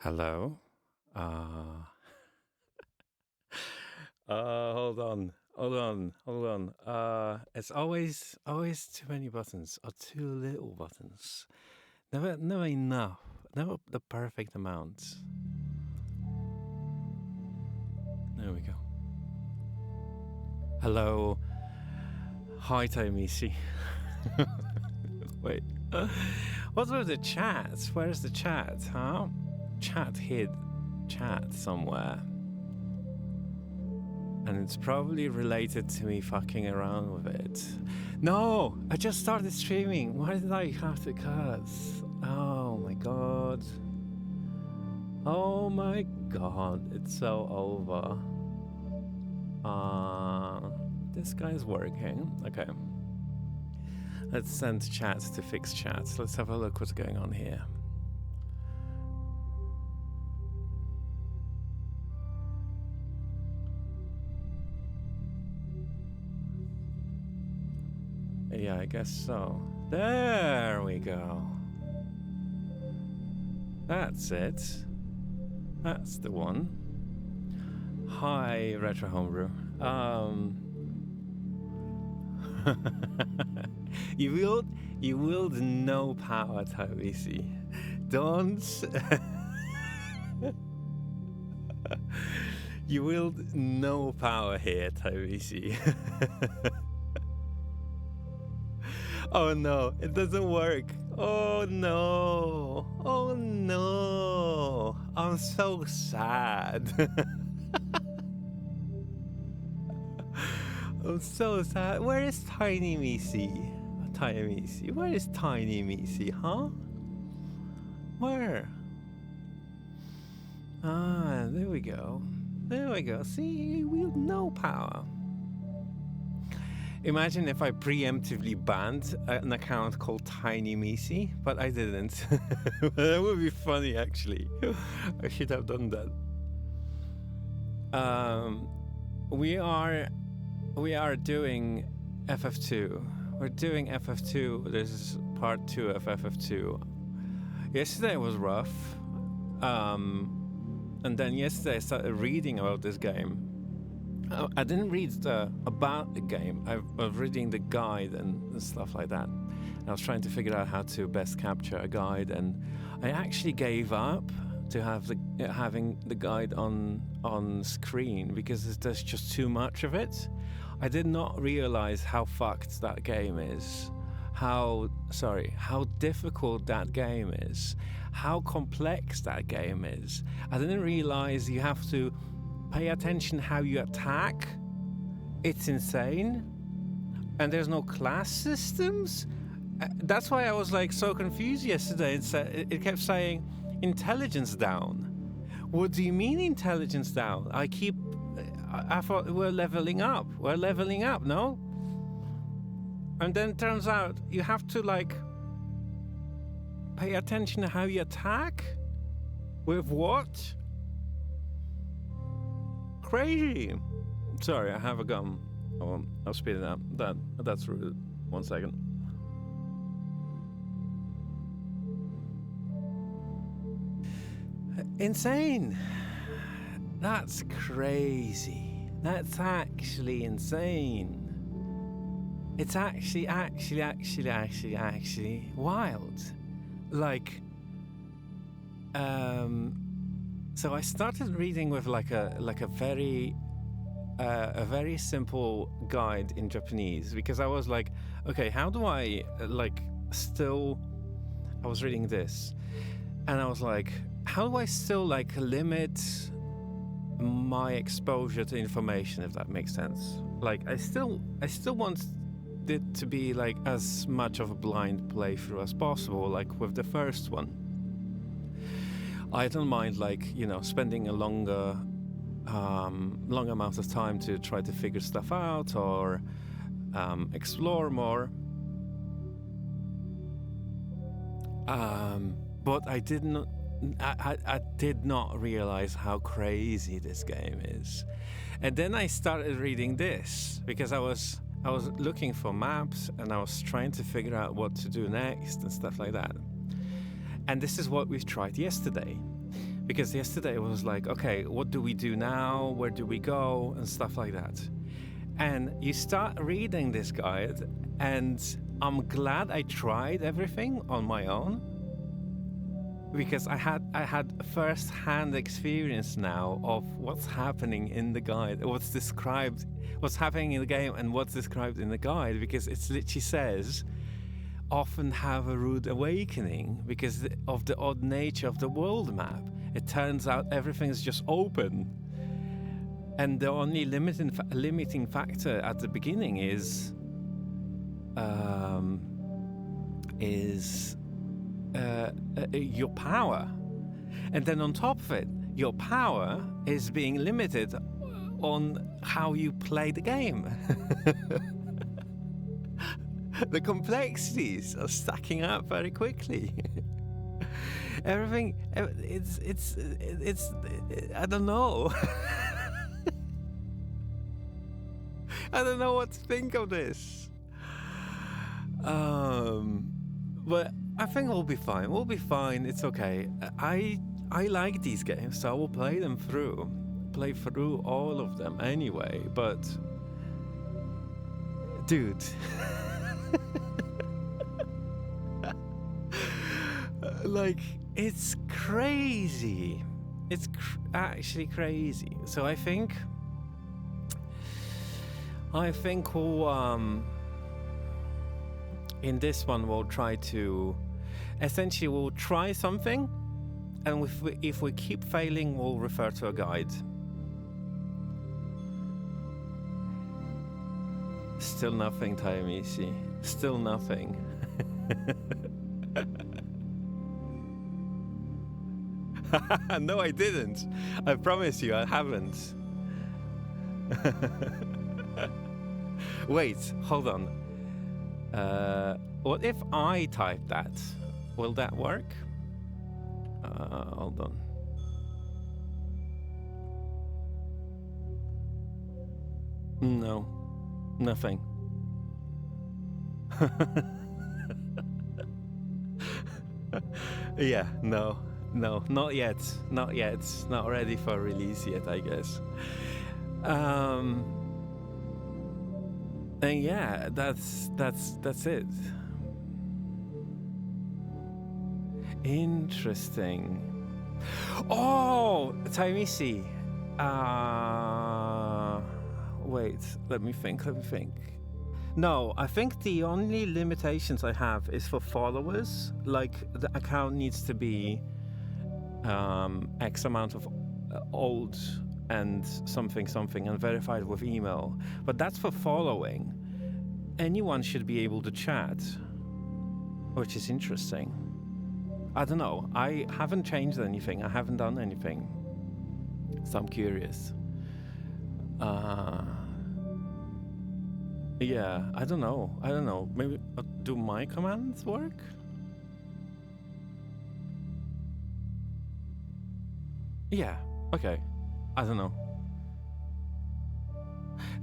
Hello. Uh, hold on. It's always too many buttons or too little buttons. Never enough. Never the perfect amount. There we go. Hello. Hi, Taimisi. Wait. What's with the chat? Where's the chat, huh? Chat hid chat somewhere. And it's probably related to me fucking around with it. No! I just started streaming. Why did I have to curse? Oh my god. Oh my god. It's so over. This guy's working. Okay. Let's send chat to fix chat. Let's have a look what's going on here. Yeah, I guess so. There we go. That's it. That's the one. Hi, Retro Homebrew. You wield no power, Tavisi. Don't. You wield no power here, Tavisi. Oh no, it doesn't work. Oh no. Oh no. I'm so sad. I'm so sad. Where is Tiny Missy? Tiny Missy. Where is Tiny Missy, huh? Where? Ah, there we go. There we go. See, you wield no power. Imagine if I preemptively banned an account called Tiny Missy, but I didn't. That would be funny, actually. I should have done that. We are doing FF2. We're doing FF2. This is part 2 of FF2. Yesterday was rough. And then yesterday I started reading about this game. I didn't read about the game. I was reading the guide and stuff like that. And I was trying to figure out how to best capture a guide, and I actually gave up to have having the guide on screen because there's just too much of it. I did not realize how fucked that game is. How difficult that game is. How complex that game is. I didn't realize you have to pay attention how you attack. It's insane. And there's no class systems. That's why I was like so confused yesterday. It kept saying intelligence down. What do you mean intelligence down? I thought we're leveling up. We're leveling up, no? And then it turns out you have to like pay attention to how you attack? With what? Crazy. Sorry, I have a gum. Oh, I'll speed it up. That's rude. 1 second. Insane. That's crazy. That's actually insane. It's actually wild. Like, so I started reading with like a very simple guide in Japanese because I was like, okay, how do I I was reading this and I was like, how do I still like limit my exposure to information, if that makes sense? Like I still want it to be like as much of a blind playthrough as possible, like with the first one. I don't mind spending a longer amount of time to try to figure stuff out or explore more. But I did not realize how crazy this game is. And then I started reading this because I was looking for maps and I was trying to figure out what to do next and stuff like that. And this is what we've tried yesterday. because yesterday it was like, okay, what do we do now? Where do we go? And stuff like that. And you start reading this guide, and I'm glad I tried everything on my own, because I had first-hand experience now of what's happening in the guide, what's happening in the game, and what's described in the guide. Because it literally says, often have a rude awakening because of the odd nature of the world map. It turns out everything's just open, and the only limiting factor at the beginning is your power. And then on top of it, your power is being limited on how you play the game. The complexities are stacking up very quickly. Everything, it's I don't know. I don't know what to think of this. But I think we'll be fine. We'll be fine. It's okay. I like these games, so I will play through all of them anyway. But, dude, like, it's crazy. It's actually crazy. So I think we'll in this one we'll try to essentially we'll try something, and if we keep failing, we'll refer to a guide. Still nothing, Taimishi. Still nothing. No, I didn't. I promise you, I haven't. Wait, hold on. What if I type that? Will that work? Hold on. No, nothing. Yeah, no, not yet, not ready for release yet, I guess. And yeah, that's it. Interesting. Oh, Taimishi. Wait, let me think. No, I think the only limitations I have is for followers. Like, the account needs to be X amount of old and something and verified with email. But that's for following. Anyone should be able to chat, which is interesting. I don't know. I haven't changed anything. I haven't done anything. So I'm curious. Yeah, I don't know. Maybe do my commands work? Yeah, okay. I don't know.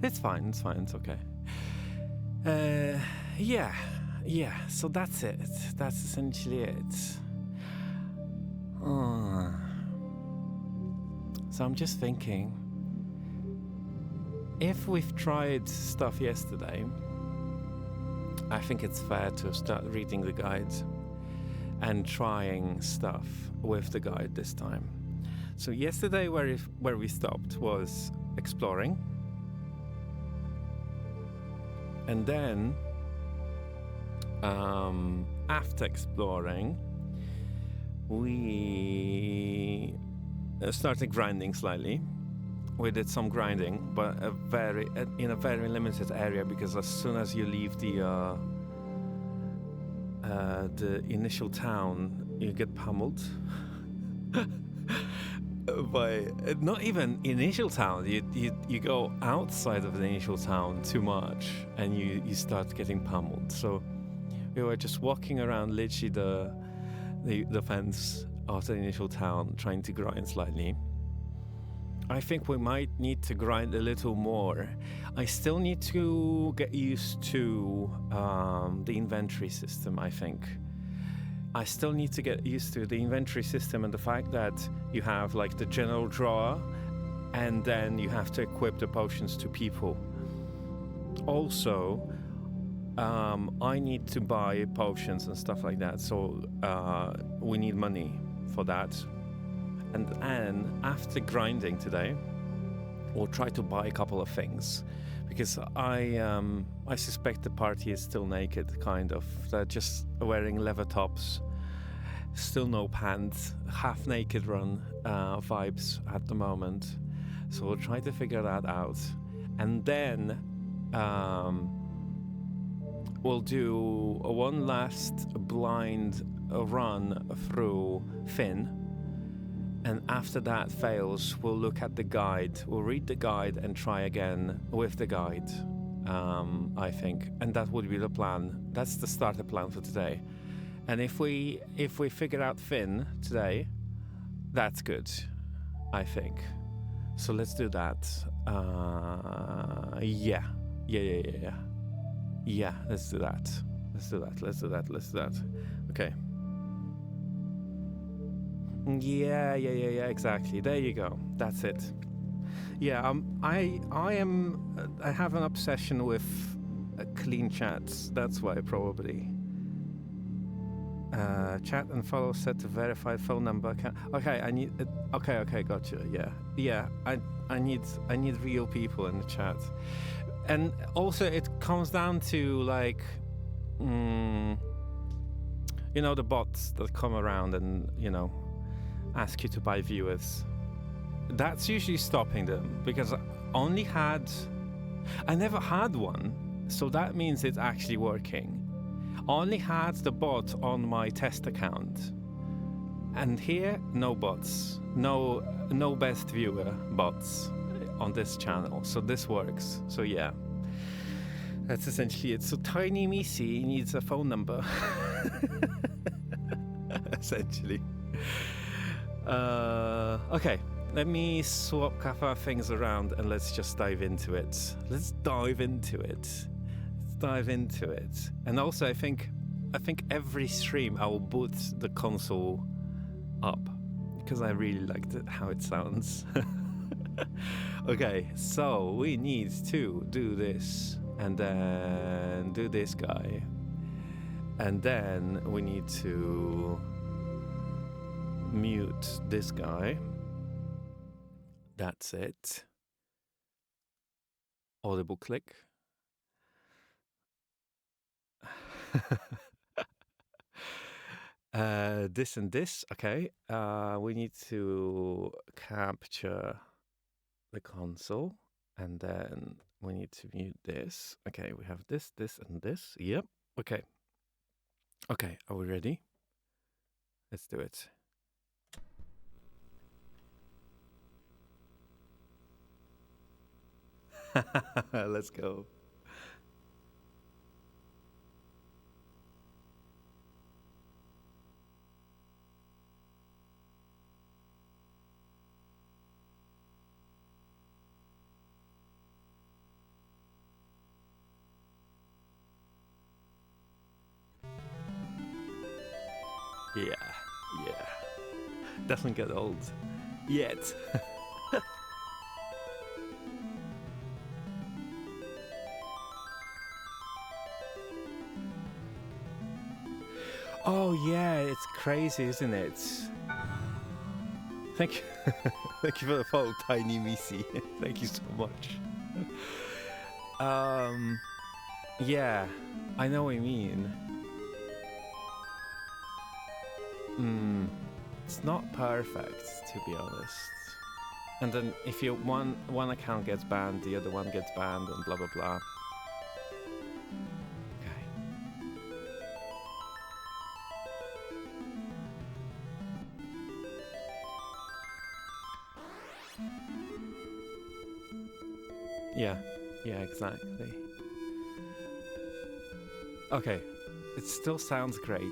It's fine, it's okay. Yeah, so that's it. That's essentially it. So I'm just thinking, if we've tried stuff yesterday, I think it's fair to start reading the guides and trying stuff with the guide this time. So yesterday where we stopped was exploring. And then after exploring, we started grinding slightly. We did some grinding, but in a very limited area, because as soon as you leave the initial town, you get pummeled. By not even initial town, you go outside of the initial town too much, and you start getting pummeled. So we were just walking around literally the fence of the initial town, trying to grind slightly. I think we might need to grind a little more. I still need to get used to the inventory system, I think. I still need to get used to the inventory system and the fact that you have like the general drawer and then you have to equip the potions to people. Also, I need to buy potions and stuff like that, so we need money for that. And then after grinding today, we'll try to buy a couple of things, because I suspect the party is still naked, kind of. They're just wearing leather tops, still no pants, half naked run vibes at the moment. So we'll try to figure that out, and then we'll do one last blind run through Finn. And after that fails, we'll look at the guide. We'll read the guide and try again with the guide, I think. And that would be the plan. That's the starter plan for today. And if we figure out Finn today, that's good, I think. So let's do that. Yeah, let's do that. Okay. Yeah, exactly. There you go. That's it. Yeah, I have an obsession with clean chats. That's why probably. Chat and follow set to verified phone number. Okay, I need. Okay, gotcha. Yeah. I need real people in the chat, and also it comes down to like, the bots that come around and ask you to buy viewers. That's usually stopping them, because I never had one, so that means it's actually working. I only had the bot on my test account, and here no bots, no best viewer bots on this channel, so this works. So yeah, that's essentially it. So Tiny Missy needs a phone number. Essentially. Okay, let me swap a couple of things around and let's just dive into it. And also, I think every stream I will boot the console up, because I really liked how it sounds. Okay, so we need to do this, and then do this guy, and then we need to mute this guy. That's it. Audible click. This and this. Okay. We need to capture the console, and then we need to mute this. Okay, we have this, and this. Yep. Okay. Okay, are we ready? Let's do it. Let's go. Yeah. Doesn't get old yet. Oh yeah, it's crazy, isn't it? Thank you. Thank you for the follow, Tiny Missy. Thank you so much. Yeah, I know what you mean. It's not perfect, to be honest. And then if one account gets banned, the other one gets banned, and blah blah blah. Yeah, exactly. Okay, it still sounds great.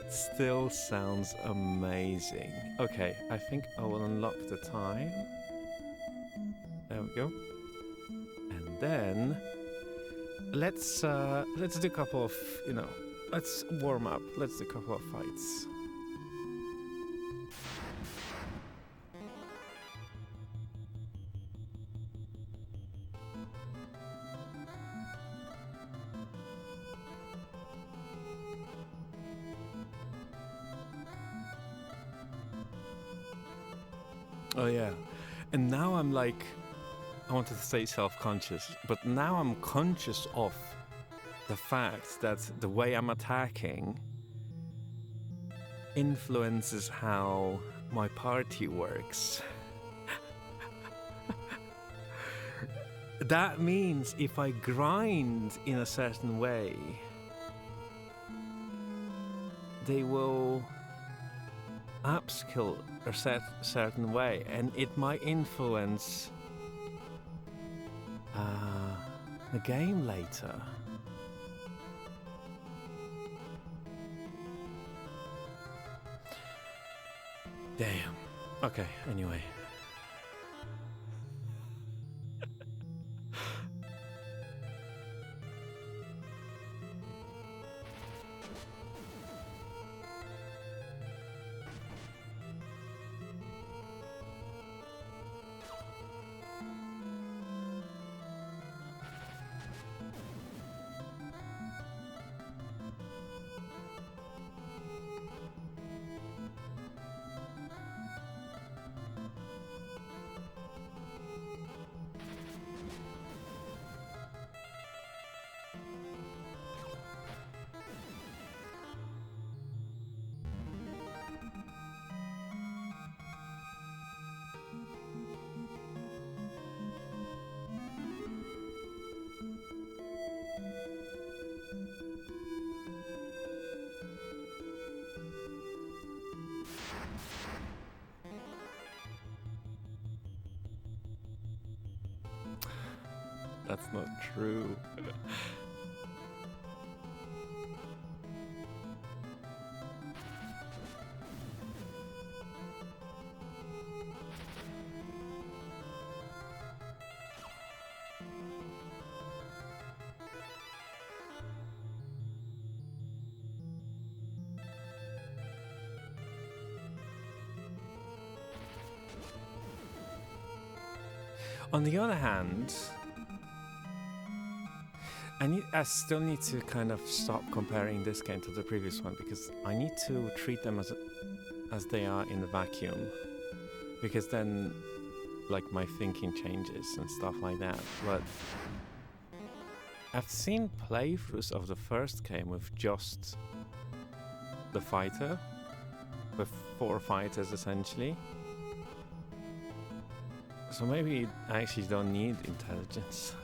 It still sounds amazing. Okay, I think I will unlock the time. There we go. And then let's do a couple of, let's warm up. Let's do a couple of fights. Oh yeah, and now I'm like, I wanted to say self-conscious, but now I'm conscious of the fact that the way I'm attacking influences how my party works. That means if I grind in a certain way, they will upskill a certain way, and it might influence the game later. Damn. Okay, anyway. That's not true. On the other hand, I still need to kind of stop comparing this game to the previous one, because I need to treat them as they are in the vacuum, because then like my thinking changes and stuff like that. But I've seen playthroughs of the first game with just the fighter, with 4 fighters essentially. So maybe I actually don't need intelligence.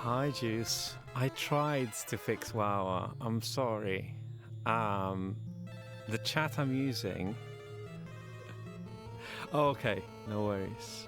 Hi, Juice. I tried to fix Wawa. I'm sorry. The chat I'm using. Oh, okay, no worries.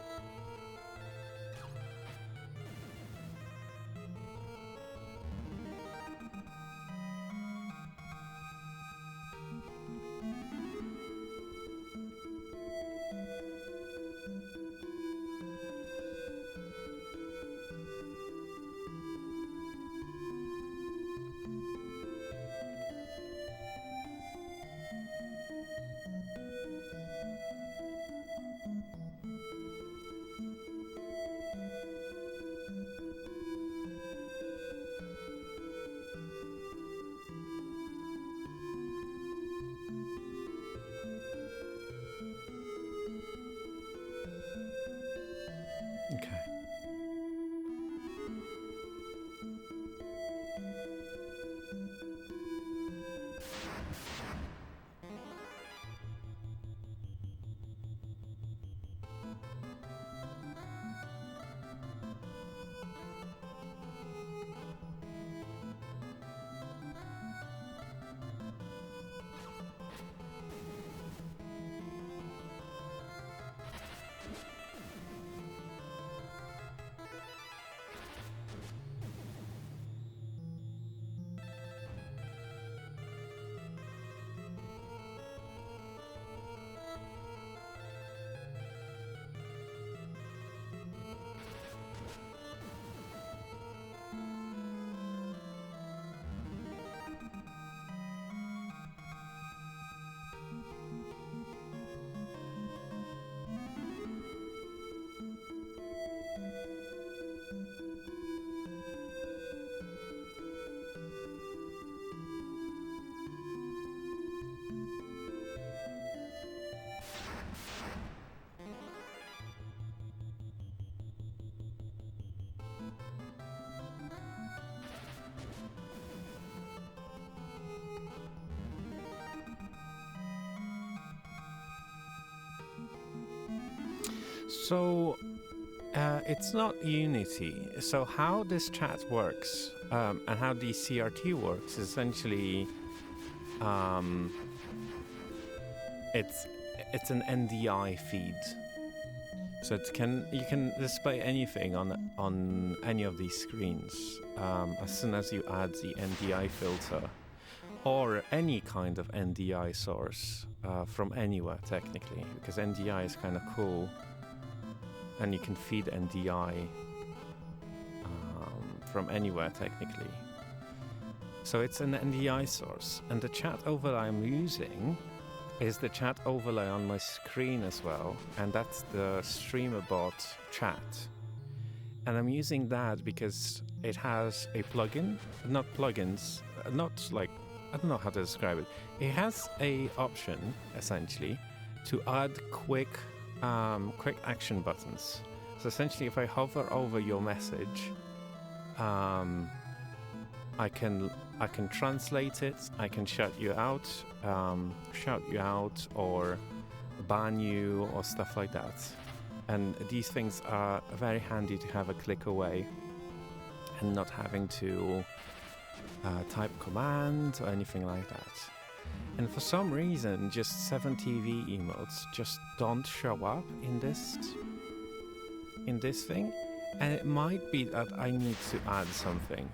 So it's not Unity. So how this chat works and how the CRT works is essentially um, it's it's an NDI feed. So you can display anything on any of these screens as soon as you add the NDI filter or any kind of NDI source from anywhere technically, because NDI is kind of cool, and you can feed NDI from anywhere technically. So it's an NDI source, and the chat overlay I'm using is the chat overlay on my screen as well, and that's the StreamerBot chat. And I'm using that because it has a plugin, not plugins, not like, I don't know how to describe it. It has a option, essentially, to add quick action buttons. So essentially, if I hover over your message, I can translate it. I can shout you out, or ban you, or stuff like that. And these things are very handy to have a click away, and not having to type command or anything like that. And for some reason, just 7TV emotes just don't show up in this thing, and it might be that I need to add something.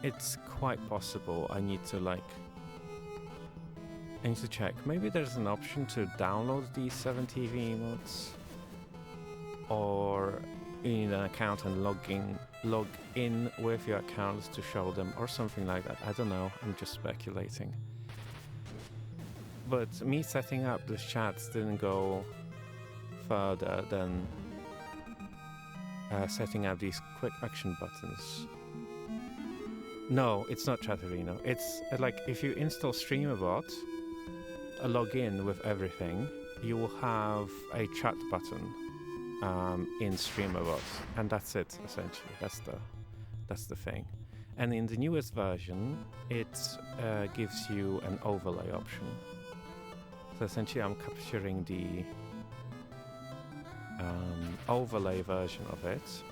It's quite possible I need to check. Maybe there's an option to download these 7TV emotes, or you need an account and log in with your account to show them, or something like that. I don't know, I'm just speculating. But me setting up the chats didn't go further than setting up these quick action buttons. No, it's not Chatterino. It's like if you install StreamerBot, log in with everything, you will have a chat button in StreamerBot, and that's it essentially. That's the thing. And in the newest version, it gives you an overlay option. So essentially, I'm capturing the overlay version of it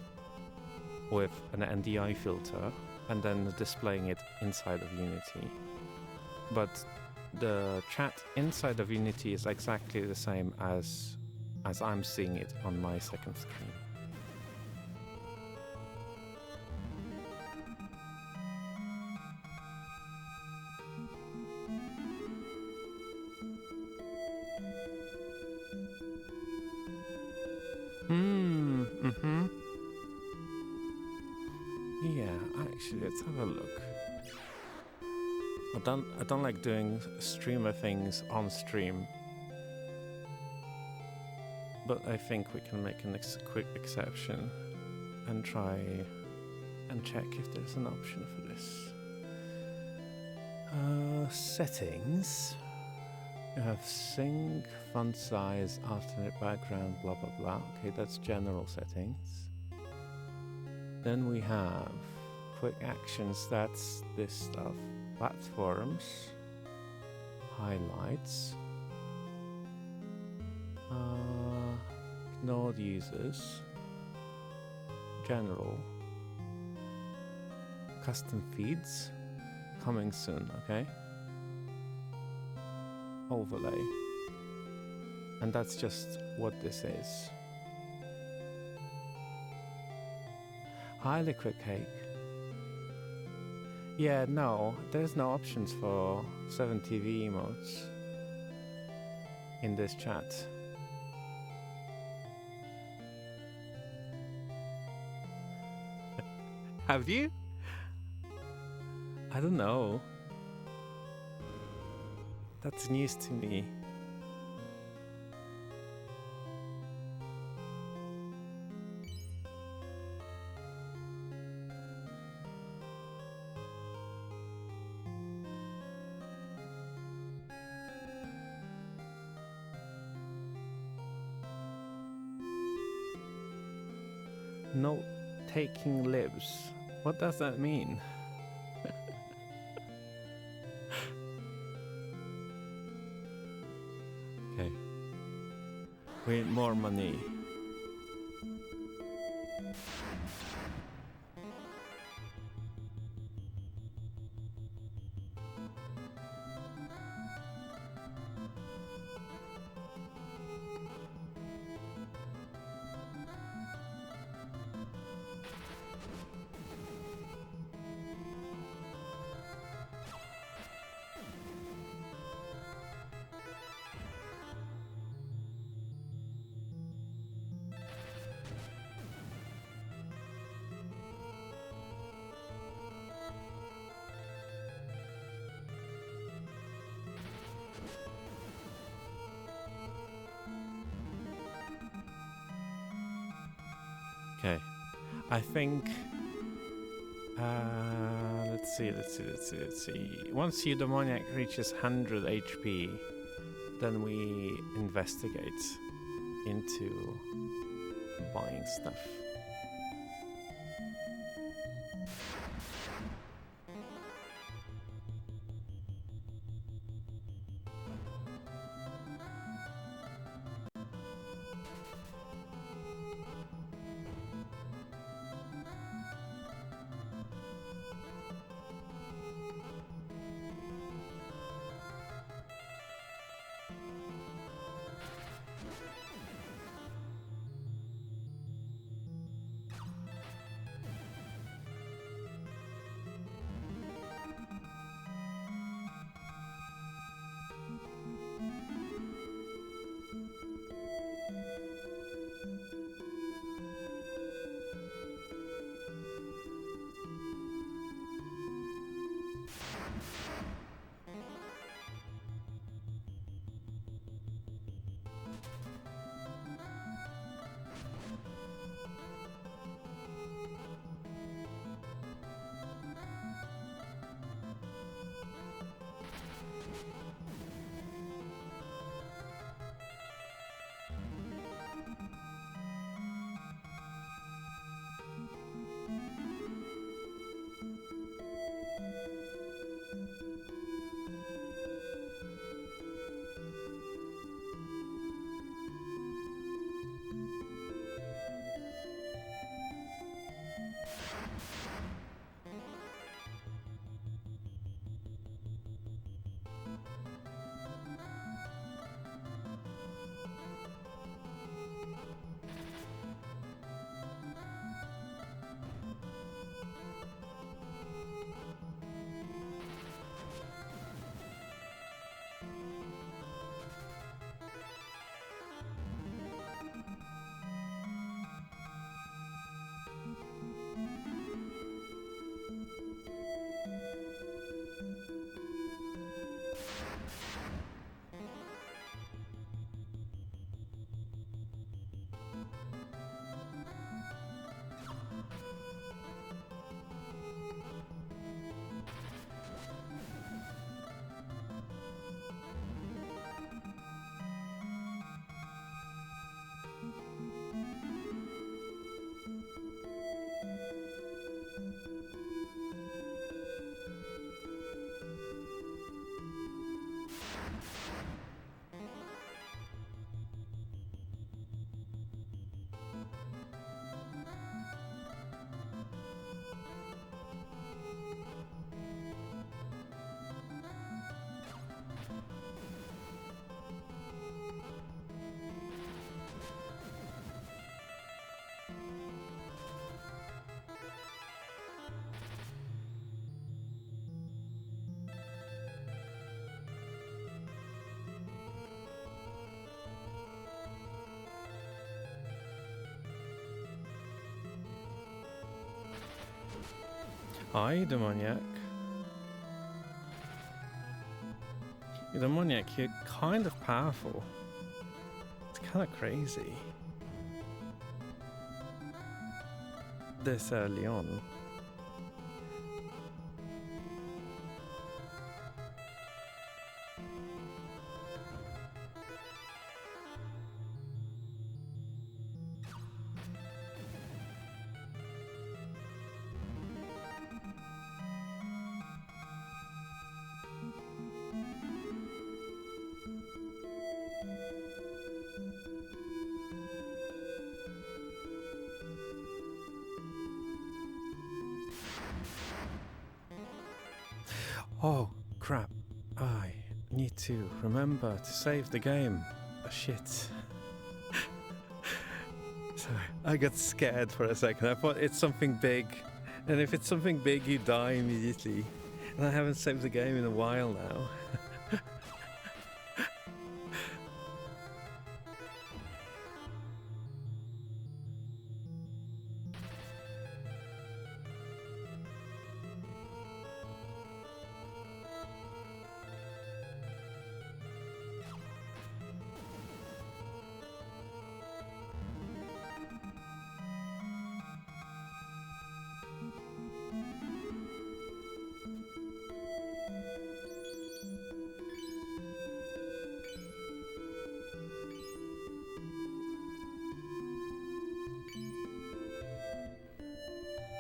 with an NDI filter, and then displaying it inside of Unity. But the chat inside of Unity is exactly the same as I'm seeing it on my second screen. Yeah, actually, let's have a look. I don't like doing streamer things on stream, but I think we can make a quick exception and try and check if there's an option for this. Settings. You have sync, font size, alternate background, blah blah blah. Okay, that's general settings. Then we have quick actions, that's this stuff. Platforms, highlights, ignored users, general, custom feeds, coming soon, okay? Overlay. And that's just what this is. Highly quick cake. Yeah, no, there's no options for 7TV emotes in this chat. Have you? I don't know. That's news to me. No taking libs. What does that mean? We need more money. Okay, I think. Let's see. Once your demoniac reaches 100 HP, then we investigate into buying stuff. Hi, demoniac. Demoniac, you're kind of powerful. It's kind of crazy. This early on. Oh, crap. I need to remember to save the game. Oh, shit. Sorry, I got scared for a second. I thought it's something big. And if it's something big, you die immediately. And I haven't saved the game in a while now.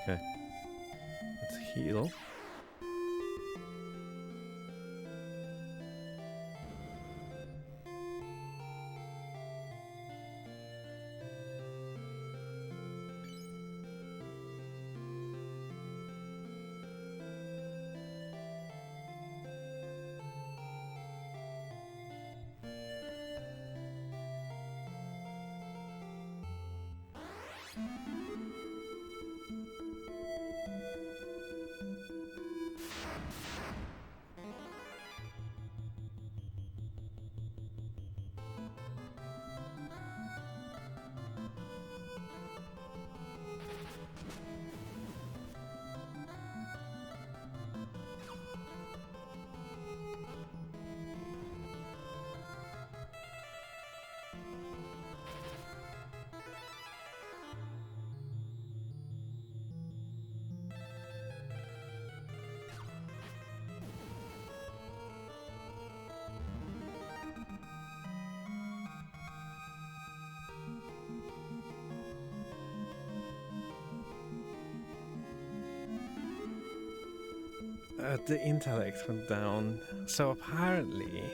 Okay. Let's heal. The intellect went down. So apparently,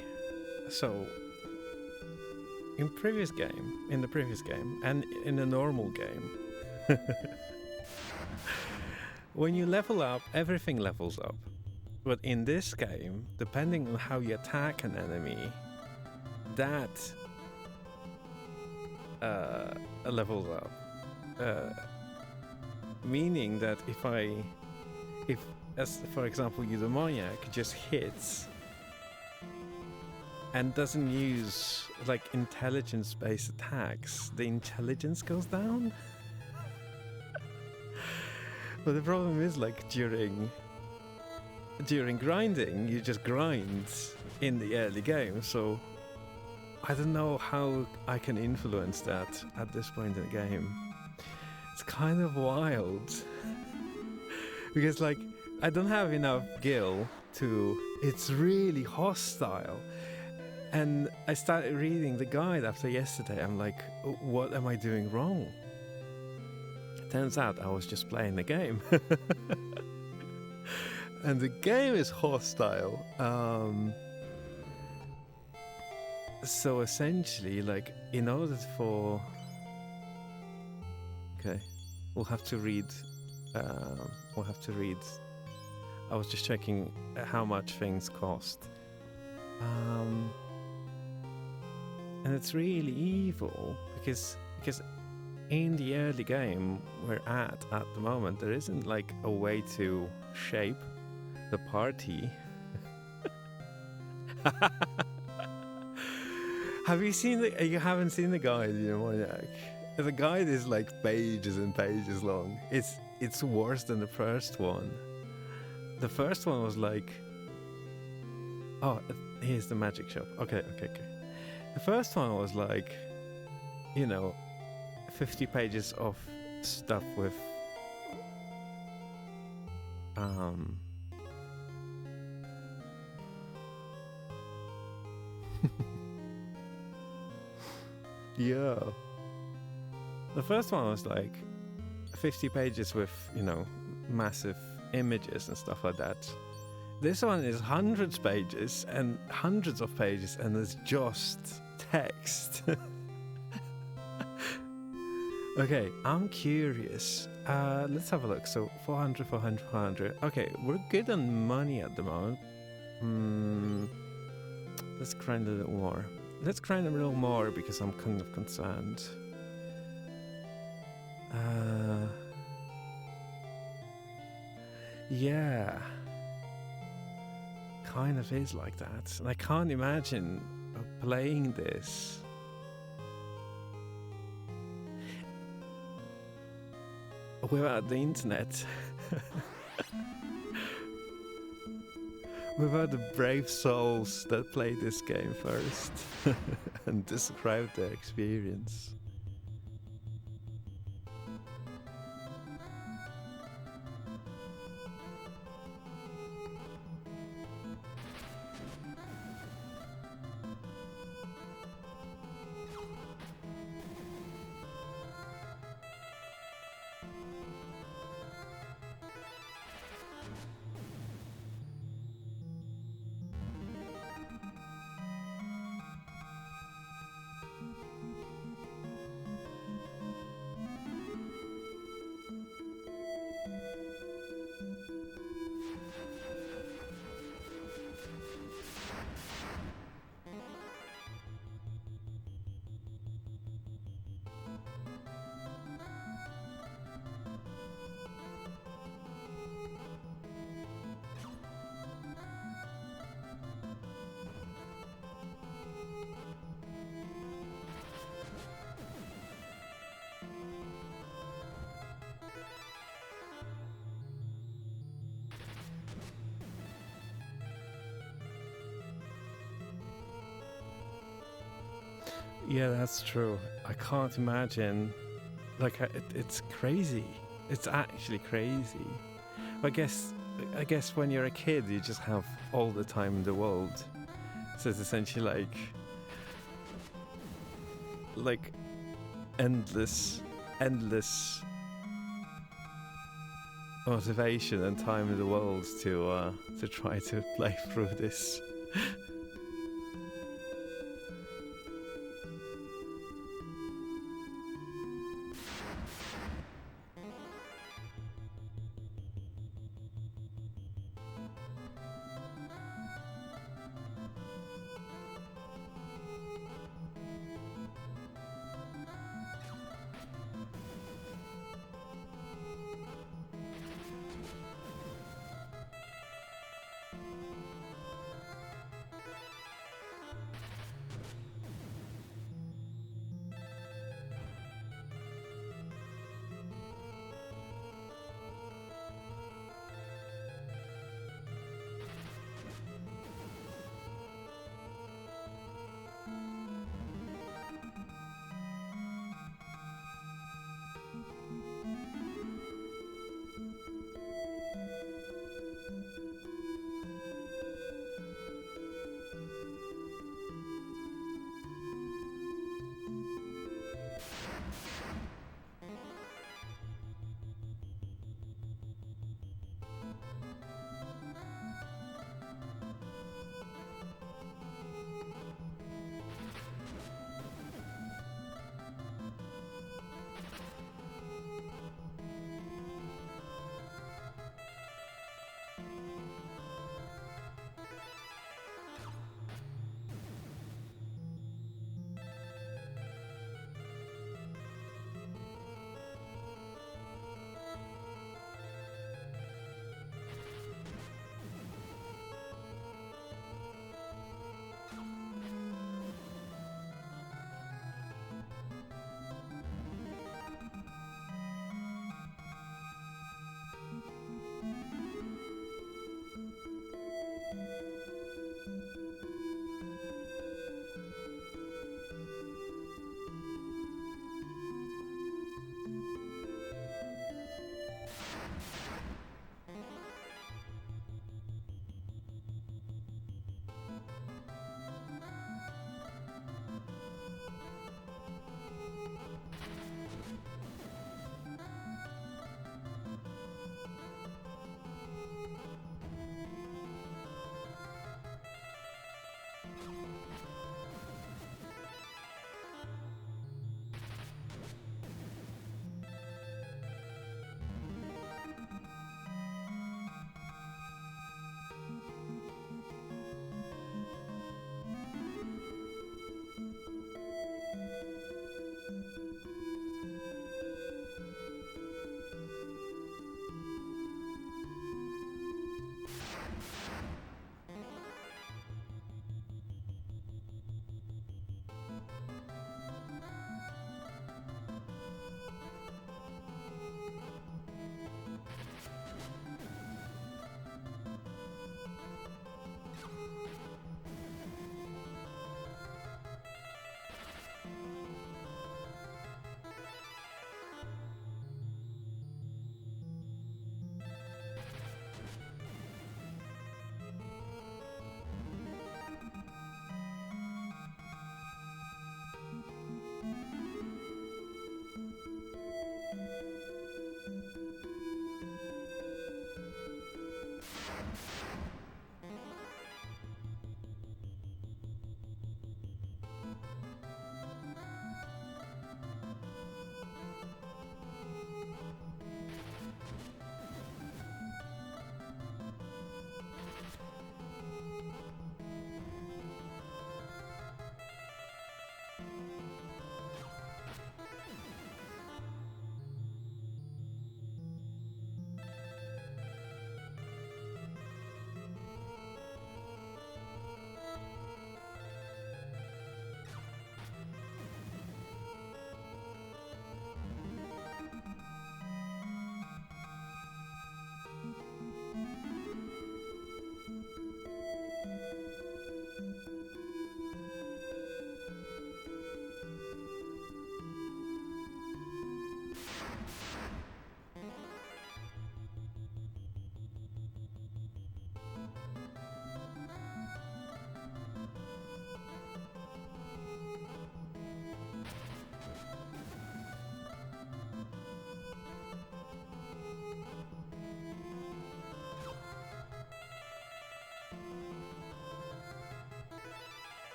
in the previous game, and in the normal game, when you level up, everything levels up. But in this game, depending on how you attack an enemy, that levels up. Meaning that if as for example, your demoniac just hits and doesn't use like intelligence-based attacks, the intelligence goes down. But the problem is, like, during grinding, you just grind in the early game, so I don't know how I can influence that at this point in the game. It's kind of wild. Because, like, I don't have enough gil to... It's really hostile. And I started reading the guide after yesterday. I'm like, what am I doing wrong? Turns out I was just playing the game. And the game is hostile. So essentially, like, in order for... Okay, we'll have to read... I was just checking how much things cost. And it's really evil because in the early game we're at the moment, there isn't like a way to shape the party. Have you seen the... You haven't seen the guide, you know, Maniac? The guide is like pages and pages long. It's worse than the first one. The first one was like... Oh, here's the magic shop. Okay. The first one was like, you know, 50 pages of stuff with... Yeah. The first one was like 50 pages with, you know, massive images and stuff like that. This one is hundreds of pages and it's just text. Okay, I'm curious. Let's have a look. So 400. Okay, we're good on money at the moment. Hmm. Let's grind a little more. Let's grind a little more because I'm kind of concerned. Yeah. Kind of is like that. And I can't imagine playing this without the internet. Without the brave souls that played this game first and described their experience. Yeah, that's true. I can't imagine. Like, it's crazy. It's actually crazy. I guess, I guess when you're a kid, you just have all the time in the world. So it's essentially like endless motivation and time in the world to try to play through this.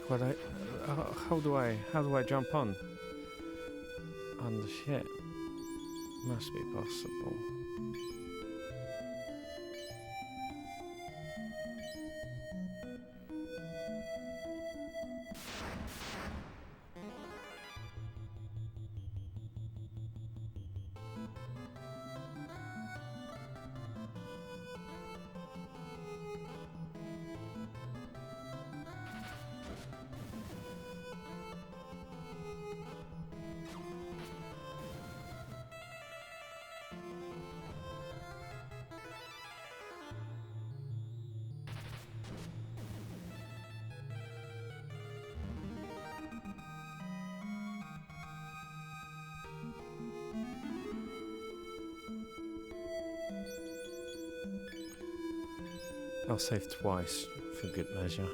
What how do I jump on the ship? Must be possible. I'll save twice for good measure.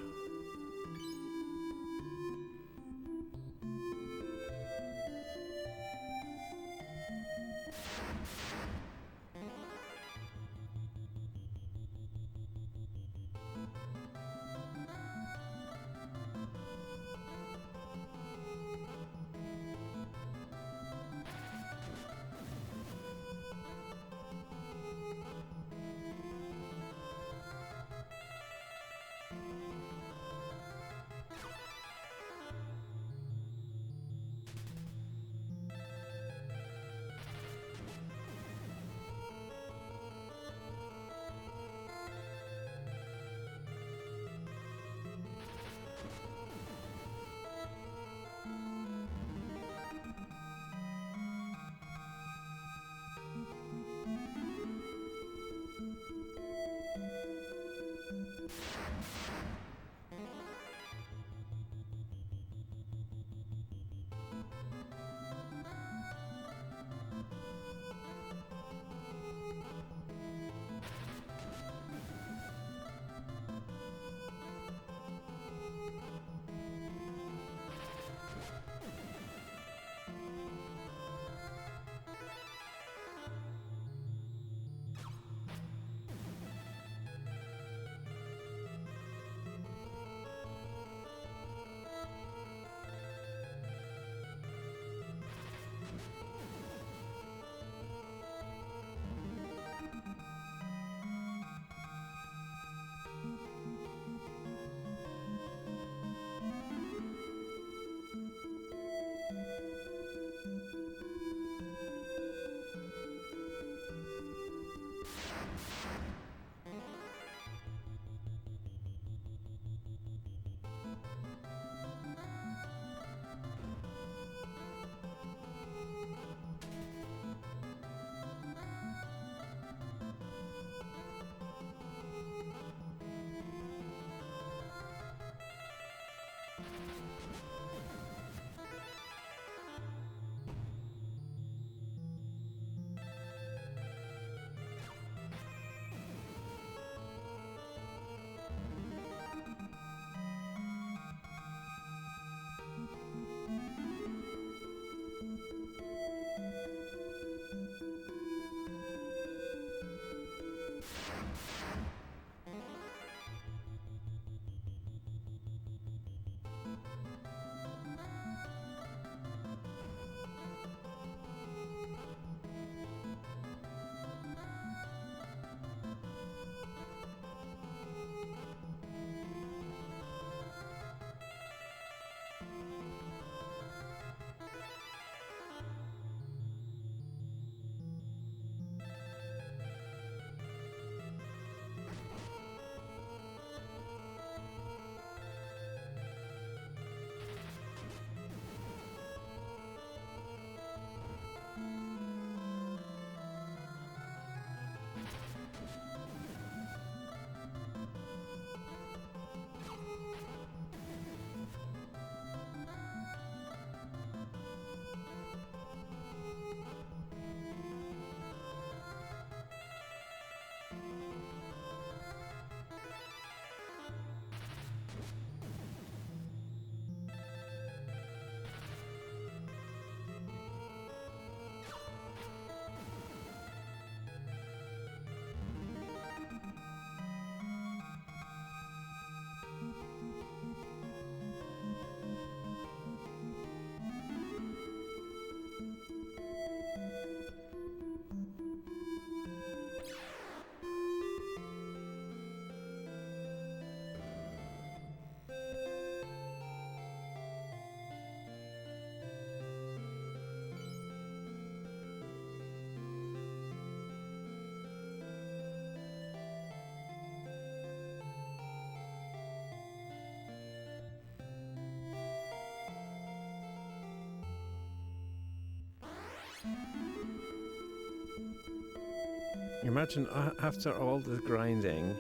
Imagine after all this grinding,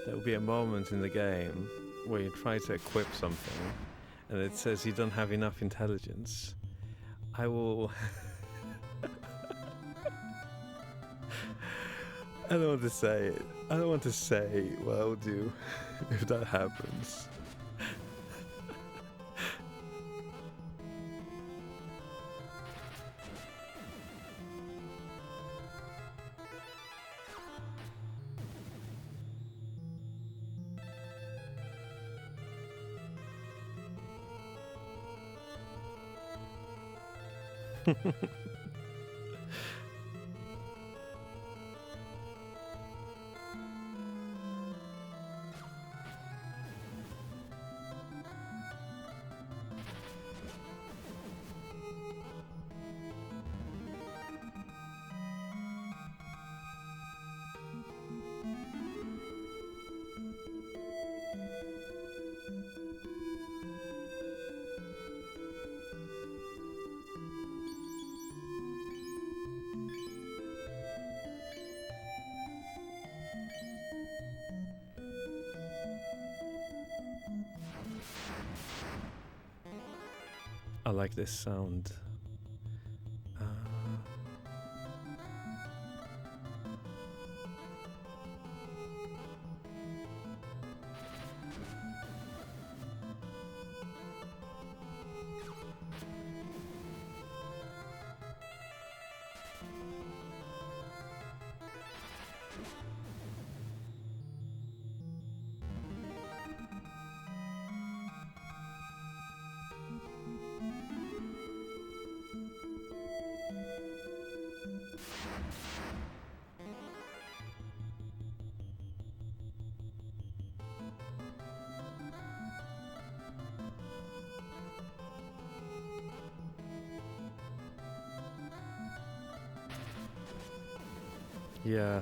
there will be a moment in the game where you try to equip something and it says you don't have enough intelligence. I will. I don't want to say it. I don't want to say what I'll do if that happens. I like this sound. Uh, yeah.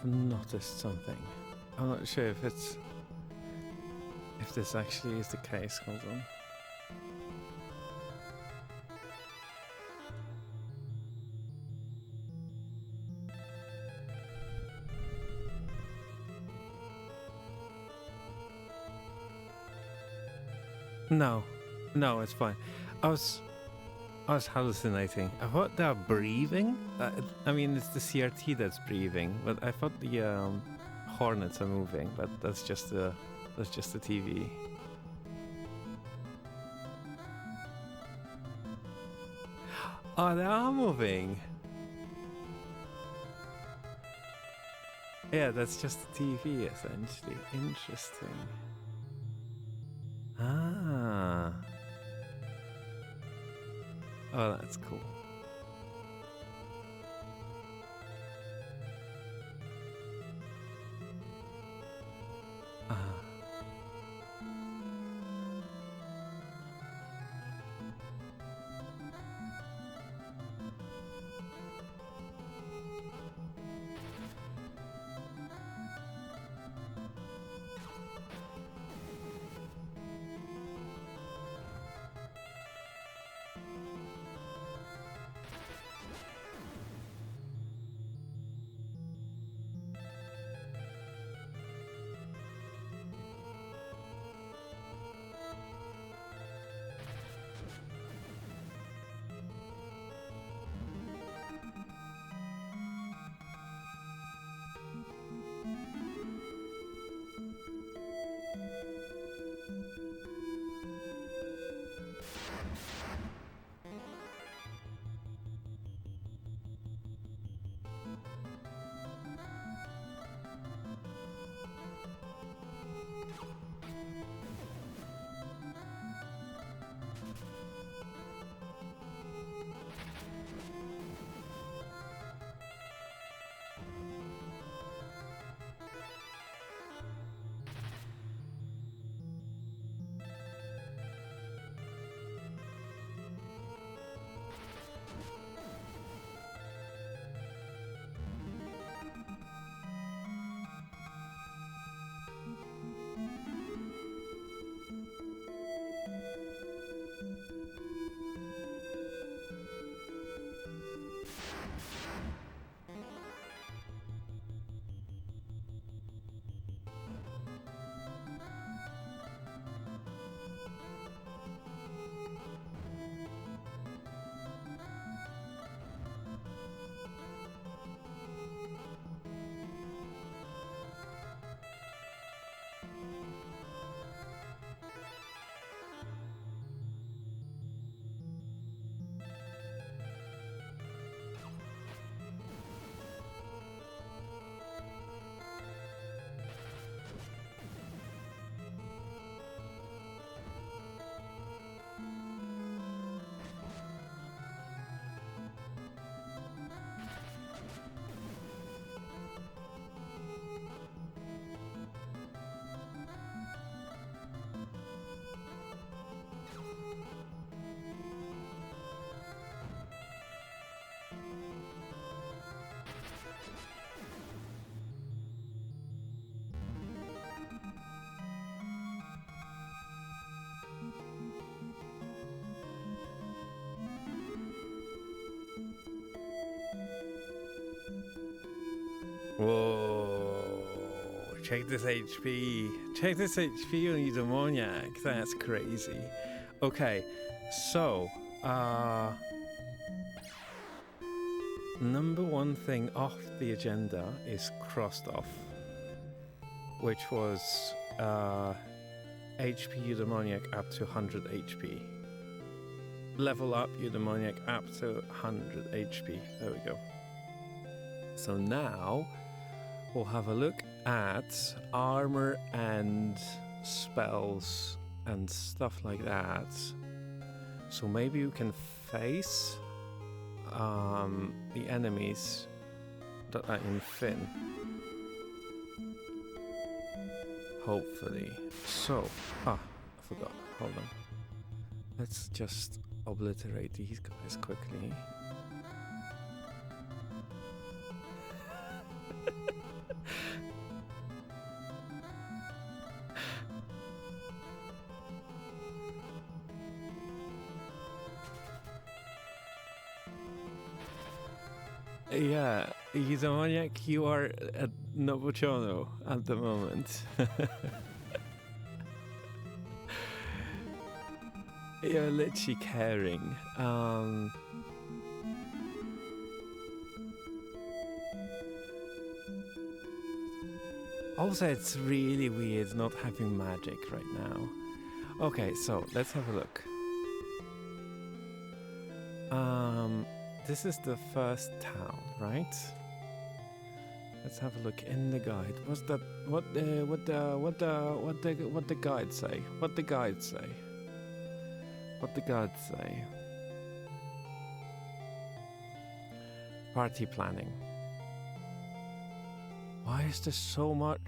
noticed something. I'm not sure if this actually is the case. Hold on. No, it's fine. I was hallucinating. I thought they're breathing. I mean, it's the CRT that's breathing, but I thought the hornets are moving. But that's just the TV. Oh, they are moving. Yeah, that's just the TV essentially. Interesting. Ah. Oh, that's cool. Ah. Whoa. Check this HP. Check this HP on Eudaimoniac. That's crazy. Okay, so, number one thing off the agenda is crossed off, which was HP Eudaimoniac up to 100 HP. Level up Eudaimoniac up to 100 HP. There we go. So now we'll have a look at armor and spells and stuff like that. So maybe you can face the enemies that are in Finn. Hopefully. So, I forgot. Hold on. Let's just obliterate these guys quickly. Yeah, he's a maniac. You are at Nobuchono at the moment. You're literally caring. Also, it's really weird not having magic right now. Okay, so let's have a look. This is the first town, right? Let's have a look in the guide. What's that? What the guide say? What the guide say? What the guide say? Party planning. Why is there so much?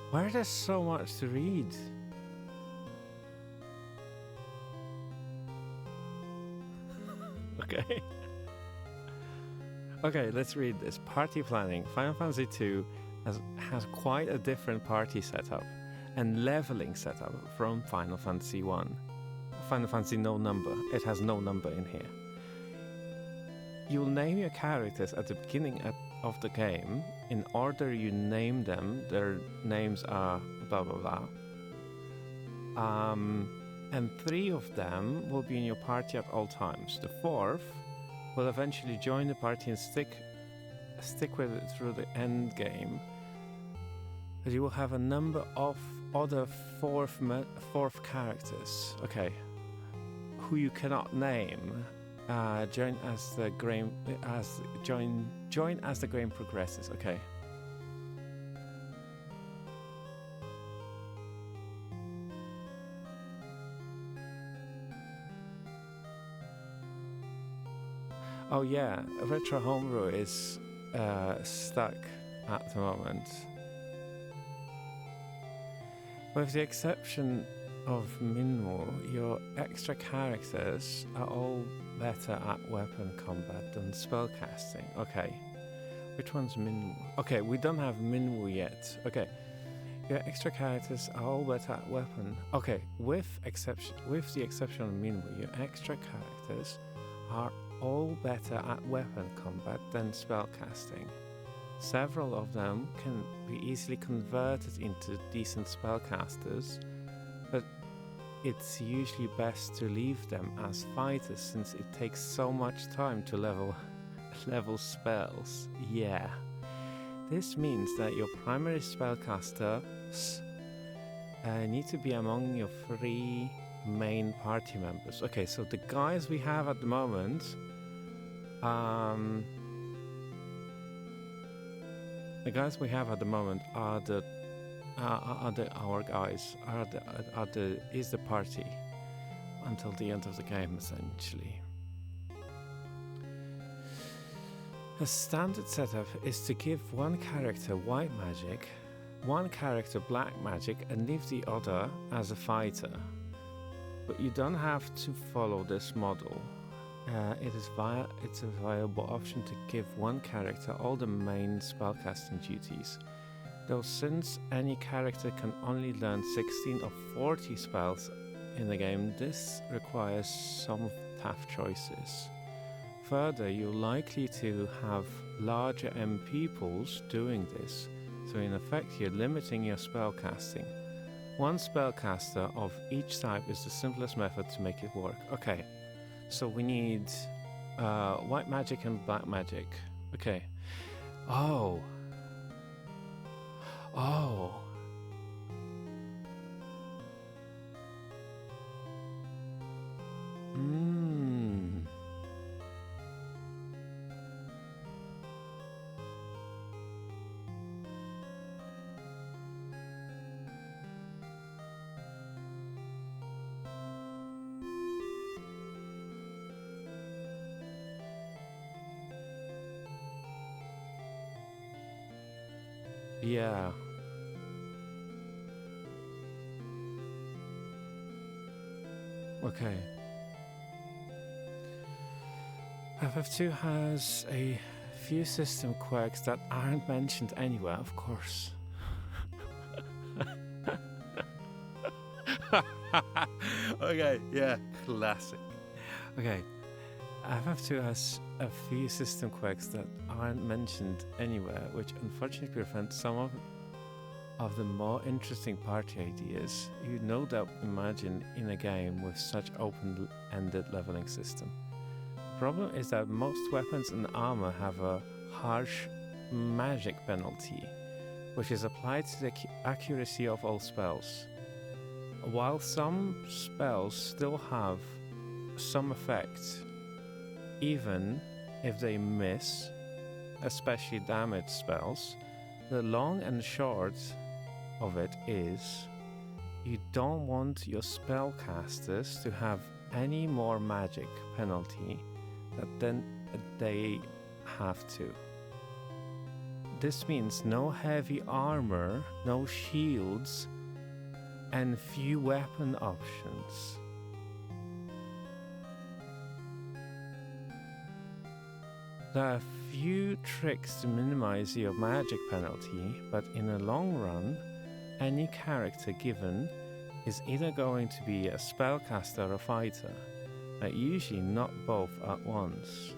Why is there so much to read? Okay. Okay, let's read this. Party planning. Final Fantasy II has quite a different party setup and leveling setup from Final Fantasy 1. Final Fantasy no number. It has no number in here. You'll name your characters at the beginning of the game. In order you name them, their names are blah blah blah. And 3 of them will be in your party at all times. The 4th will eventually join the party and stick with it through the end game. But you will have a number of other fourth characters. Okay, who you cannot name. Join as the game progresses. Okay. Oh yeah, Retro Homebrew is stuck at the moment. With the exception of Minmo, your extra characters are all better at weapon combat than spellcasting. Okay. Which one's Minmo? Okay, we don't have Minmo yet. Okay. Your extra characters are all better at weapon. Okay, with the exception of Minmo, your extra characters are all better at weapon combat than spellcasting. Several of them can be easily converted into decent spellcasters, but it's usually best to leave them as fighters since it takes so much time to level spells. Yeah. This means that your primary spellcasters need to be among your 3 main party members. Okay, so the guys we have at the moment, are is the party until the end of the game essentially. A standard setup is to give one character white magic, one character black magic, and leave the other as a fighter. But you don't have to follow this model. It's a viable option to give one character all the main spellcasting duties. Though since any character can only learn 16 of 40 spells in the game, this requires some tough choices. Further, you're likely to have larger MP pools doing this, so in effect you're limiting your spellcasting. One spellcaster of each type is the simplest method to make it work. Okay, so we need white magic and black magic. Okay. Oh. Yeah. Okay. FF2 has a few system quirks that aren't mentioned anywhere, of course. Okay, yeah, classic. Okay. FF2 has a few system quirks that aren't mentioned anywhere, which unfortunately prevent some of the more interesting party ideas you'd no doubt imagine in a game with such open-ended leveling system. The problem is that most weapons and armor have a harsh magic penalty, which is applied to the accuracy of all spells. While some spells still have some effect, even if they miss, especially damage spells, the long and short of it is you don't want your spellcasters to have any more magic penalty than they have to. This means no heavy armor, no shields, and few weapon options. There are few tricks to minimize your magic penalty, but in the long run, any character given is either going to be a spellcaster or fighter, but usually not both at once.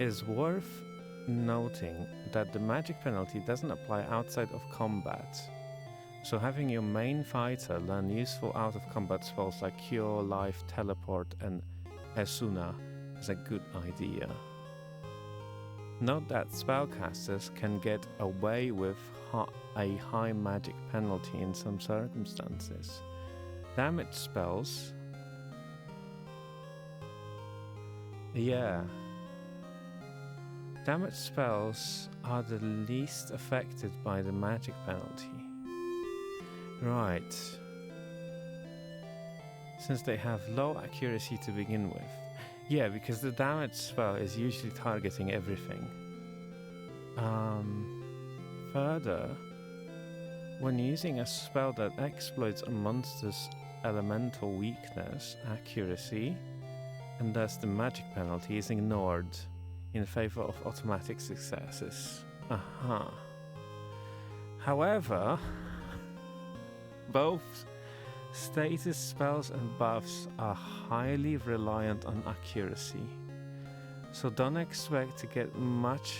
It is worth noting that the magic penalty doesn't apply outside of combat, so having your main fighter learn useful out-of-combat spells like Cure, Life, Teleport and Esuna is a good idea. Note that spellcasters can get away with a high magic penalty in some circumstances. Damage spells... Damage spells are the least affected by the magic penalty. Right. Since they have low accuracy to begin with. Yeah, because the damage spell is usually targeting everything. Further, when using a spell that exploits a monster's elemental weakness, accuracy, and thus the magic penalty is ignored in favor of automatic successes. However, both status spells and buffs are highly reliant on accuracy, so don't expect to get much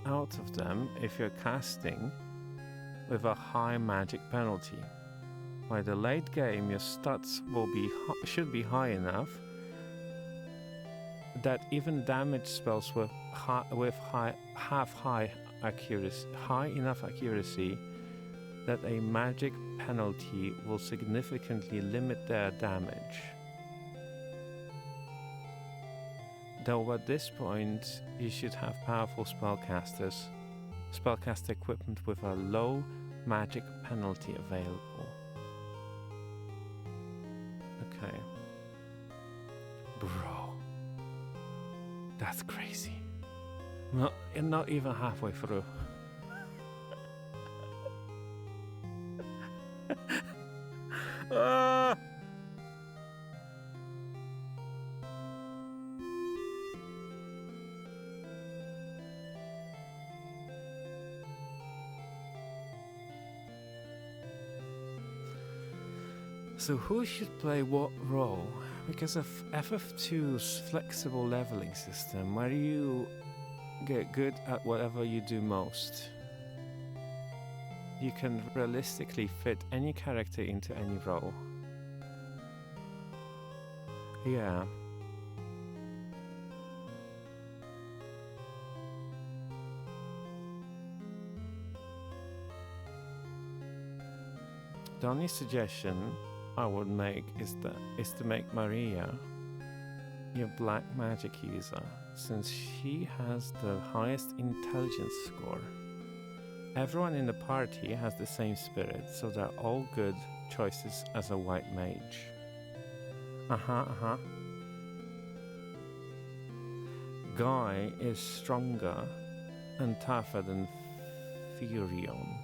out of them if you're casting with a high magic penalty. By the late game, your stats should be high enough that even damage spells have high enough accuracy that a magic penalty will significantly limit their damage. Though at this point, you should have powerful spellcaster equipment with a low magic penalty available. Okay. Bro. That's crazy. Not even halfway through. So who should play what role? Because of FF2's flexible leveling system, where you get good at whatever you do most, you can realistically fit any character into any role. Yeah. The only suggestion I would make is to make Maria your black magic user, since she has the highest intelligence score. Everyone in the party has the same spirit, so they're all good choices as a white mage. Guy is stronger and tougher than Furion,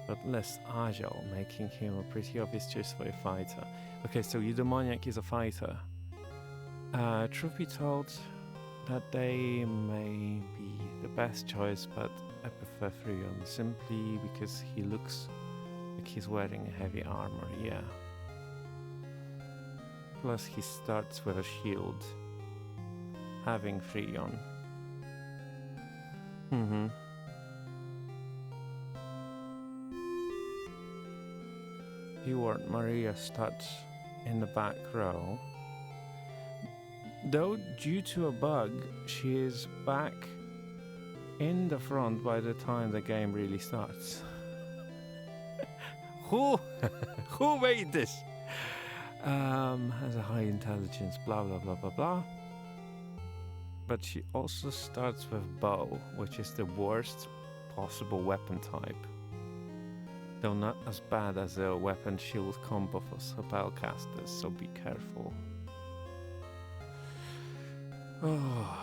but less agile, making him a pretty obvious choice for a fighter. Okay, so Eudaimoniac is a fighter. Truth be told, that they may be the best choice, but I prefer Furion simply because he looks like he's wearing heavy armor, yeah. Plus he starts with a shield. having free on. Mm-hmm. You weren't Maria Stutz in the back row. Though due to a bug, she is back in the front by the time the game really starts. Who who made this? Has a high intelligence, blah blah blah blah blah. But she also starts with bow, which is the worst possible weapon type. Though not as bad as a weapon shield combo for spellcasters, so be careful. Oh.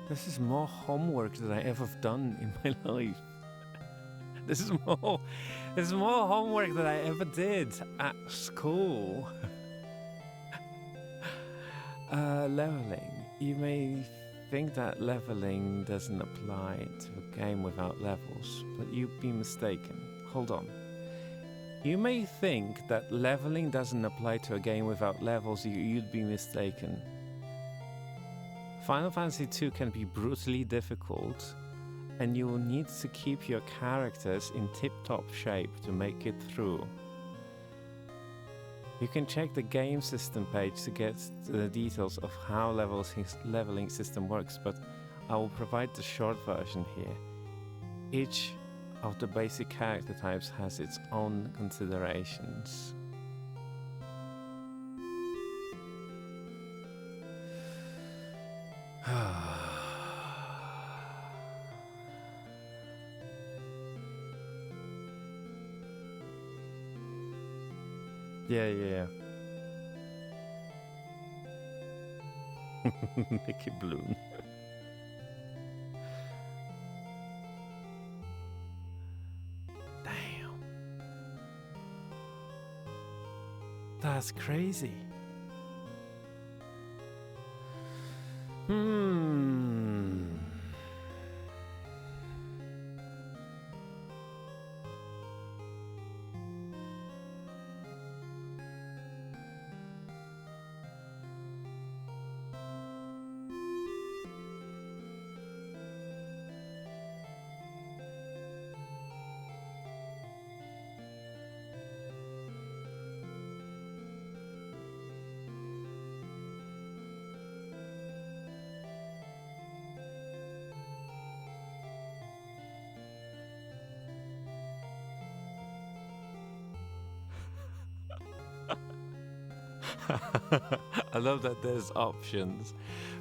This is more homework than I ever done in my life. This is more homework than I ever did at school. Leveling. You may think that leveling doesn't apply to a game without levels, but you'd be mistaken. Hold on. You may think that leveling doesn't apply to a game without levels, you'd be mistaken. Final Fantasy II can be brutally difficult, and you will need to keep your characters in tip-top shape to make it through. You can check the game system page to get the details of how leveling system works, but I will provide the short version here. Each of the basic character types has its own considerations. Yeah. Mickey Bloom. Damn. That's crazy. I love that there's options,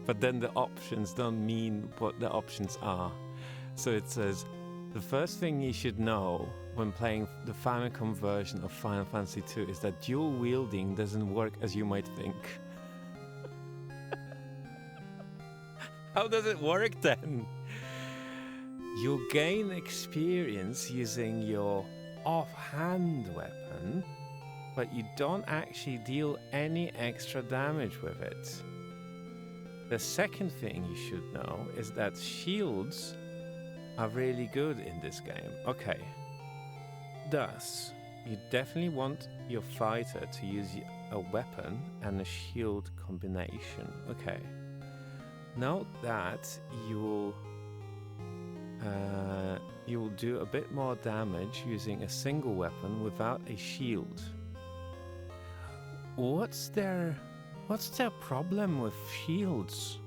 but then the options don't mean what the options are. So it says, the first thing you should know when playing the Famicom version of Final Fantasy II is that dual wielding doesn't work as you might think. How does it work then? You'll gain experience using your offhand weapon, but you don't actually deal any extra damage with it. The second thing you should know is that shields are really good in this game. Okay. Thus, you definitely want your fighter to use a weapon and a shield combination. Okay. Note that you will do a bit more damage using a single weapon without a shield. What's their problem with shields?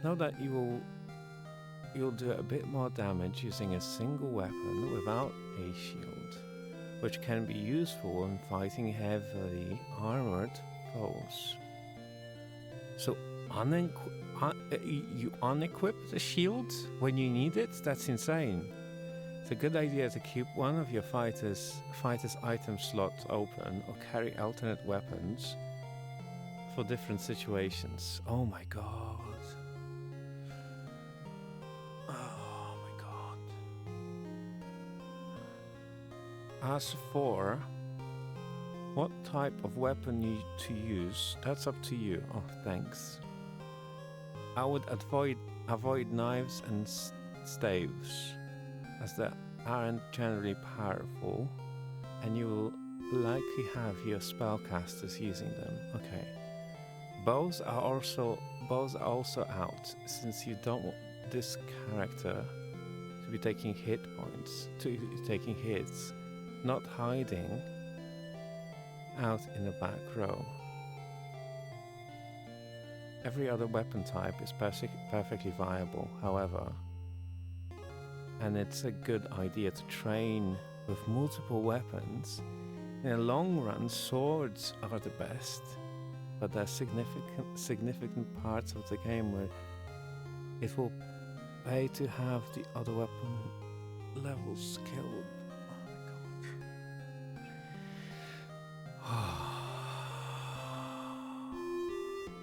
Know that you'll do a bit more damage using a single weapon without a shield, which can be useful when fighting heavily armored foes. So you unequip the shield when you need it? That's insane. It's a good idea to keep one of your fighter's item slots open or carry alternate weapons for different situations. Oh my god. Oh my god. As for what type of weapon to use, that's up to you. Oh, thanks. I would avoid knives and staves, as they aren't generally powerful, and you will likely have your spellcasters using them. Okay. Bows are also out since you don't want this character to be taking taking hits, not hiding out in the back row. Every other weapon type is perfectly viable, however, and it's a good idea to train with multiple weapons. In the long run, swords are the best, but there's significant parts of the game where it will pay to have the other weapon levels skilled. Oh my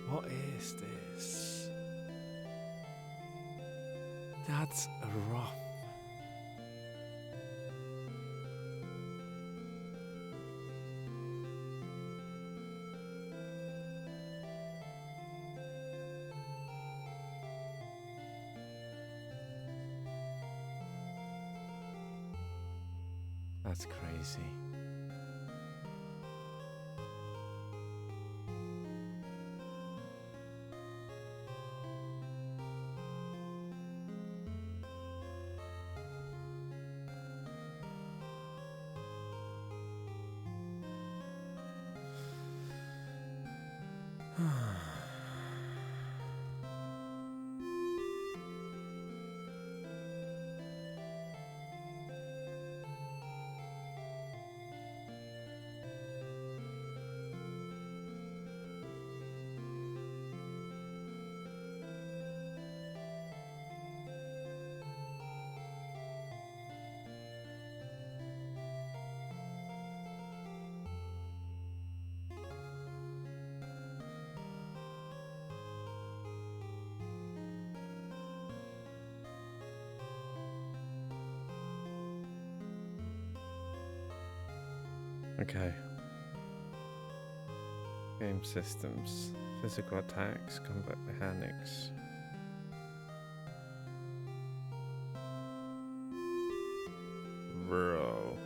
god. What is this? That's rough. That's crazy. Okay. Game systems, physical attacks, combat mechanics. Bro.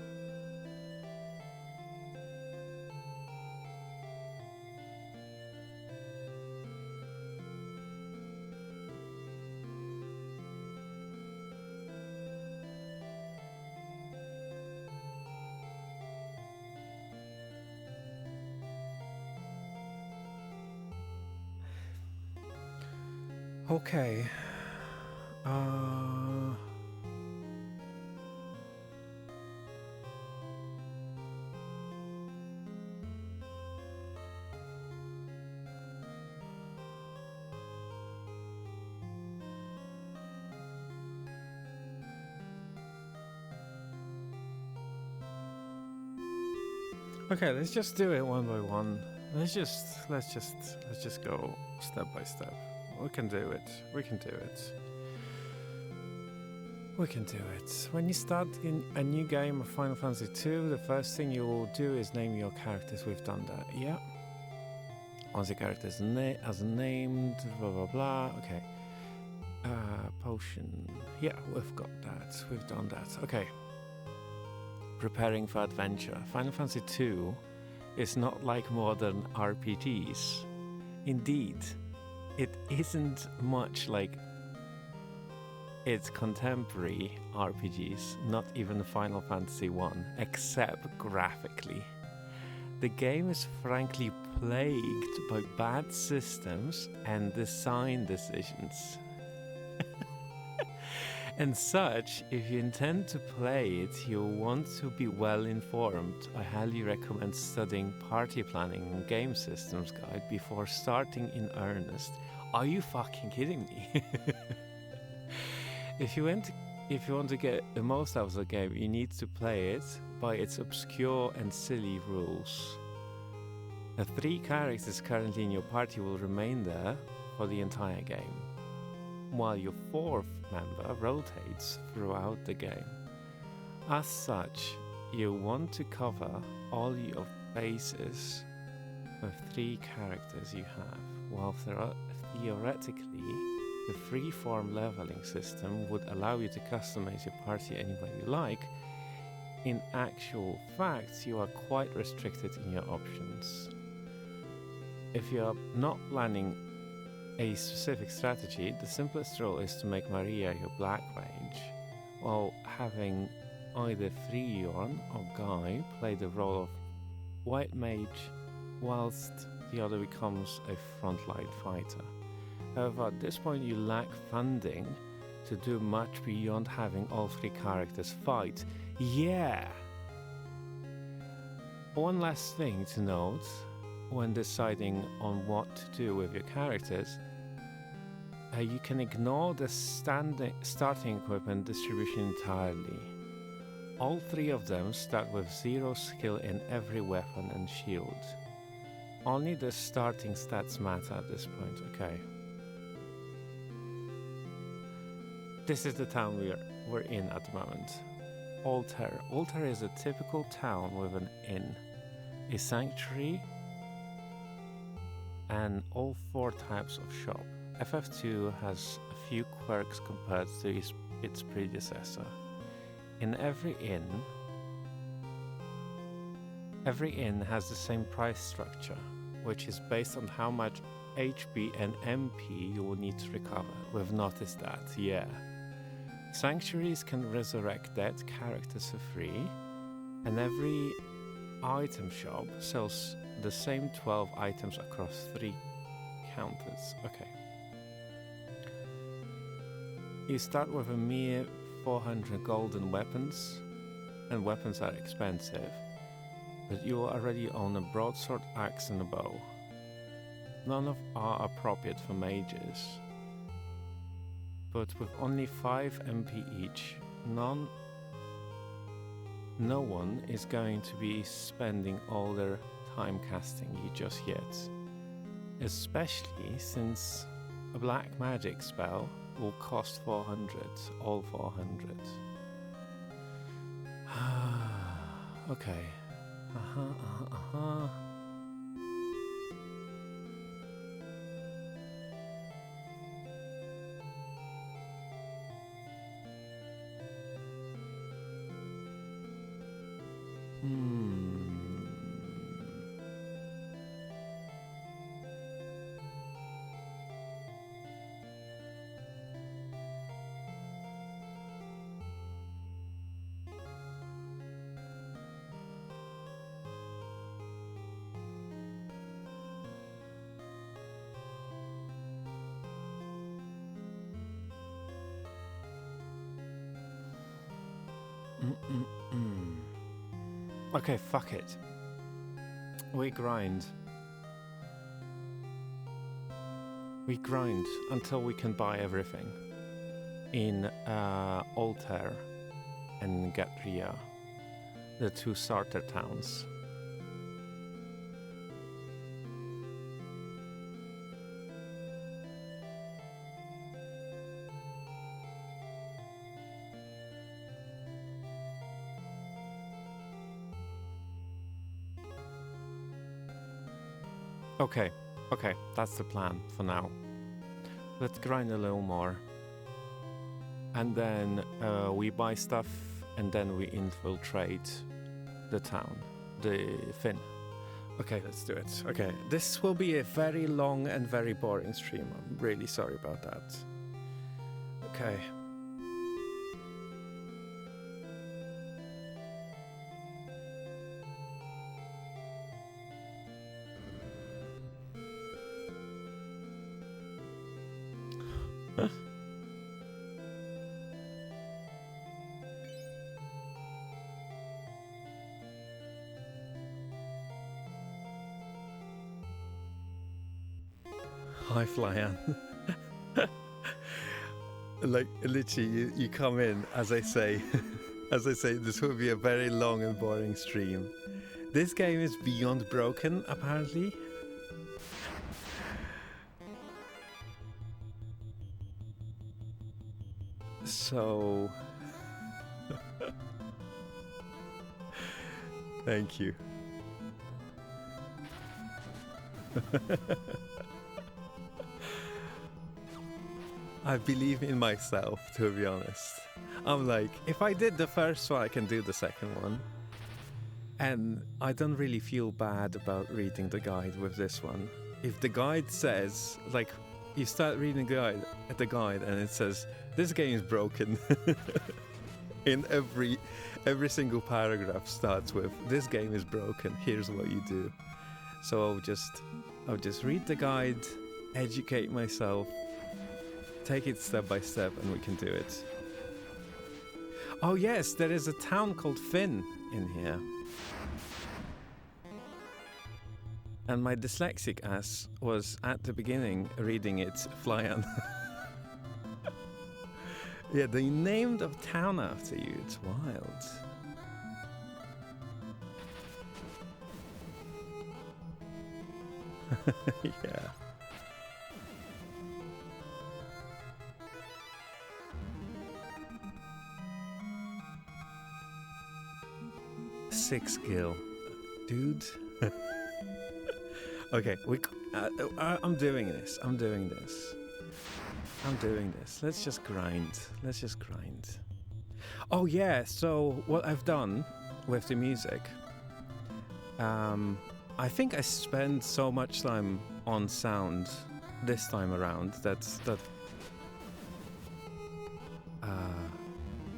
Okay. Okay, let's just do it one by one. Let's just go step by step. We can do it. We can do it. We can do it. When you start a new game of Final Fantasy II, the first thing you will do is name your characters. We've done that. Yeah. Once the character is named, blah blah blah. Okay. Potion. Yeah, we've got that. We've done that. Okay. Preparing for adventure. Final Fantasy II is not like modern RPGs. Indeed, it isn't much like its contemporary RPGs, not even Final Fantasy I, except graphically. The game is frankly plagued by bad systems and design decisions. And such, if you intend to play it, you'll want to be well informed. I highly recommend studying Party Planning and Game Systems Guide before starting in earnest. Are you fucking kidding me? If you want to get the most out of the game, you need to play it by its obscure and silly rules. The 3 characters currently in your party will remain there for the entire game, while your 4th member rotates throughout the game. As such, you want to cover all your bases with 3 characters you have, while theoretically, the free-form leveling system would allow you to customize your party any way you like. in actual fact, you are quite restricted in your options. If you are not planning a specific strategy, the simplest rule is to make Maria your black mage, while having either Friorn or Guy play the role of white mage, whilst the other becomes a frontline fighter. However, at this point you lack funding to do much beyond having all three characters fight. Yeah! One last thing to note when deciding on what to do with your characters, you can ignore the starting equipment distribution entirely. All three of them start with 0 skill in every weapon and shield. Only the starting stats matter at this point, okay. This is the town we're in at the moment. Altar. Altar is a typical town with an inn, a sanctuary, and all 4 types of shop. FF2 has a few quirks compared to its predecessor. In every inn has the same price structure, which is based on how much HP and MP you will need to recover. We've noticed that, yeah. Sanctuaries can resurrect dead characters for free, and every item shop sells the same 12 items across 3 counters. Okay. You start with a mere 400 golden weapons, and weapons are expensive, but you already own a broadsword, axe and a bow. None of are appropriate for mages, but with only 5 MP each, no one is going to be spending all their time casting you just yet, especially since a black magic spell will cost 400, all 400. Okay. Okay, fuck it. We grind. We grind until we can buy everything in Altair and Gatria, the 2 starter towns. Okay, that's the plan for now. Let's grind a little more. And then we buy stuff and then we infiltrate the town, the Finn. Okay, let's do it. Okay, this will be a very long and very boring stream. I'm really sorry about that. Okay. Hi, Flyan. Like literally, you come in as I say, this will be a very long and boring stream. This game is beyond broken, apparently. So, thank you. I believe in myself, to be honest. I'm like, if I did the first one, I can do the second one. And I don't really feel bad about reading the guide with this one. If the guide says, like, you start reading the guide and it says, this game is broken. In every single paragraph starts with, this game is broken, here's what you do. So I'll just read the guide, educate myself, take it step by step, and we can do it. Oh yes, there is a town called Finn in here. And my dyslexic ass was at the beginning reading it Flyan. Yeah, they named a town after you. It's wild. Yeah. Six gil, dude. Okay, I'm doing this. Let's just grind. Oh yeah, so what I've done with the music, I think I spent so much time on sound this time around that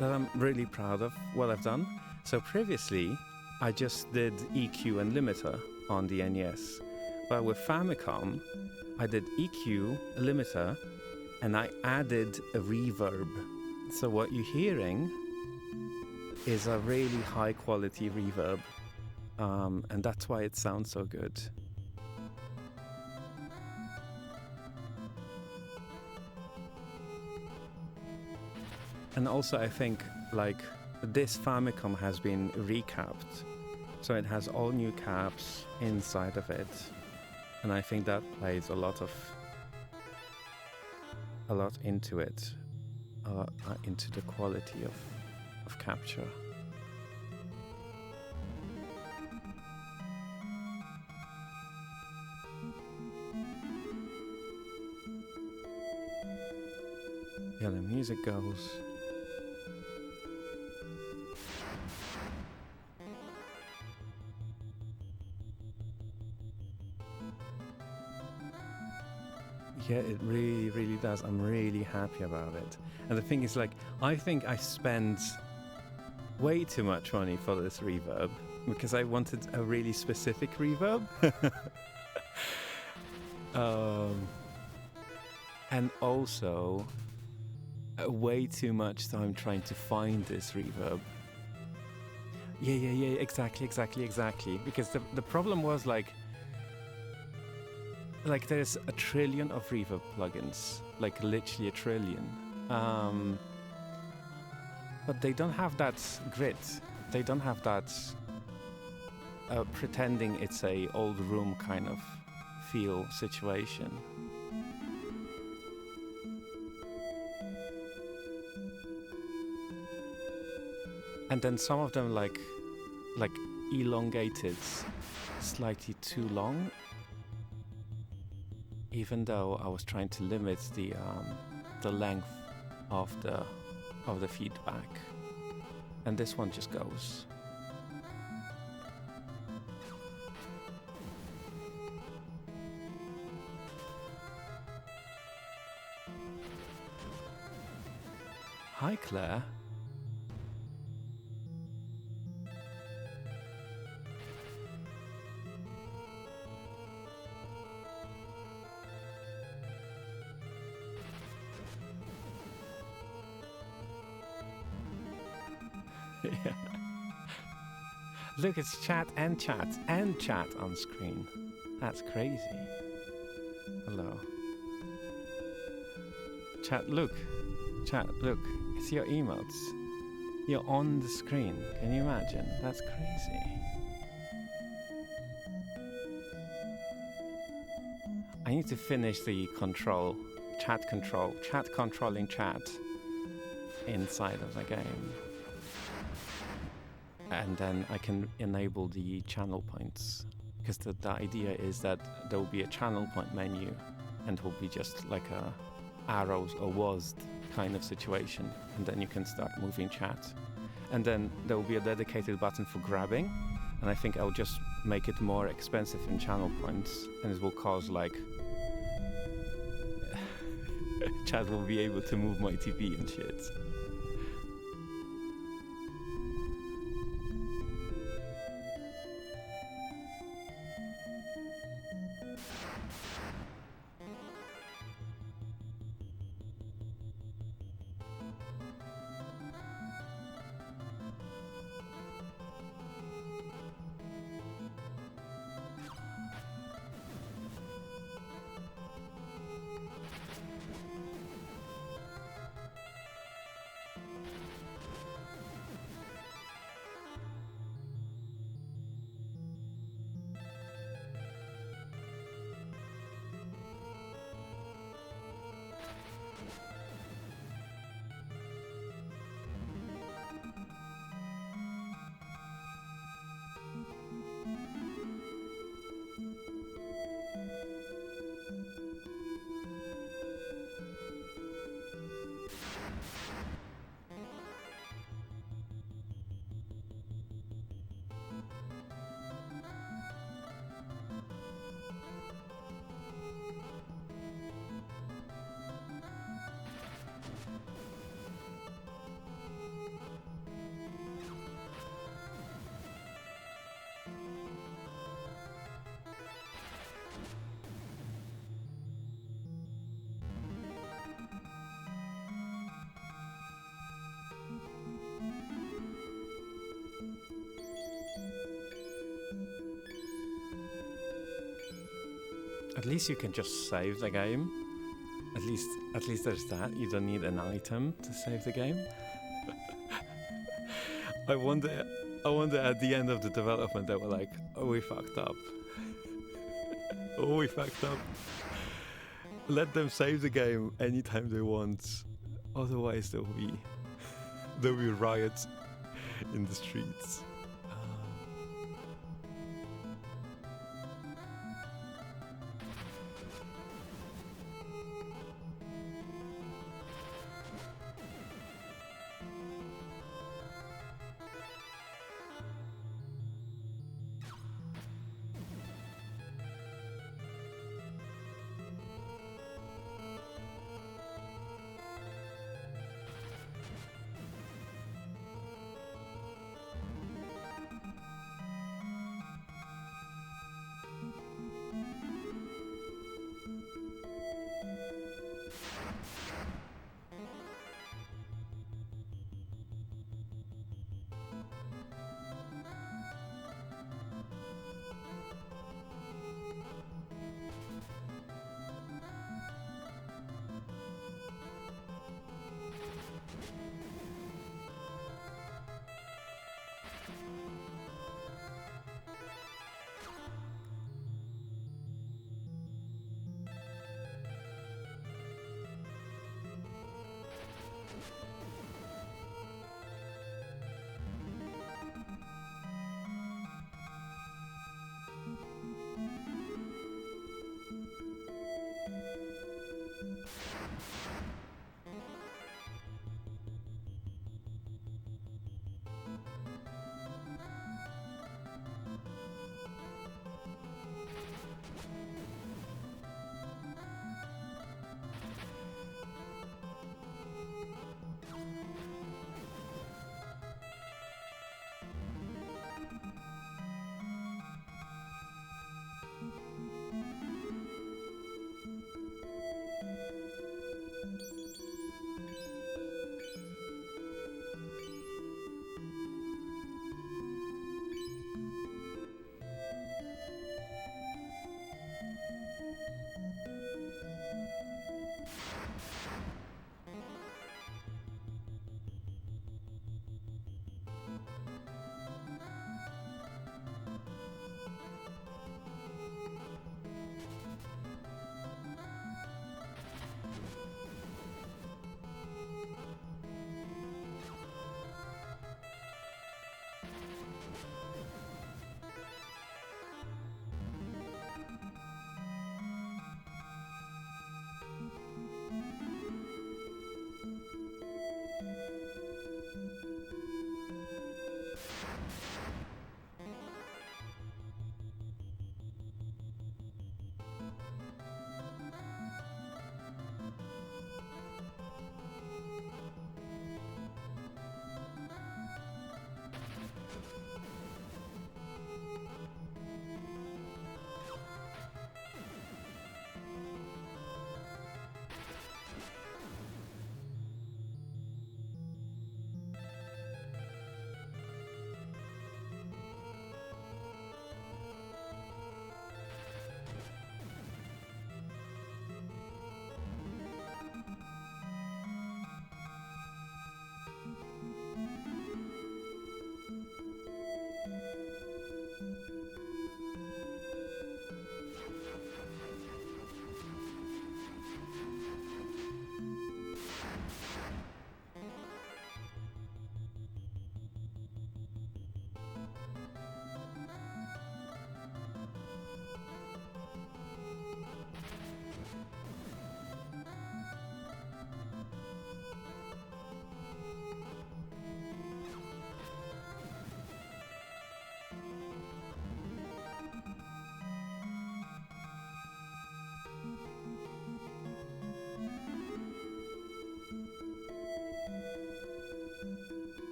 I'm really proud of what I've done. So previously, I just did EQ and limiter on the NES. But with Famicom, I did EQ, a limiter, and I added a reverb. So what you're hearing is a really high quality reverb. And that's why it sounds so good. And also I think like this Famicom has been recapped. So it has all new caps inside of it. And I think that plays a lot into it, into the quality of capture. Yeah, the music goes. Yeah, it really, really does. I'm really happy about it. And the thing is, like, I think I spent way too much money for this reverb because I wanted a really specific reverb. And also, way too much time trying to find this reverb. Yeah, exactly. Because the problem was like there's a trillion of reverb plugins, like literally a trillion. But they don't have that grit. They don't have that pretending it's a old room kind of feel situation. And then some of them like elongated slightly too long, even though I was trying to limit the length of the feedback. And this one just goes. Hi, Claire. Yeah. Look, it's chat and chat and chat on screen. That's crazy. Hello. Chat, look. Chat, look. It's your emotes. You're on the screen. Can you imagine? That's crazy. I need to finish the chat controlling chat inside of the game. And then I can enable the channel points. Because the idea is that there will be a channel point menu and it will be just like arrows or WASD kind of situation, and then you can start moving chat. And then there will be a dedicated button for grabbing, and I think I'll just make it more expensive in channel points, and it will cause like chat will be able to move my TV and shit. At least you can just save the game. At least there's that. You don't need an item to save the game. I wonder at the end of the development they were like, oh, we fucked up. Oh, we fucked up. Let them save the game anytime they want. Otherwise there'll be riots in the streets.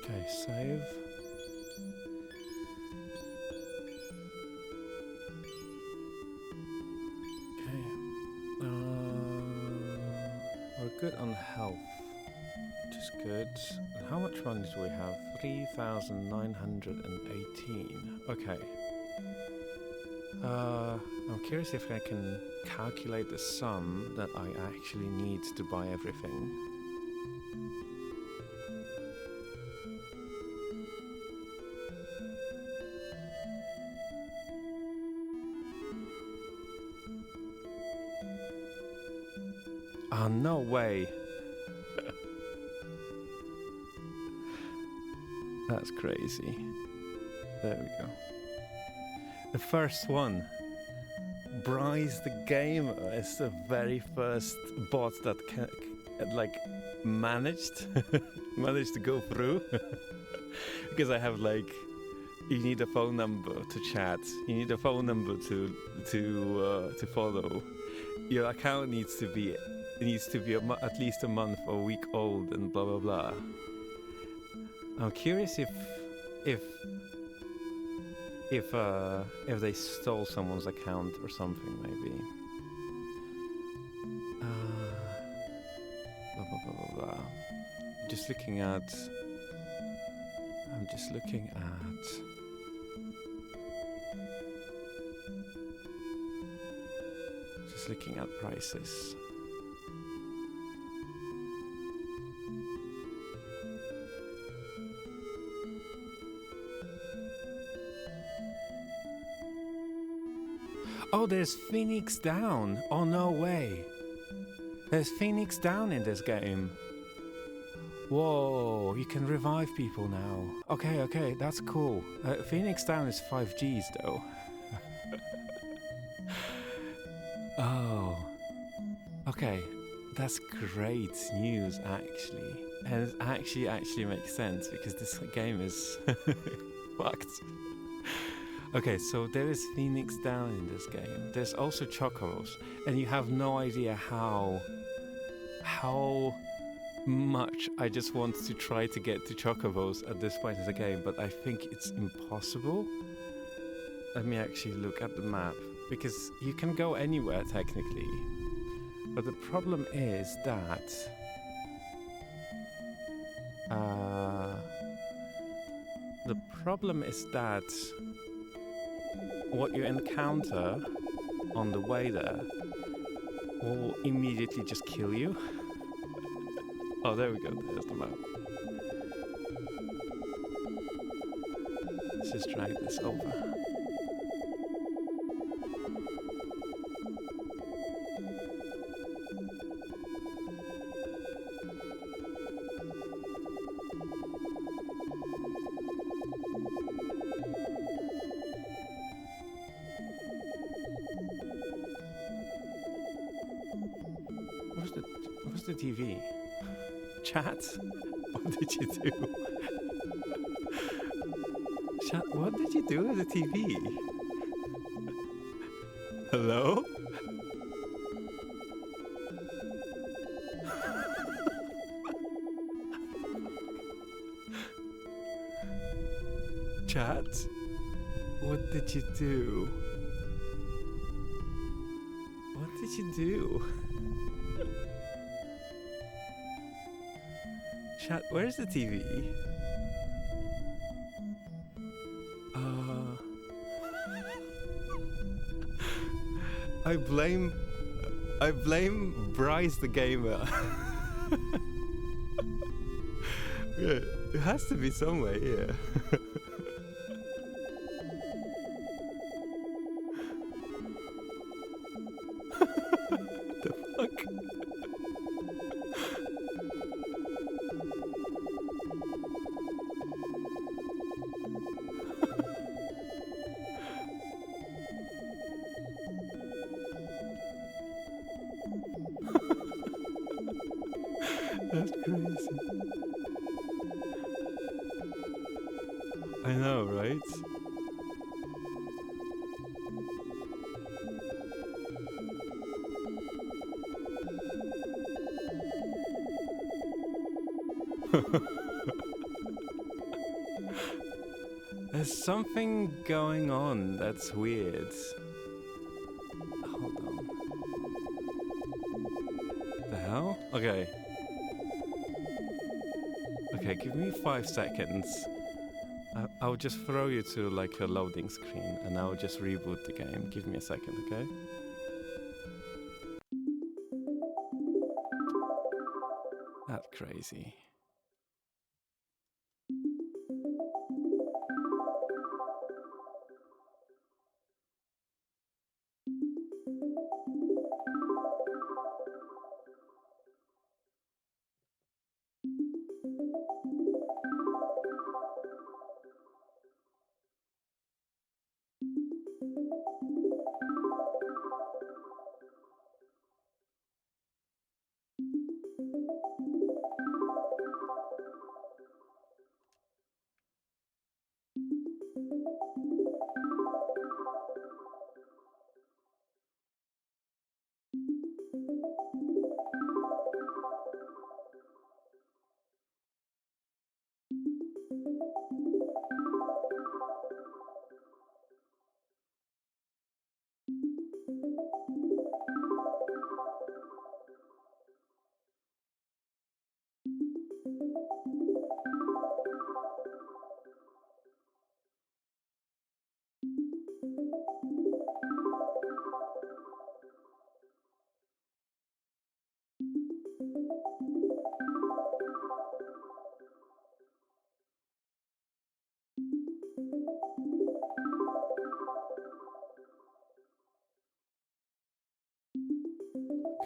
Okay, save. Okay. We're good on health, which is good. And how much money do we have? 3,918. Okay. I'm curious if I can calculate the sum that I actually need to buy everything. Ah, no way. That's crazy. There we go. The first one. Bryce the Gamer is the very first bot that managed to go through. Because I have you need a phone number to chat. You need a phone number to follow. Your account needs to be at least a month or a week old, and blah blah blah. I'm curious if they stole someone's account or something, maybe. Blah blah blah blah blah. I'm just looking at prices. Oh, there's Phoenix Down. Oh, no way. There's Phoenix Down in this game. Whoa, you can revive people now. Okay, that's cool. Phoenix Down is 5Gs though. Oh. Okay, that's great news actually. And it actually makes sense because this game is fucked. Okay, so there is Phoenix Down in this game. There's also Chocobos, and you have no idea how much I just want to try to get to Chocobos at this point in the game, but I think it's impossible. Let me actually look at the map, because you can go anywhere technically, but the problem is that what you encounter on the way there will immediately just kill you. Oh, there we go. There's the map. Let's just drag this over. Where's the TV? Chat? What did you do? Chat, what did you do with the TV? Hello? Chat? What did you do? What did you do? Chat, where's the TV? I blame Bryce the gamer. Yeah, it has to be somewhere here. The fuck? That's crazy. I know, right? There's something going on that's weird. Hold on. The hell? Okay. Okay, give me 5 seconds. I'll just throw you to like a loading screen and I'll just reboot the game. Give me a second, okay? That's crazy.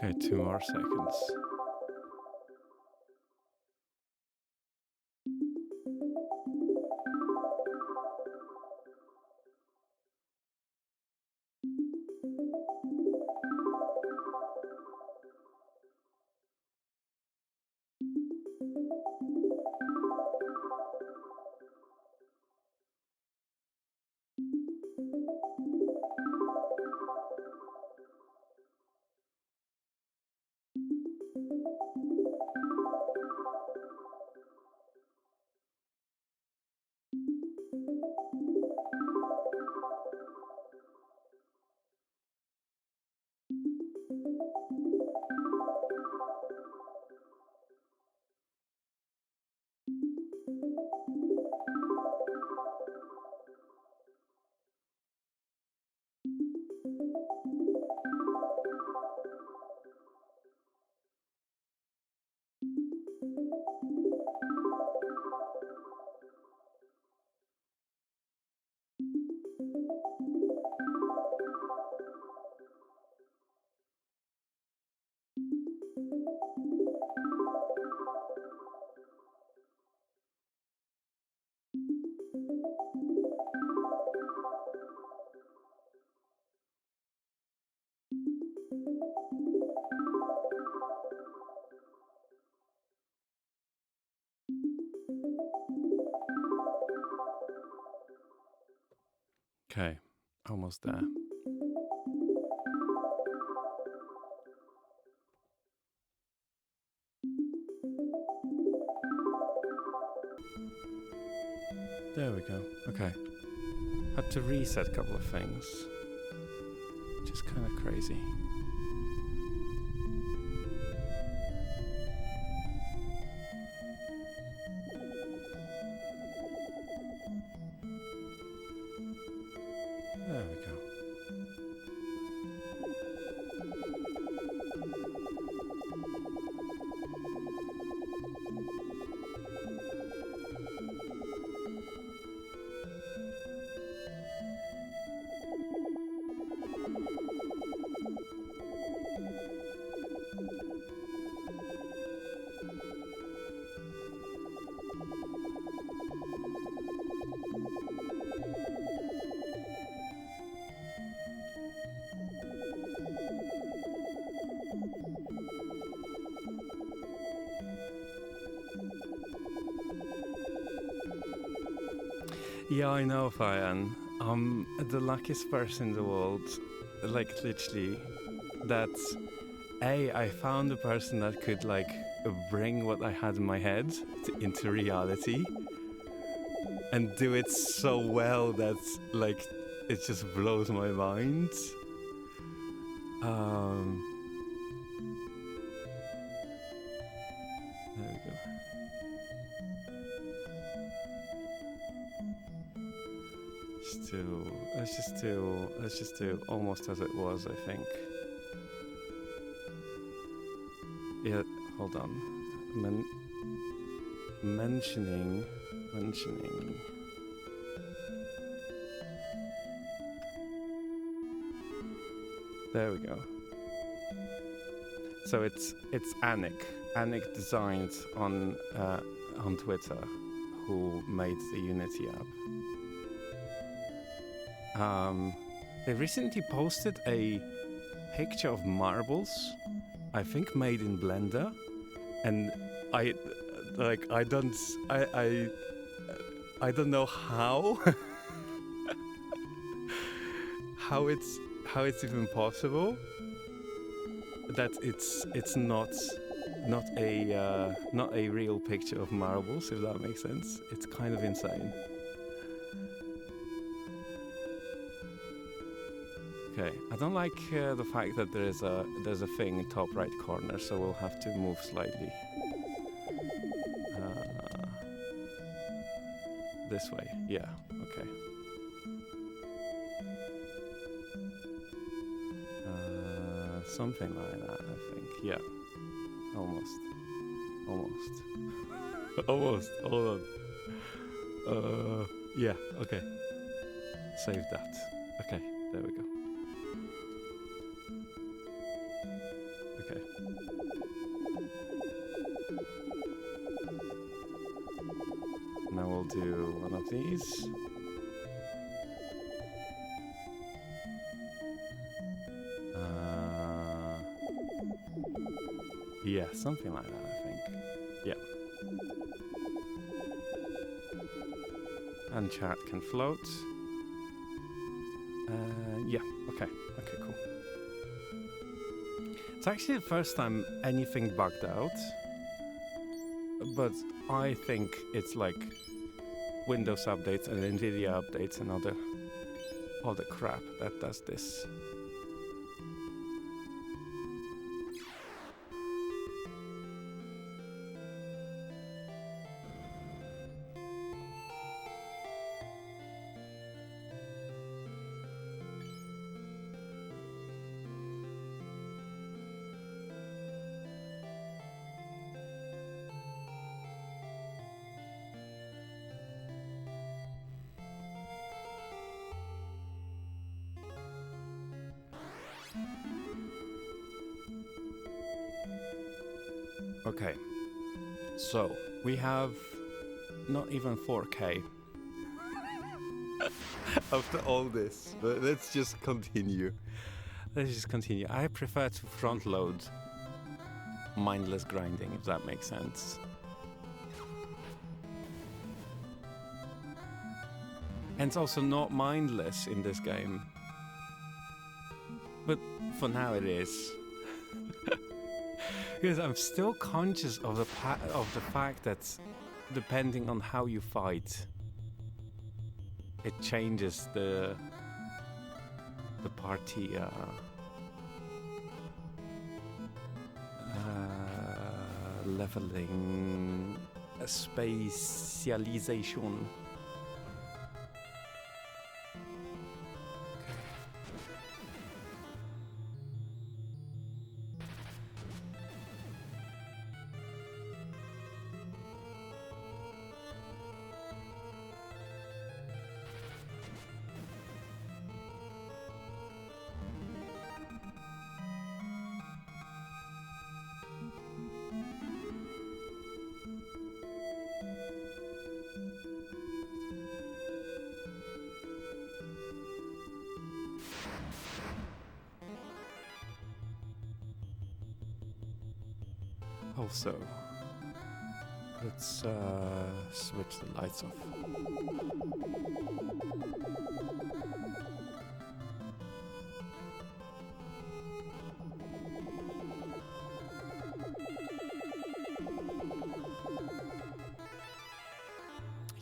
Okay, 2 more seconds. Okay, almost there. There we go. Okay. Had to reset a couple of things, which is kind of crazy. There we go. Yeah, I know, Fayan. I'm the luckiest person in the world. Like, literally, that's... I found a person that could, like, bring what I had in my head into reality. And do it so well that, like, it just blows my mind. There we go. Let's just do almost as it was, I think. Yeah, hold on. Mentioning. There we go. So it's Anik. Anik designed on Twitter, who made the Unity app. They recently posted a picture of marbles, I think made in Blender, and I don't know how how it's even possible that it's not a real picture of marbles, if that makes sense. It's kind of insane. Okay, I don't like the fact that there's a thing in top right corner, so we'll have to move slightly. This way, yeah, okay. Something like that, I think. Yeah, almost. Almost. Hold on. Yeah. Okay. Save that. Okay. There we go. Okay. Now we'll do one of these. Yeah, something like that, I think. Yeah. And chat can float. Yeah, okay, cool. It's actually the first time anything bugged out, but I think it's like Windows updates and Nvidia updates and all the crap that does this. Okay, so we have not even 4K after all this, but let's just continue. I prefer to front load mindless grinding, if that makes sense. and it's also not mindless in this game. But for now it is. Because I'm still conscious of the fact that depending on how you fight, it changes the party leveling specialization. Also, let's switch the lights off.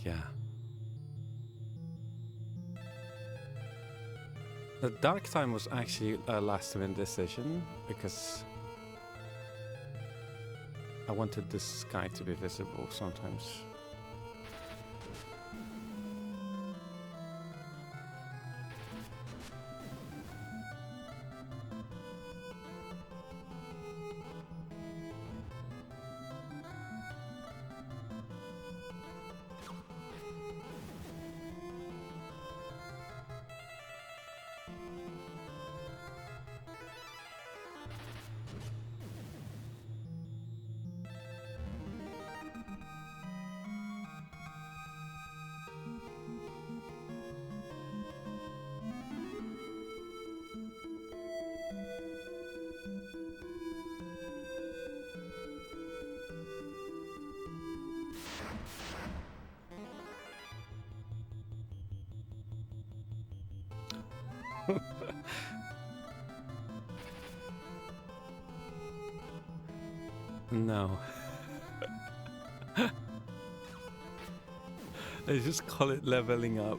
Yeah. The dark time was actually a last-minute decision because I wanted the sky to be visible sometimes. No. They just call it leveling up.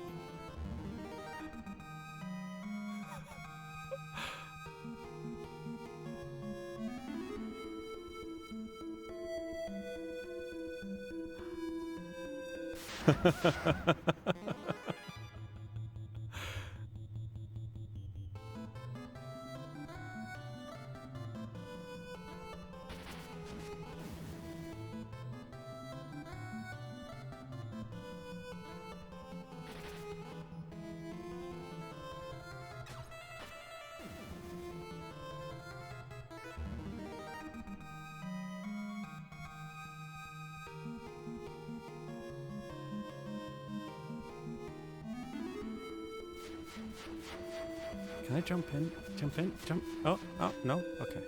Can I jump in? Jump in? Jump? Oh, no? Okay.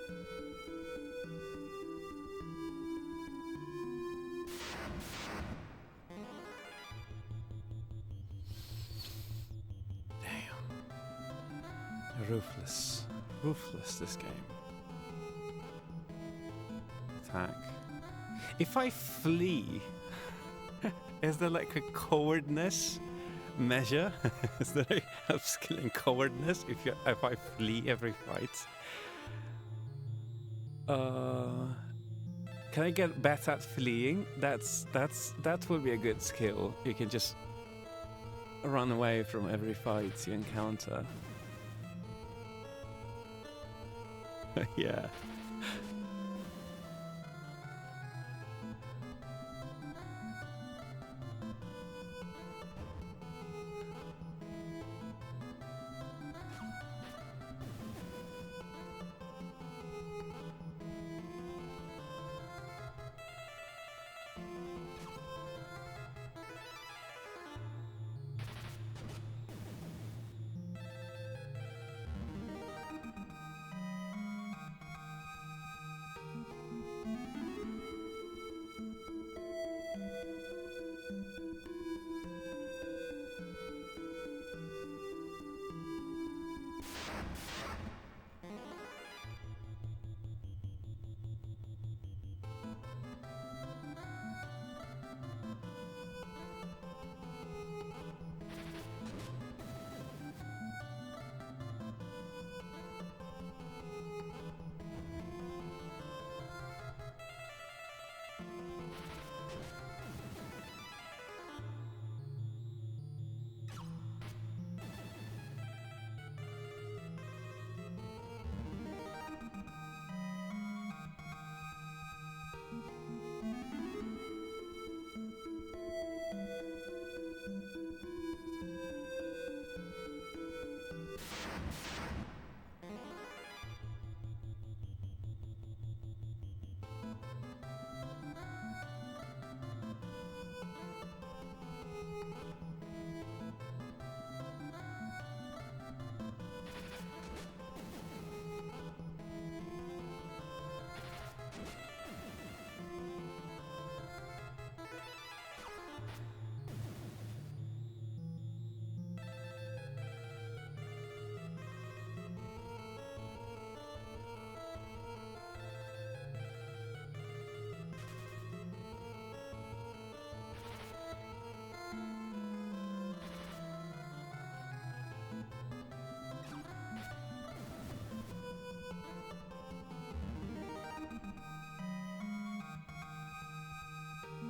Damn. Ruthless. Ruthless, this game. Attack. If I flee, is there like a cowardness measure? Is there a upskill in cowardness if I flee every fight? Can I get better at fleeing? That would be a good skill. You can just run away from every fight you encounter. Yeah.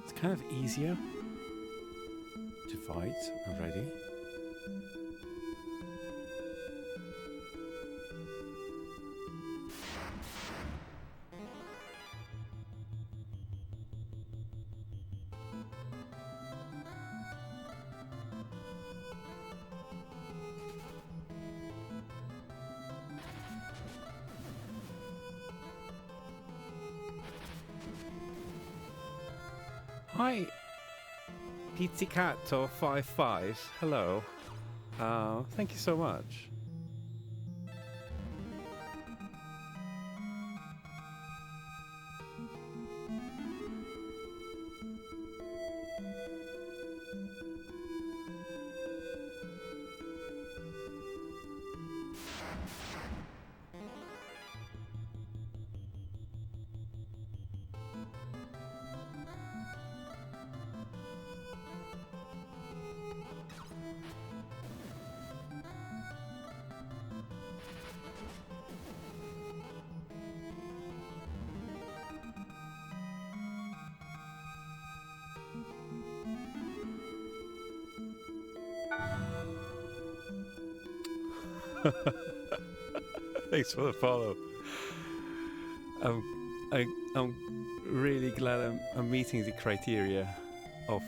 It's kind of easier to fight already. Hi, Pizzicato55. Hello. Thank you so much. Thanks for the follow. I'm really glad I'm meeting the criteria of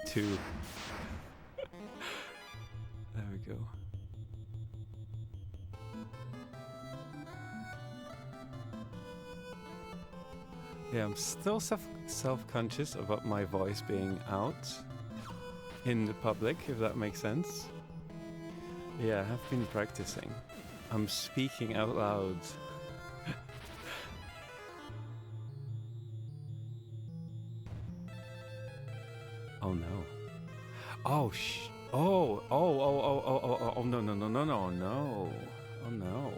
2. There we go. Yeah, I'm still self-conscious about my voice being out in the public, if that makes sense. Yeah, I have been practicing. I'm speaking out loud. Oh no. Oh oh no no. Oh no.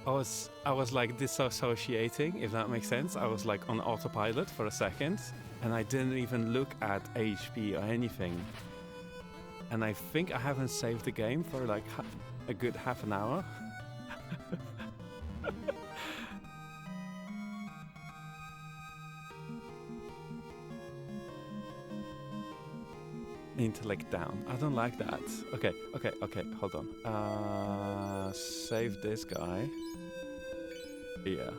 I was like disassociating, if that makes sense. I was like on autopilot for a second and I didn't even look at HP or anything. And I think I haven't saved the game for like a good half an hour. Intellect down. I don't like that. Okay, hold on. Save this guy. Yeah.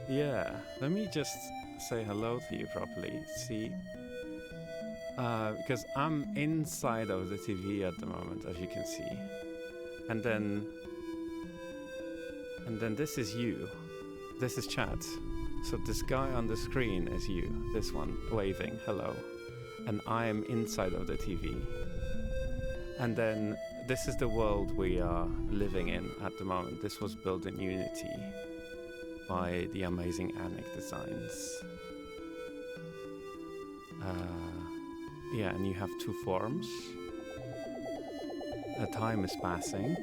Yeah, let me just say hello to you properly. See? Because I'm inside of the TV at the moment, as you can see. And then this is you. This is chat. So this guy on the screen is you. This one, waving, hello. And I am inside of the TV. And then this is the world we are living in at the moment. This was built in Unity by the amazing Anik Designs. Yeah, and you have 2 forms. Time is passing.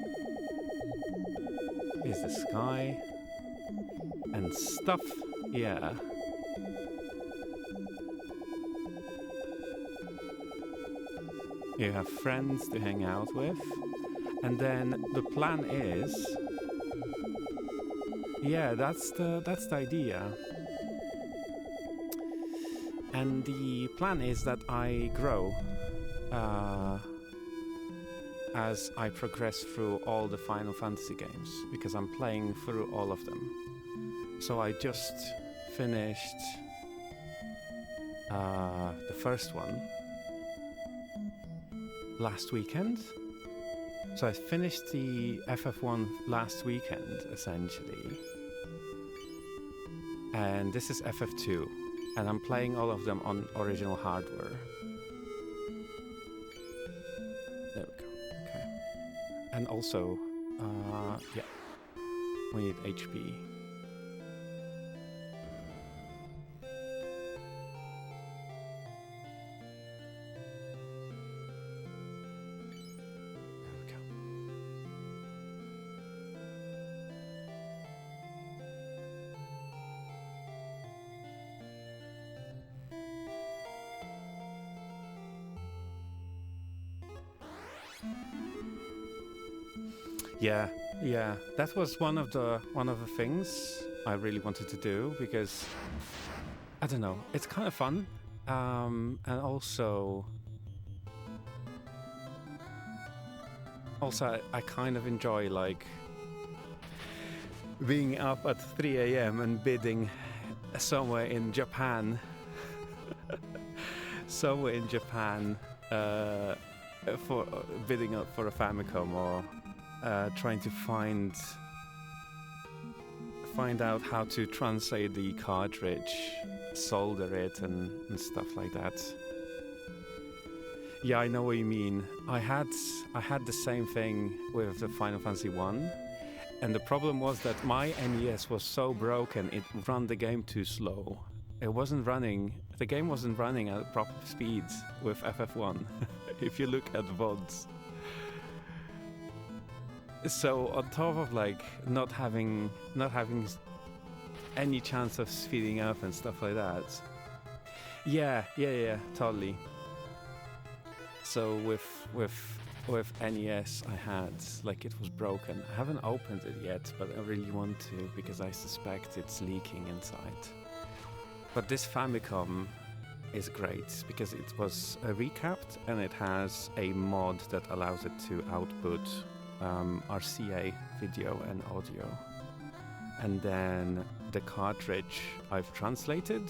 Is the sky. And stuff, yeah. You have friends to hang out with. And then the plan is... Yeah, that's the idea. And the plan is that I grow as I progress through all the Final Fantasy games, because I'm playing through all of them. So I just finished the first one last weekend. So I finished the FF1 last weekend, essentially. and this is FF2, and I'm playing all of them on original hardware. There we go. Okay. And also, yeah, we need HP. Yeah, yeah. That was one of the things I really wanted to do because I don't know, it's kind of fun, and also I kind of enjoy like being up at 3 a.m. and bidding somewhere in Japan, for bidding up for a Famicom or trying to find out how to translate the cartridge, solder it, and stuff like that. Yeah, I know what you mean. I had the same thing with the Final Fantasy 1, and the problem was that my NES was so broken it ran the game too slow. It wasn't running. The game wasn't running at proper speeds with FF1. If you look at VODs. So on top of like not having any chance of speeding up and stuff like that. Yeah, totally. So with NES I had like it was broken. I haven't opened it yet, but I really want to because I suspect it's leaking inside. But this Famicom is great because it was recapped and it has a mod that allows it to output RCA video and audio. And then the cartridge I've translated.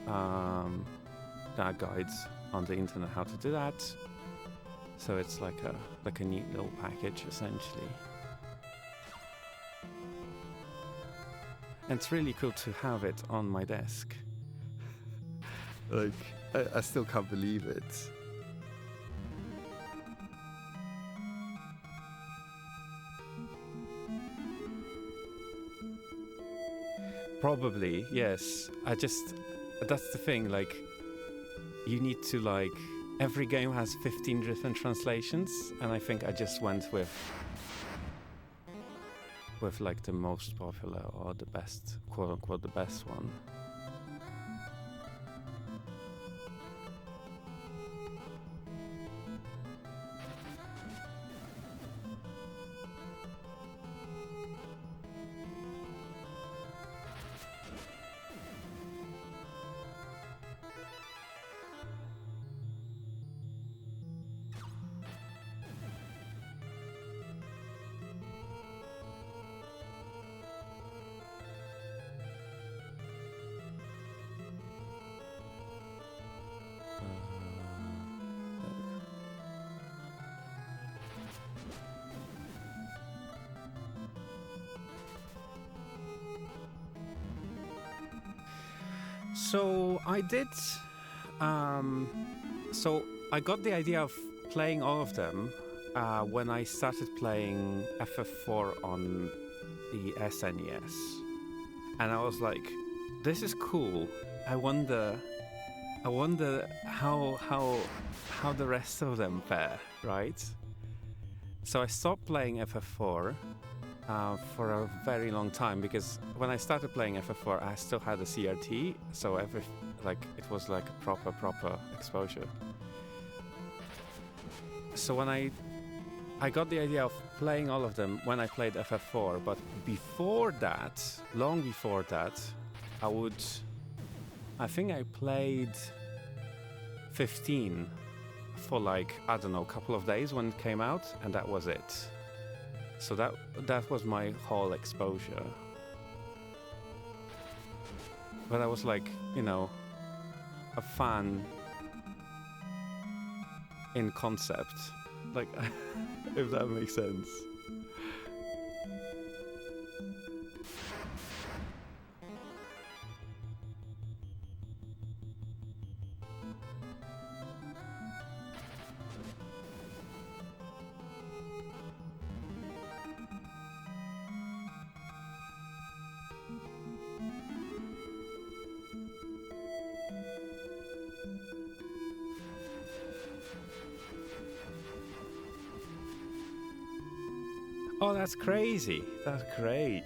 There are guides on the internet how to do that. So it's like a neat little package essentially. And it's really cool to have it on my desk. Like, I still can't believe it. Probably, yes. That's the thing, like, you need to, like, every game has 15 different translations, and I think I just went with like the most popular or the best, quote unquote, the best one. So I did. So I got the idea of playing all of them when I started playing FF4 on the SNES, and I was like, "This is cool. I wonder how the rest of them fare, right?" So I stopped playing FF4. For a very long time because when I started playing FF4 I still had a CRT, so it was like a proper exposure. So when I got the idea of playing all of them when I played FF4, but before that, long before that, I think I played 15 for like, I don't know, a couple of days when it came out, and that was it. So that was my whole exposure. But I was like, you know, a fan in concept. Like, if that makes sense. Oh, that's crazy. That's great.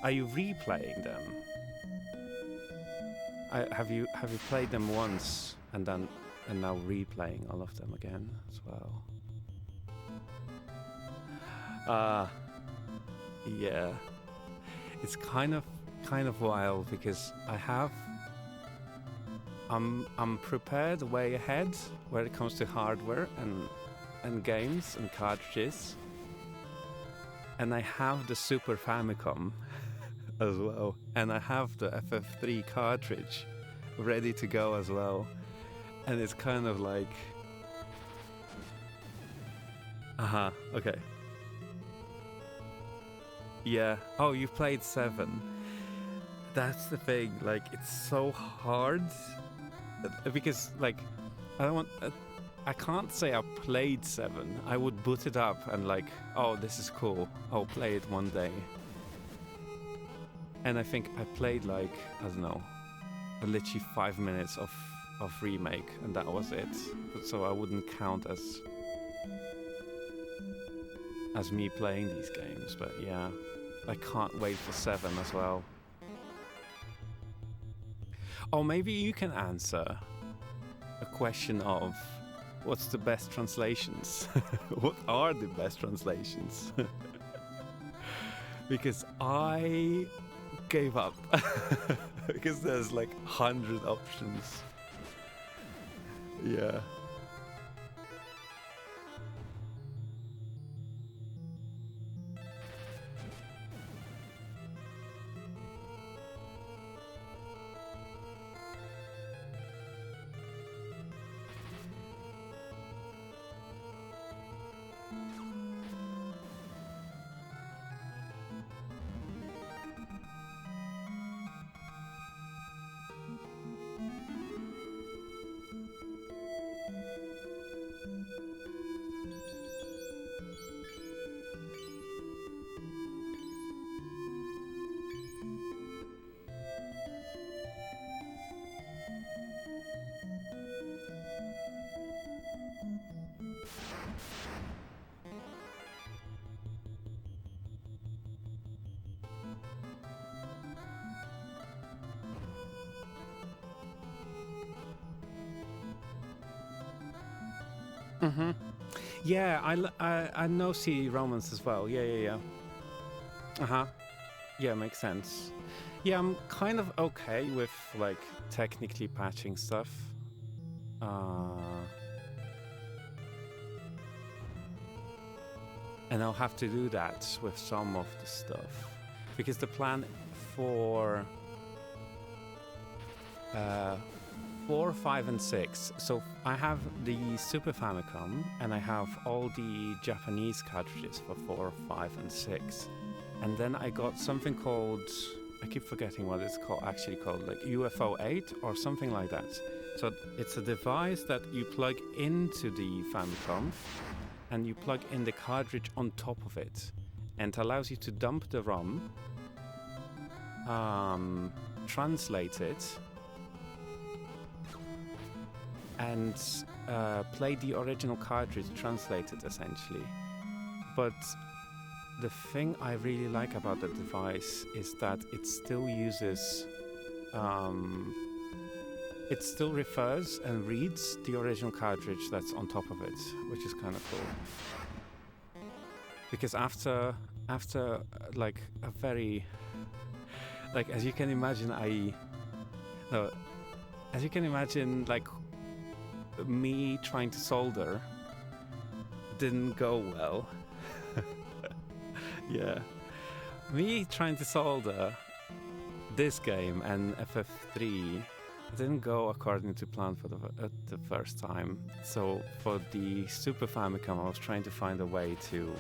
Are you replaying them? Have you played them once and now replaying all of them again as well? Yeah. It's kind of wild because I'm prepared way ahead when it comes to hardware and games and cartridges. And I have the Super Famicom as well. And I have the FF3 cartridge ready to go as well. And it's kind of like... okay. Yeah. Oh, you played 7. That's the thing. Like, it's so hard. Because, like, I don't want... I can't say I played 7. I would boot it up and like, oh, this is cool. I'll play it one day. And I think I played like, I don't know, literally 5 minutes of remake, and that was it. But so I wouldn't count as me playing these games. But yeah, I can't wait for 7 as well. Oh, maybe you can answer a question of what's the best translations? What are the best translations? Because I gave up. Because there's like 100 options. Yeah. Mm-hmm. Yeah, I know C Romans as well. Yeah. Uh-huh. Yeah, makes sense. Yeah, I'm kind of okay with like technically patching stuff. And I'll have to do that with some of the stuff. Because the plan for 4, 5, and 6. So I have the Super Famicom, and I have all the Japanese cartridges for 4, 5, and 6. And then I got something called, I keep forgetting what it's actually called, like UFO 8 or something like that. So it's a device that you plug into the Famicom, and you plug in the cartridge on top of it. And it allows you to dump the ROM, translate it, and play the original cartridge translated essentially. But the thing I really like about the device is that it still uses, it still refers and reads the original cartridge that's on top of it, which is kind of cool. Because after like a very, like as you can imagine, like me trying to solder didn't go well. Yeah, me trying to solder this game and FF3 didn't go according to plan for the first time. So for the Super Famicom, I was trying to find a way to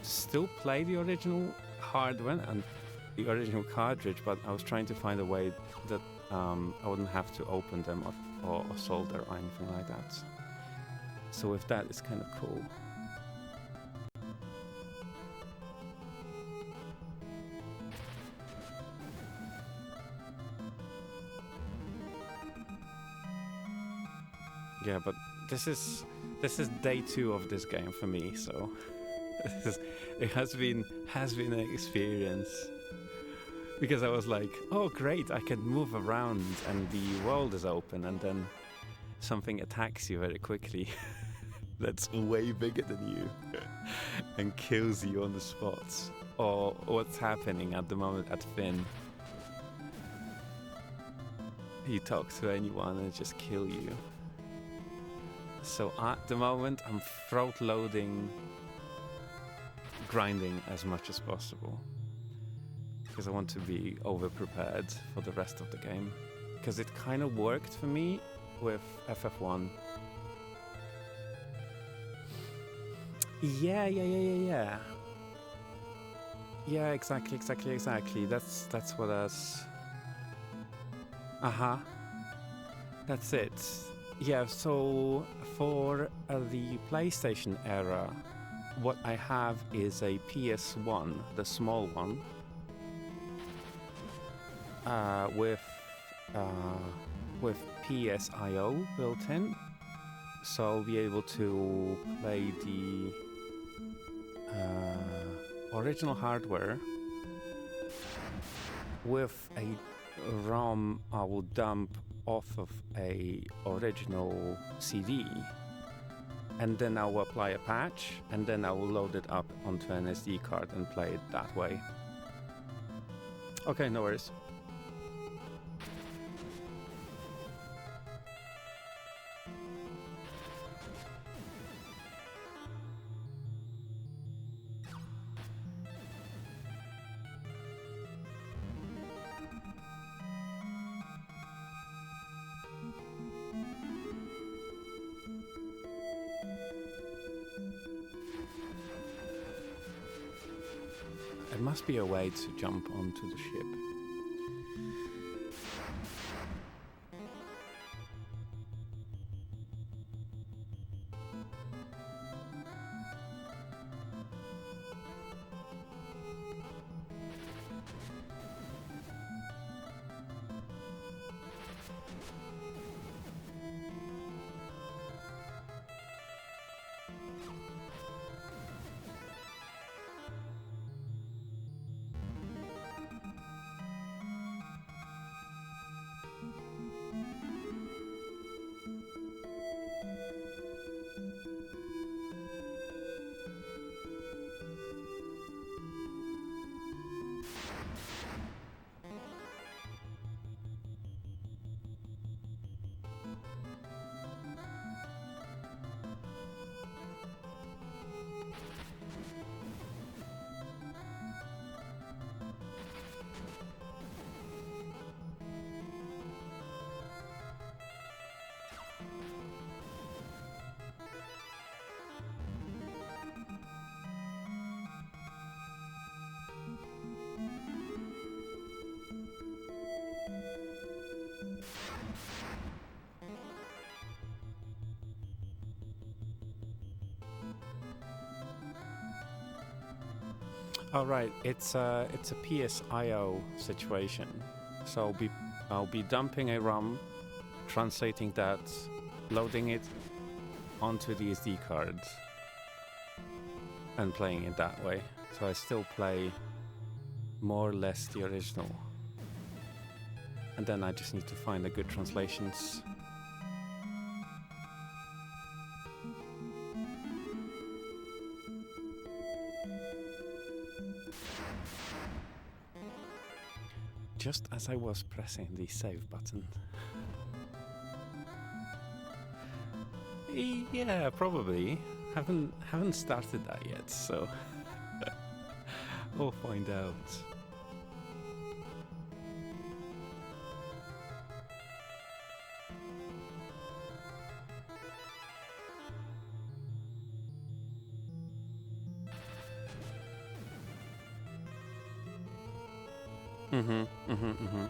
still play the original hardware and the original cartridge, but I was trying to find a way that I wouldn't have to open them or solder or anything like that. So with that, it's kind of cool. Yeah, but this is day 2 of this game for me, so It has been an experience because I was like, oh great, I can move around and the world is open, and then something attacks you very quickly that's way bigger than you and kills you on the spot. Or what's happening at the moment at Finn. You talk to anyone and just kill you. So at the moment I'm throat loading, grinding as much as possible, because I want to be over prepared for the rest of the game, because it kind of worked for me with FF1. Yeah. Yeah, exactly. That's what us. That's it. Yeah, so for the PlayStation era, what I have is a PS1, the small one, with PSIO built in, so I'll be able to play the original hardware with a ROM I will dump off of a original CD, and then I will apply a patch, and then I will load it up onto an SD card and play it that way. Okay, no worries. There must be a way to jump onto the ship. All right, it's a PSIO situation. So I'll be dumping a ROM, translating that, loading it onto the SD card, and playing it that way. So I still play more or less the original. And then I just need to find a good translations. Just as I was pressing the save button. Yeah, probably. Haven't started that yet, so we'll find out. Mm-hmm.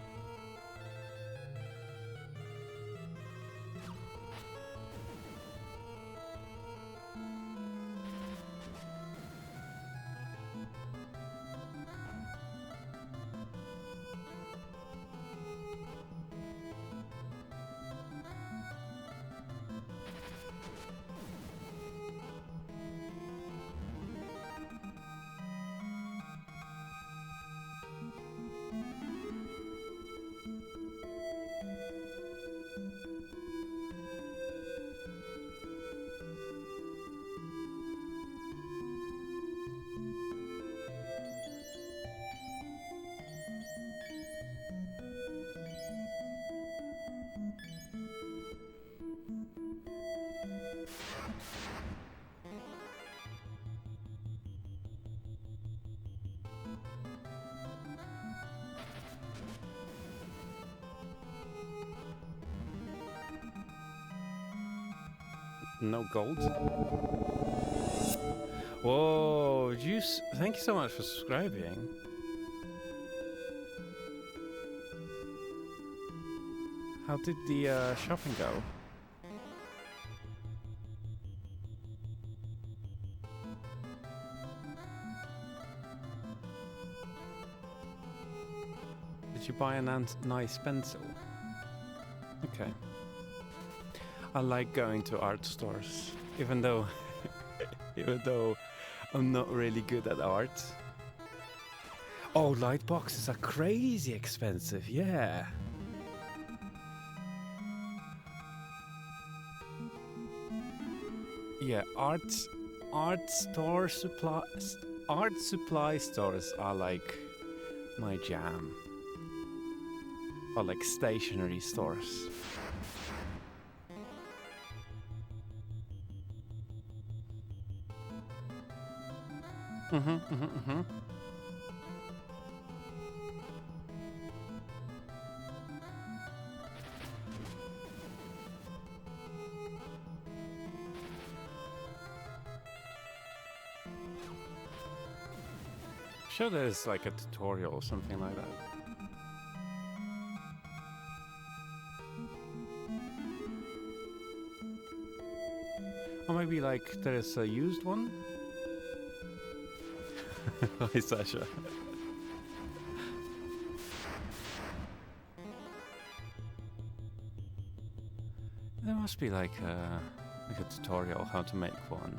No gold? Whoa, thank you so much for subscribing. How did the shopping go? Did you buy a nice pencil? Okay. I like going to art stores, even though I'm not really good at art. Oh, light boxes are crazy expensive, yeah. Yeah, art supply stores are like my jam. Or like stationery stores. Sure, there's like a tutorial or something like that. Or maybe like there is a used one. Hi, Sasha. There must be like a tutorial how to make one.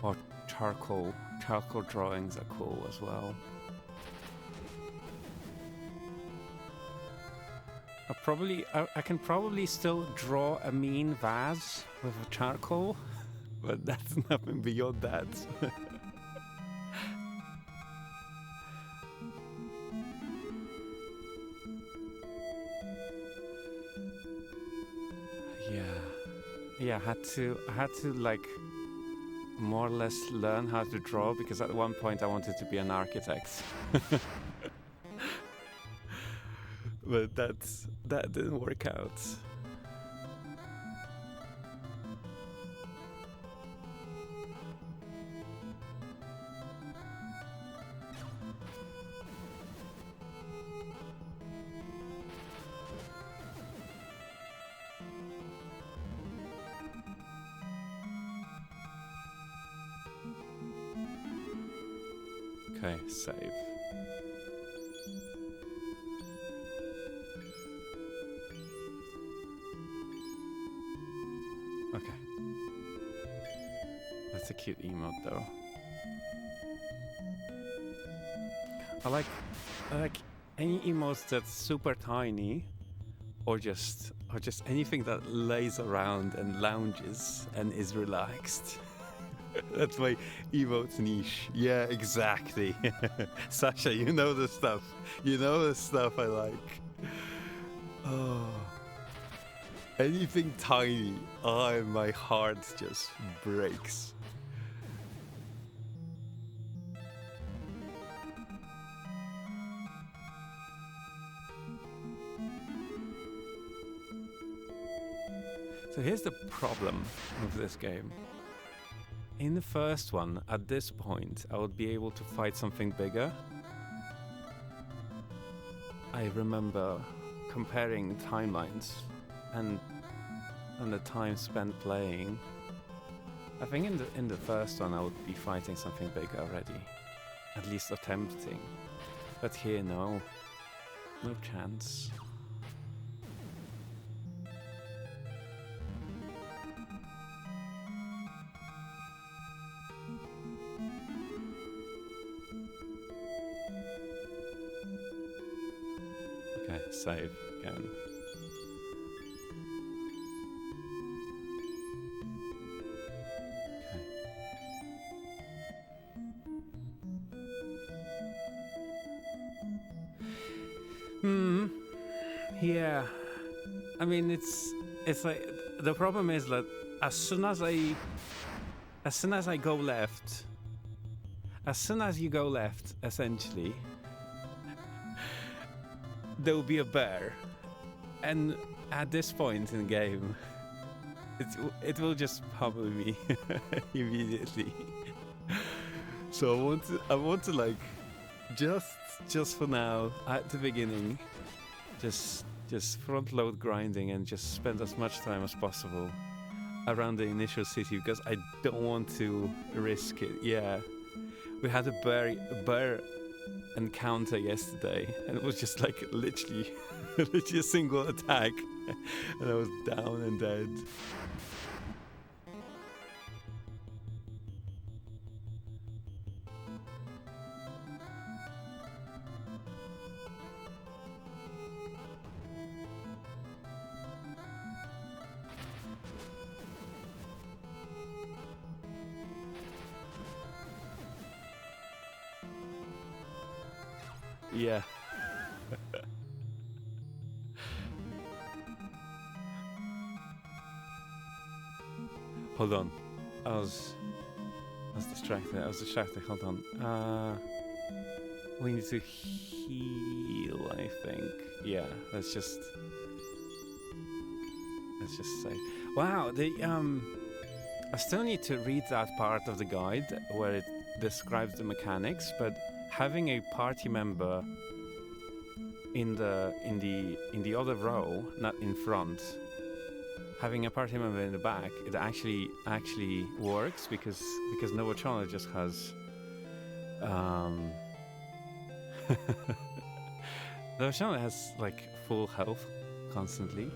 Or charcoal drawings are cool as well. I can probably still draw a mean vase with a charcoal, but that's nothing beyond that. Yeah, I had to like more or less learn how to draw, because at one point I wanted to be an architect. But that didn't work out. Okay, save. Okay. That's a cute emote though. I like any emotes that's super tiny, or just anything that lays around and lounges and is relaxed. That's my emotes niche. Yeah, exactly. Sasha, you know the stuff. You know the stuff I like. Oh. Anything tiny, my heart just breaks. So here's the problem with this game. In the first one, at this point, I would be able to fight something bigger. I remember comparing timelines and the time spent playing. I think in the first one I would be fighting something bigger already, at least attempting. But here, no chance. Okay, save again. Yeah. I mean, it's like the problem is that as soon as I go left, as soon as you go left, essentially, there will be a bear, and at this point in the game, it will just pummel me immediately. So I want to like just for now at the beginning, just front load grinding and just spend as much time as possible around the initial city, because I don't want to risk it. Yeah, we had a bear encounter yesterday, and it was just like literally a single attack, and I was down and dead. Yeah. Hold on. I was distracted. Hold on. We need to heal, I think. Yeah, let's just say. Wow, I still need to read that part of the guide where it describes the mechanics, but having a party member in the other row, not in front, having a party member in the back, it actually works because Novochona just has Novochona has like full health constantly.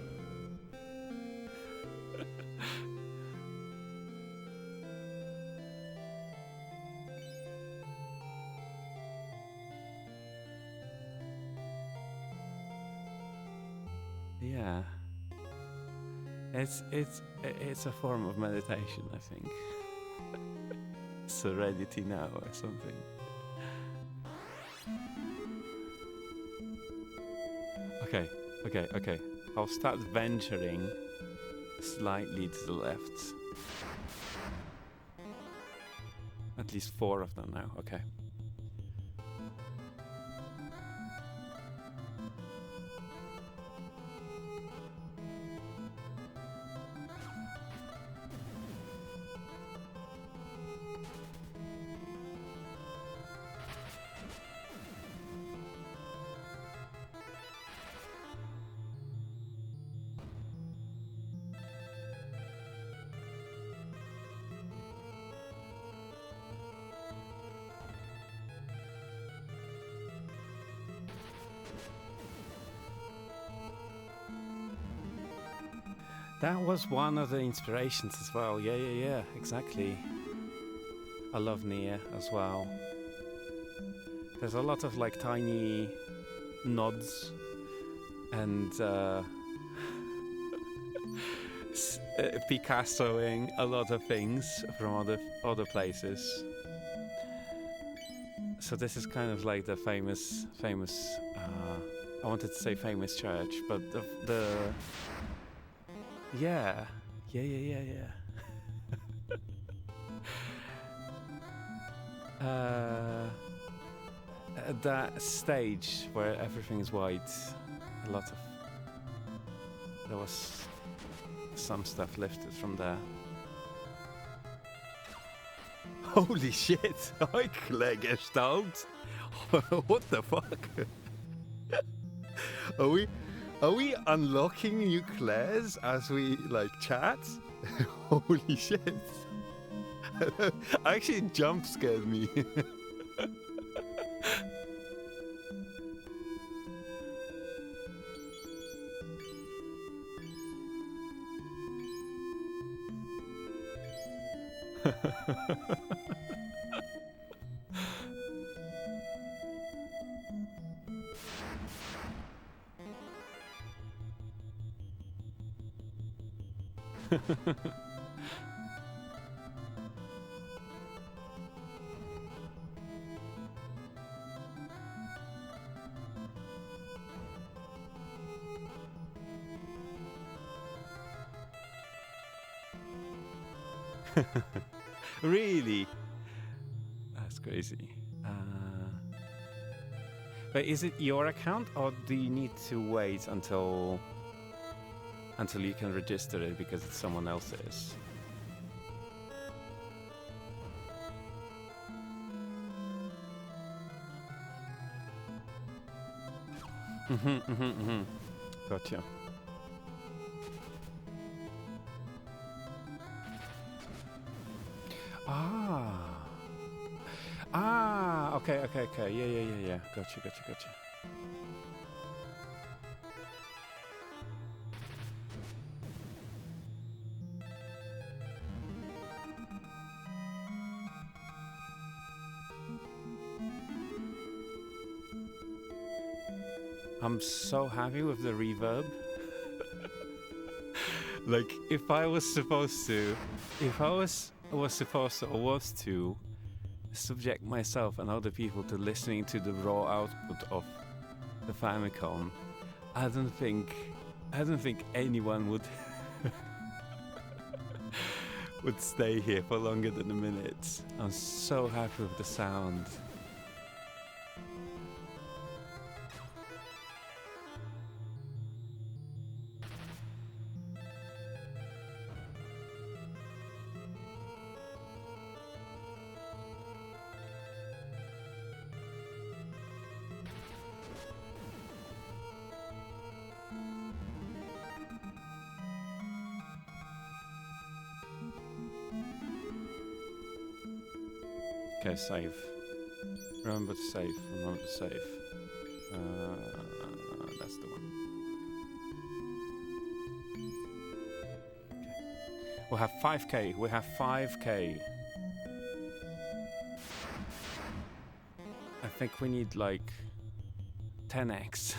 Yeah. It's a form of meditation, I think. Serenity now or something. Okay. I'll start venturing slightly to the left. At least 4 of them now, okay. That was one of the inspirations as well. Yeah, exactly. I love Nier as well. There's a lot of like tiny nods and Picassoing a lot of things from other places. So this is kind of like the famous. I wanted to say famous church, but the yeah. That stage where everything is white, there was some stuff lifted from there. Holy shit! Gestalt! What the fuck? Are we unlocking new Claire's as we like chat? Holy shit! Actually, jump scared me. Really? That's crazy. But is it your account, or do you need to wait until you can register it because it's someone else's? Gotcha. Okay. Yeah. Gotcha. I'm so happy with the reverb. Like, if I was supposed to subject myself and other people to listening to the raw output of the Famicom, I don't think anyone would would stay here for longer than a minute. I'm so happy with the sound. Okay, save. Remember to save. That's the one. Okay. We'll have 5k. I think we need like 10x.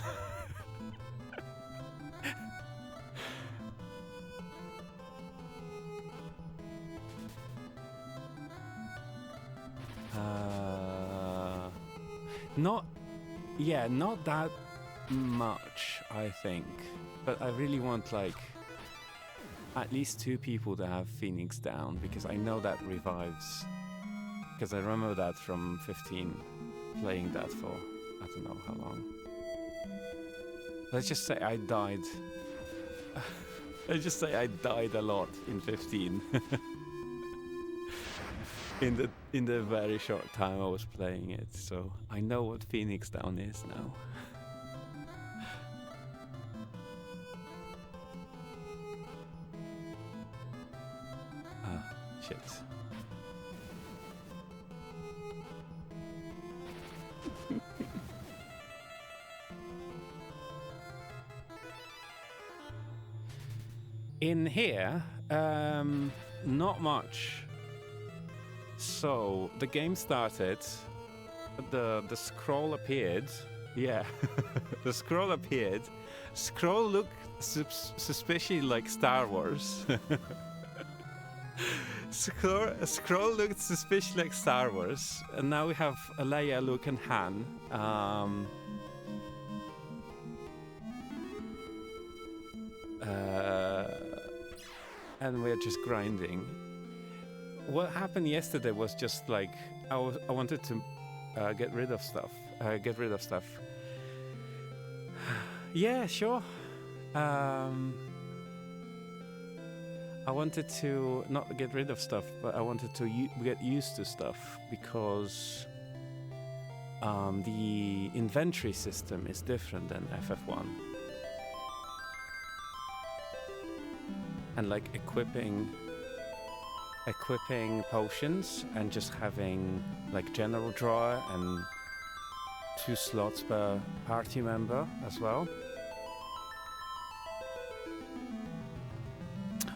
Not that much, I think. But I really want like at least 2 people to have Phoenix down, because I know that revives. Because I remember that from 15, playing that for I don't know how long. Let's just say I died. Let's just say I died a lot in 15. in the very short time I was playing it, so I know what Phoenix Down is now. Shit. In here, not much. So the game started, the scroll appeared. Yeah, the scroll appeared. Scroll looked suspiciously like Star Wars. Scroll looked suspiciously like Star Wars, and now we have a Leia, Luke, and Han. And we're just grinding. What happened yesterday was just like I wanted to get rid of stuff. Yeah, sure. I wanted to not get rid of stuff, but I wanted to get used to stuff, because the inventory system is different than FF1. And like equipping potions and just having like general drawer and 2 slots per party member as well.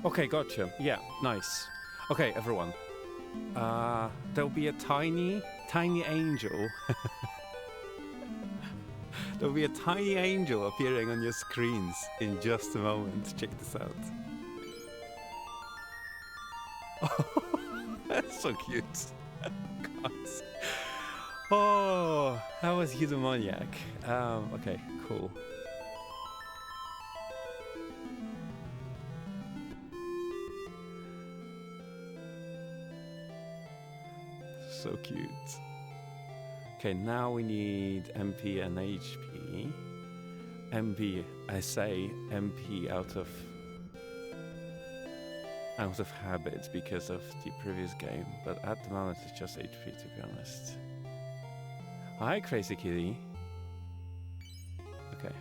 Okay, gotcha. Yeah, nice. Okay, everyone. There'll be a tiny angel. There'll be a tiny angel appearing on your screens in just a moment. Check this out. That's so cute. God. Oh, that was eudaimoniac. Okay, cool. So cute. Okay, now we need MP and HP. MP, I say MP out of habit because of the previous game, but at the moment it's just HP to be honest. Hi, Crazy Kitty. Okay.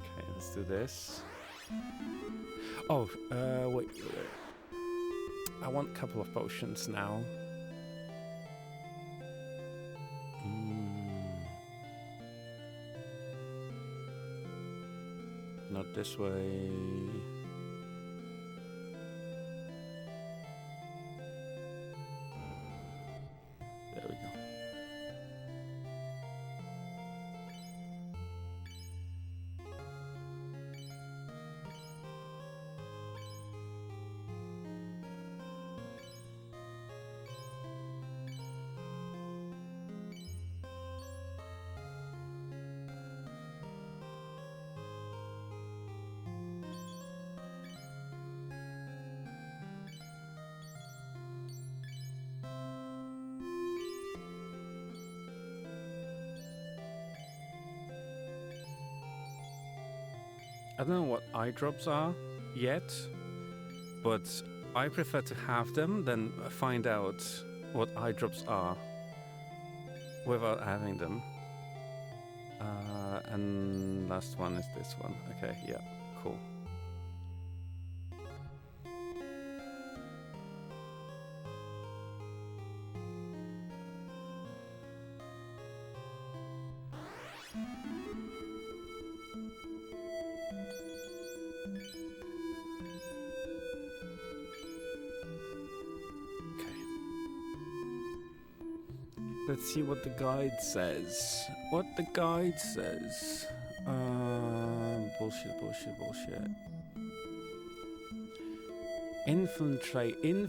Okay, let's do this. Oh, wait. I want a couple of potions now. Not this way. There we go. I don't know what eye drops are yet, but I prefer to have them than find out what eye drops are without having them. And last one is this one. Okay, yeah, cool. Let's see what the guide says. What the guide says. Bullshit. Infiltrating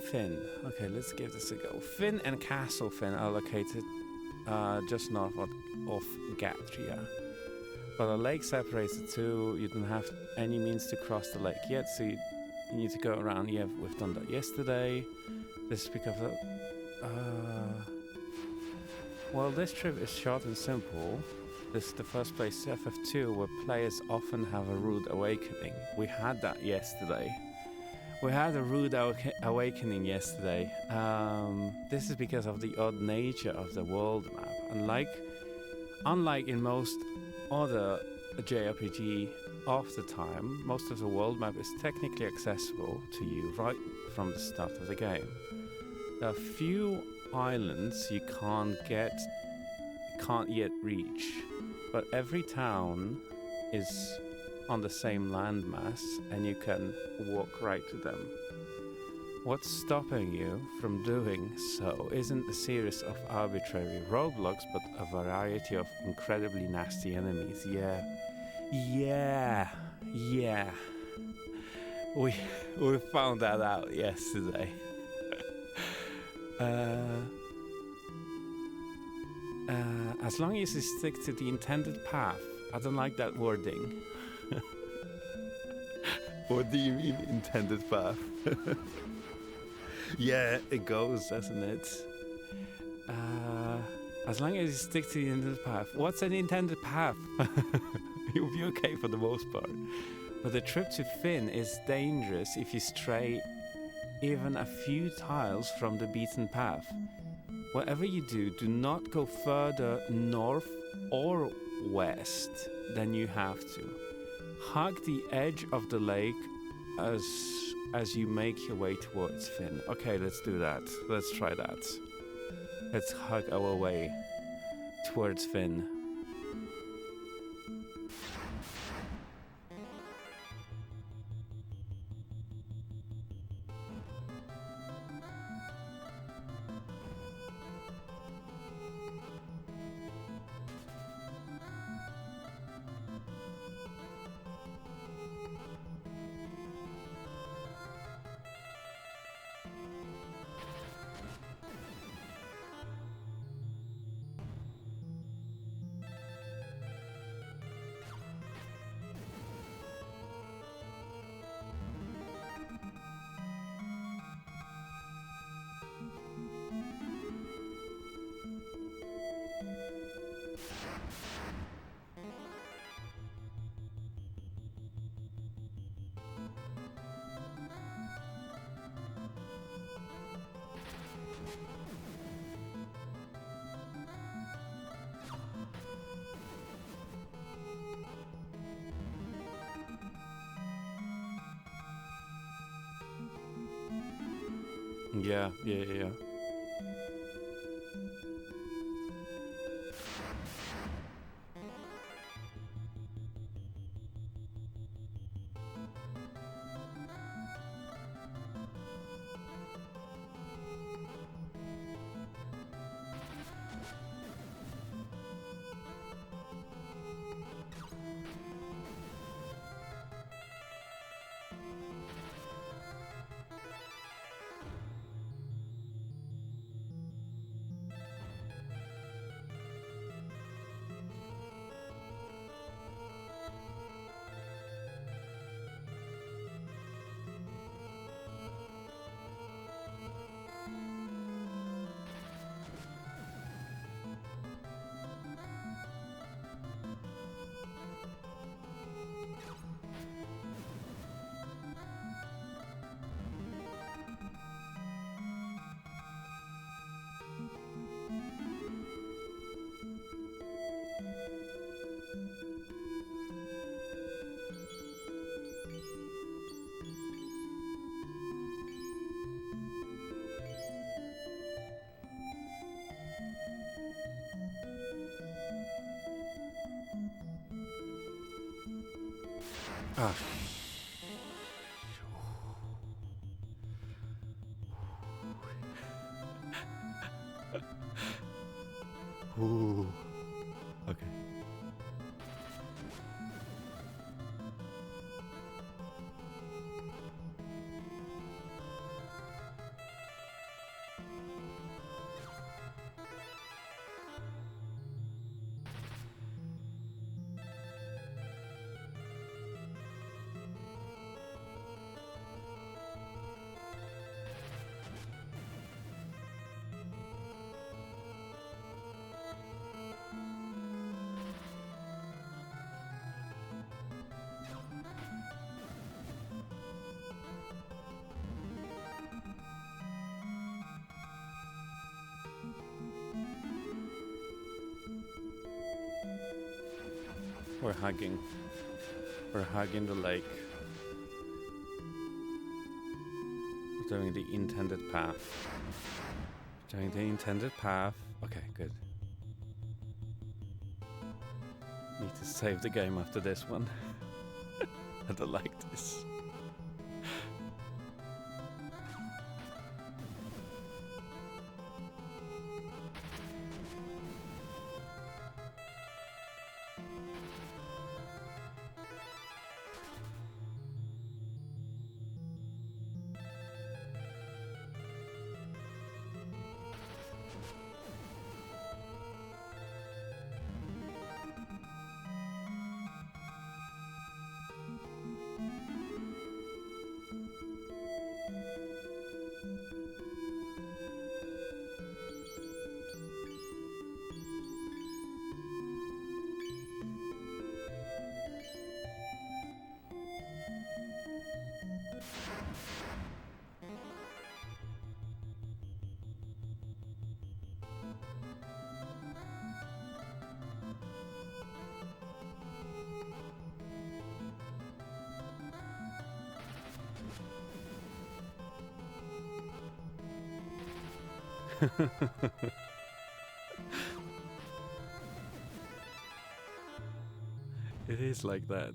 Finn. Okay, let's give this a go. Finn and Castle Finn are located just north of Gatria. But a lake separates the two. You don't have any means to cross the lake yet, so you need to go around. Yeah, we've done that yesterday. This is because of... well, this trip is short and simple. This is the first place, FF2, where players often have a rude awakening. We had that yesterday. We had a rude awakening yesterday. This is because of the odd nature of the world map. Unlike in most other JRPG of the time, most of the world map is technically accessible to you right from the start of the game. There are few islands you can't yet reach, but every town is on the same landmass and you can walk right to them. What's stopping you from doing so isn't a series of arbitrary roadblocks, but a variety of incredibly nasty enemies. Yeah. We found that out yesterday. As long as you stick to the intended path. I don't like that wording. What do you mean, intended path? Yeah, it goes, doesn't it? As long as you stick to the intended path. What's an intended path? You'll be okay for the most part. But the trip to Finn is dangerous if you stray even a few tiles from the beaten path. Whatever you do, do not go further north or west than you have to. Hug the edge of the lake as you make your way towards Finn. Okay, let's do that. Let's try that. Let's hug our way towards Finn. Yeah, yeah, yeah. Ah. Ooh. Okay. We're hugging. We're hugging the lake. We're doing the intended path. Doing the intended path. Okay, good. Need to save the game after this one. I don't like this. It is like that.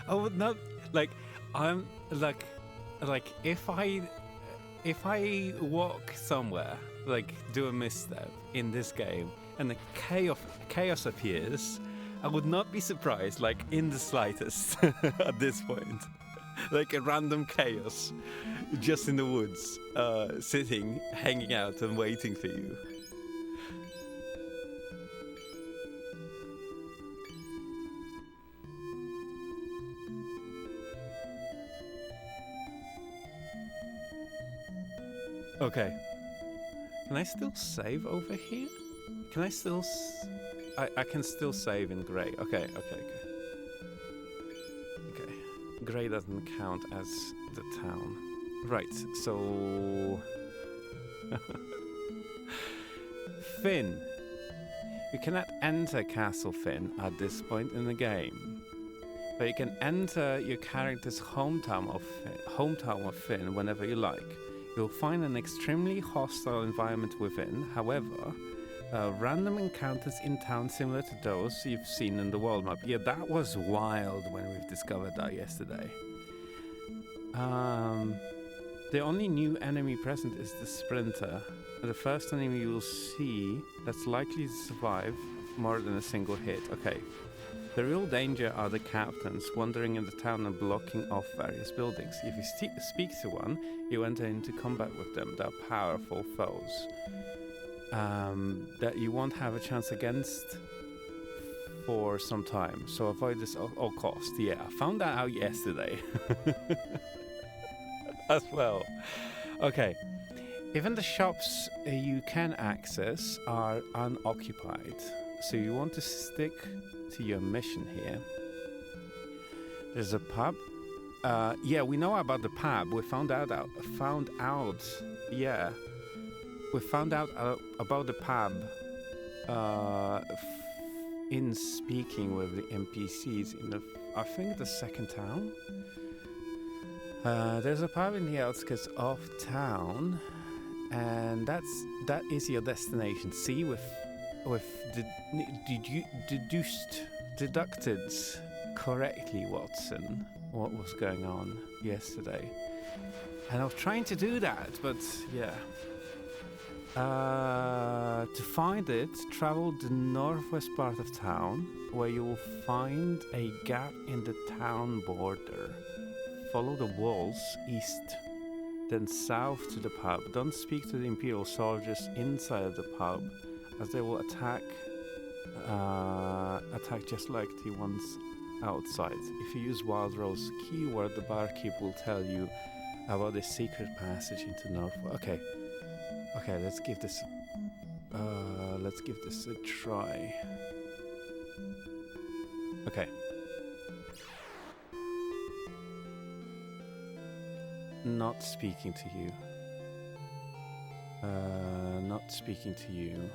I would not like. I'm like if I walk somewhere, like do a misstep in this game, and the chaos appears, I would not be surprised, like in the slightest, at this point. Like a random chaos, just in the woods, sitting, hanging out, and waiting for you. Okay. Can I still save over here? Can I still? I can still save in grey. Okay. Grey doesn't count as the town. Right. So. Finn. You cannot enter Castle Finn at this point in the game. But you can enter your character's hometown of Finn whenever you like. You'll find an extremely hostile environment within. However, random encounters in town similar to those you've seen in the world map. Yeah, that was wild when we discovered that yesterday. The only new enemy present is the Sprinter. The first enemy you'll see that's likely to survive more than a single hit. Okay. The real danger are the captains wandering in the town and blocking off various buildings. If you speak to one, you enter into combat with them. They're powerful foes that you won't have a chance against for some time. So avoid this at all costs. Yeah, I found that out yesterday. As well. Okay. Even the shops you can access are unoccupied. So you want to stick to your mission here. There's a pub. Yeah, we know about the pub. We found out. Yeah, we found out about the pub in speaking with the NPCs in I think the second town. There's a pub in the outskirts of town, and that is your destination. See, did you deducted correctly, Watson, what was going on yesterday? And I was trying to do that, but yeah. To find it, travel the northwest part of town, where you will find a gap in the town border. Follow the walls east, then south to the pub. Don't speak to the Imperial soldiers inside the pub, as they will attack just like the ones outside. If you use Wild Rose keyword, the barkeep will tell you about the secret passage into Northwest. Okay, let's give this a try. Okay. Not speaking to you. Not speaking to you.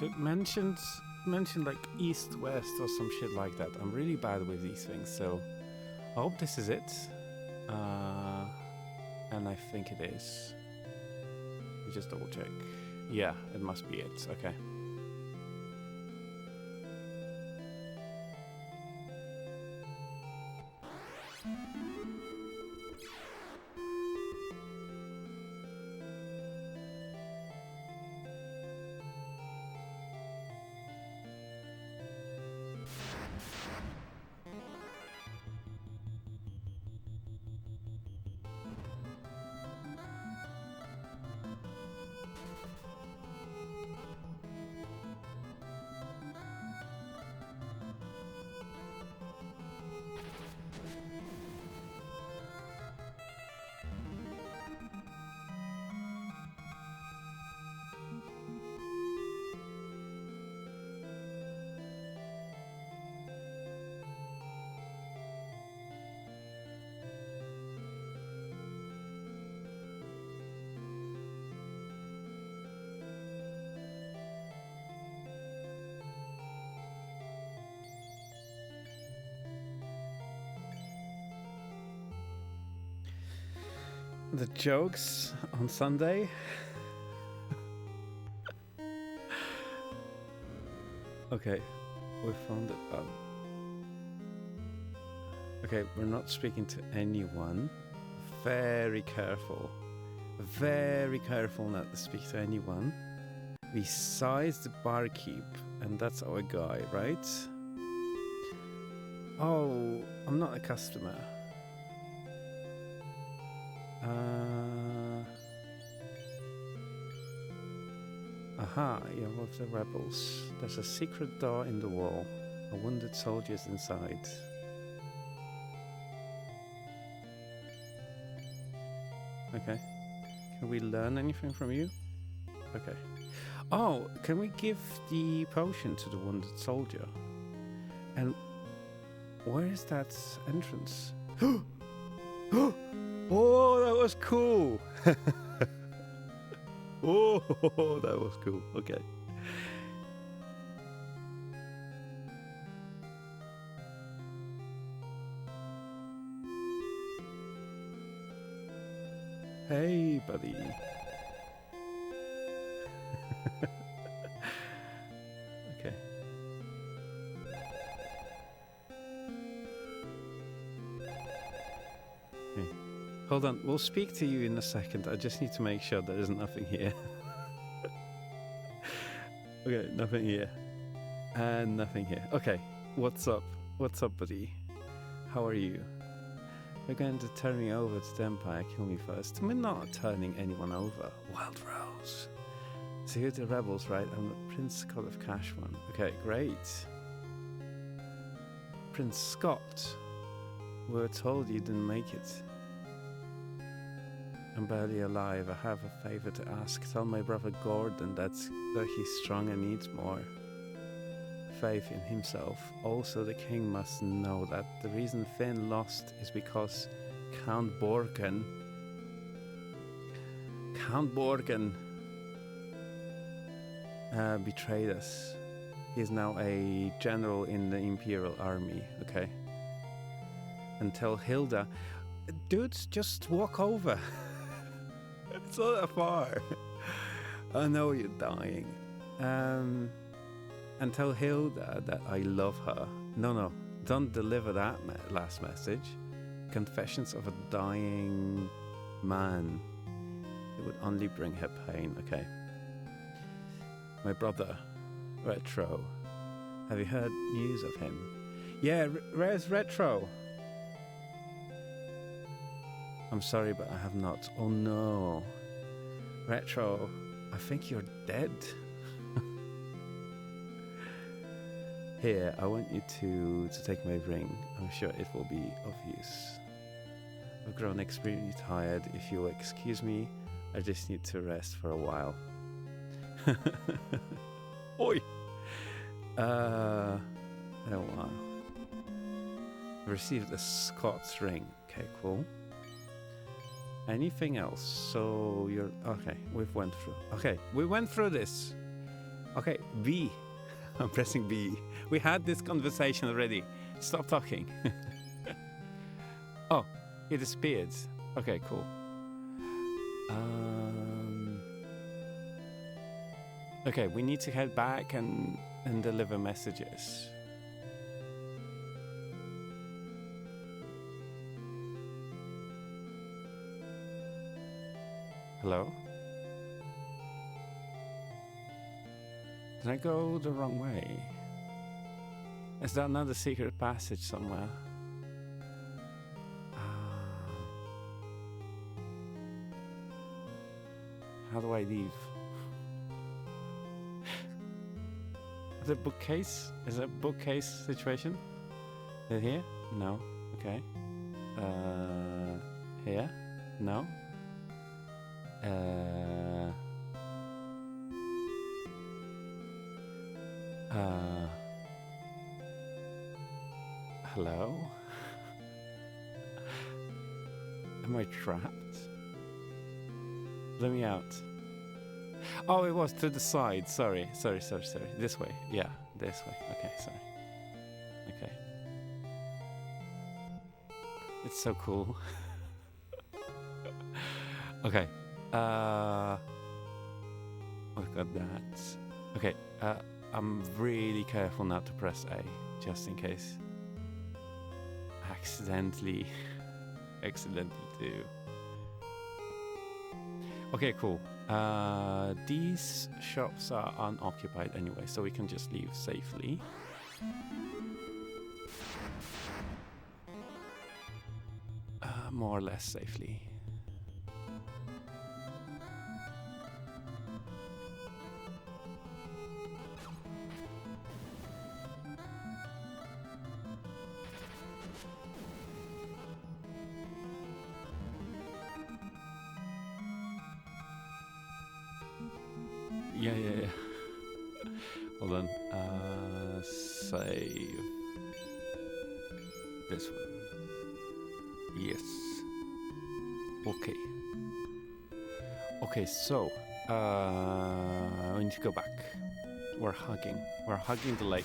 So it mentioned like east, west, or some shit like that. I'm really bad with these things, so I hope this is it. And I think it is. Let me just double check. Yeah, it must be it. Okay. the jokes on Sunday. Okay, we found it up. Okay, we're not speaking to anyone. Very careful not to speak to anyone. Besides the barkeep, and that's our guy, right? Oh, I'm not a customer. Aha, you're with the rebels. There's a secret door in the wall. A wounded soldier's inside. Okay. Can we learn anything from you? Okay. Oh, can we give the potion to the wounded soldier? And where is that entrance? Oh, that was cool! Oh, that was cool. Okay. Hey, buddy. Okay. Hey. Hold on, we'll speak to you in a second. I just need to make sure there is nothing here. Okay, nothing here. And nothing here. Okay, what's up? What's up, buddy? How are you? We're going to turn me over to the Empire. Kill me first. We're not turning anyone over. Wild Rose. So you're the rebels, right? I'm the Prince Scott of Cashman. Okay, great. Prince Scott. We were told you didn't make it. I'm barely alive. I have a favor to ask. Tell my brother Gordon that he's strong and needs more faith in himself. Also, the king must know that the reason Finn lost is because Count Borgen betrayed us. He's now a general in the Imperial Army, okay? And tell Hilda, dudes, just walk over. It's not that far. I know you're dying. And tell Hilda that I love her. No, don't deliver that last message. Confessions of a dying man. It would only bring her pain, okay? My brother, Retro. Have you heard news of him? Yeah, where's Retro? I'm sorry, but I have not. Oh no. Retro, I think you're dead. Here, I want you to take my ring. I'm sure it will be of use. I've grown extremely tired. If you'll excuse me, I just need to rest for a while. Oi! Oh wow. Received a Scots ring. Okay, cool. Anything else? So you're okay. We went through this. Okay, B. I'm pressing B. We had this conversation already. Stop talking. Oh, he disappeared. Okay, cool. Okay, we need to head back and deliver messages. Hello? Did I go the wrong way? Is there another secret passage somewhere? How do I leave? Is it bookcase? Is it a bookcase situation? Is it here? No. Okay. Here? No. Hello? Am I trapped? Let me out. Oh, it was to the side. Sorry. This way. Yeah, this way. Okay, sorry. Okay. It's so cool. Okay. Look at that. Okay. I'm really careful not to press A, just in case. Accidentally do. Okay, cool. These shops are unoccupied anyway, so we can just leave safely. More or less safely. Yeah. Hold on. Save. This one. Yes. Okay. Okay, so we need to go back. We're hugging. We're hugging the lake.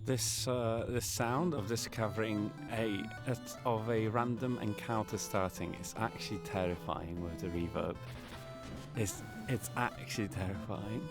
This sound of discovering of a random encounter starting is actually terrifying with the reverb. It's actually terrifying.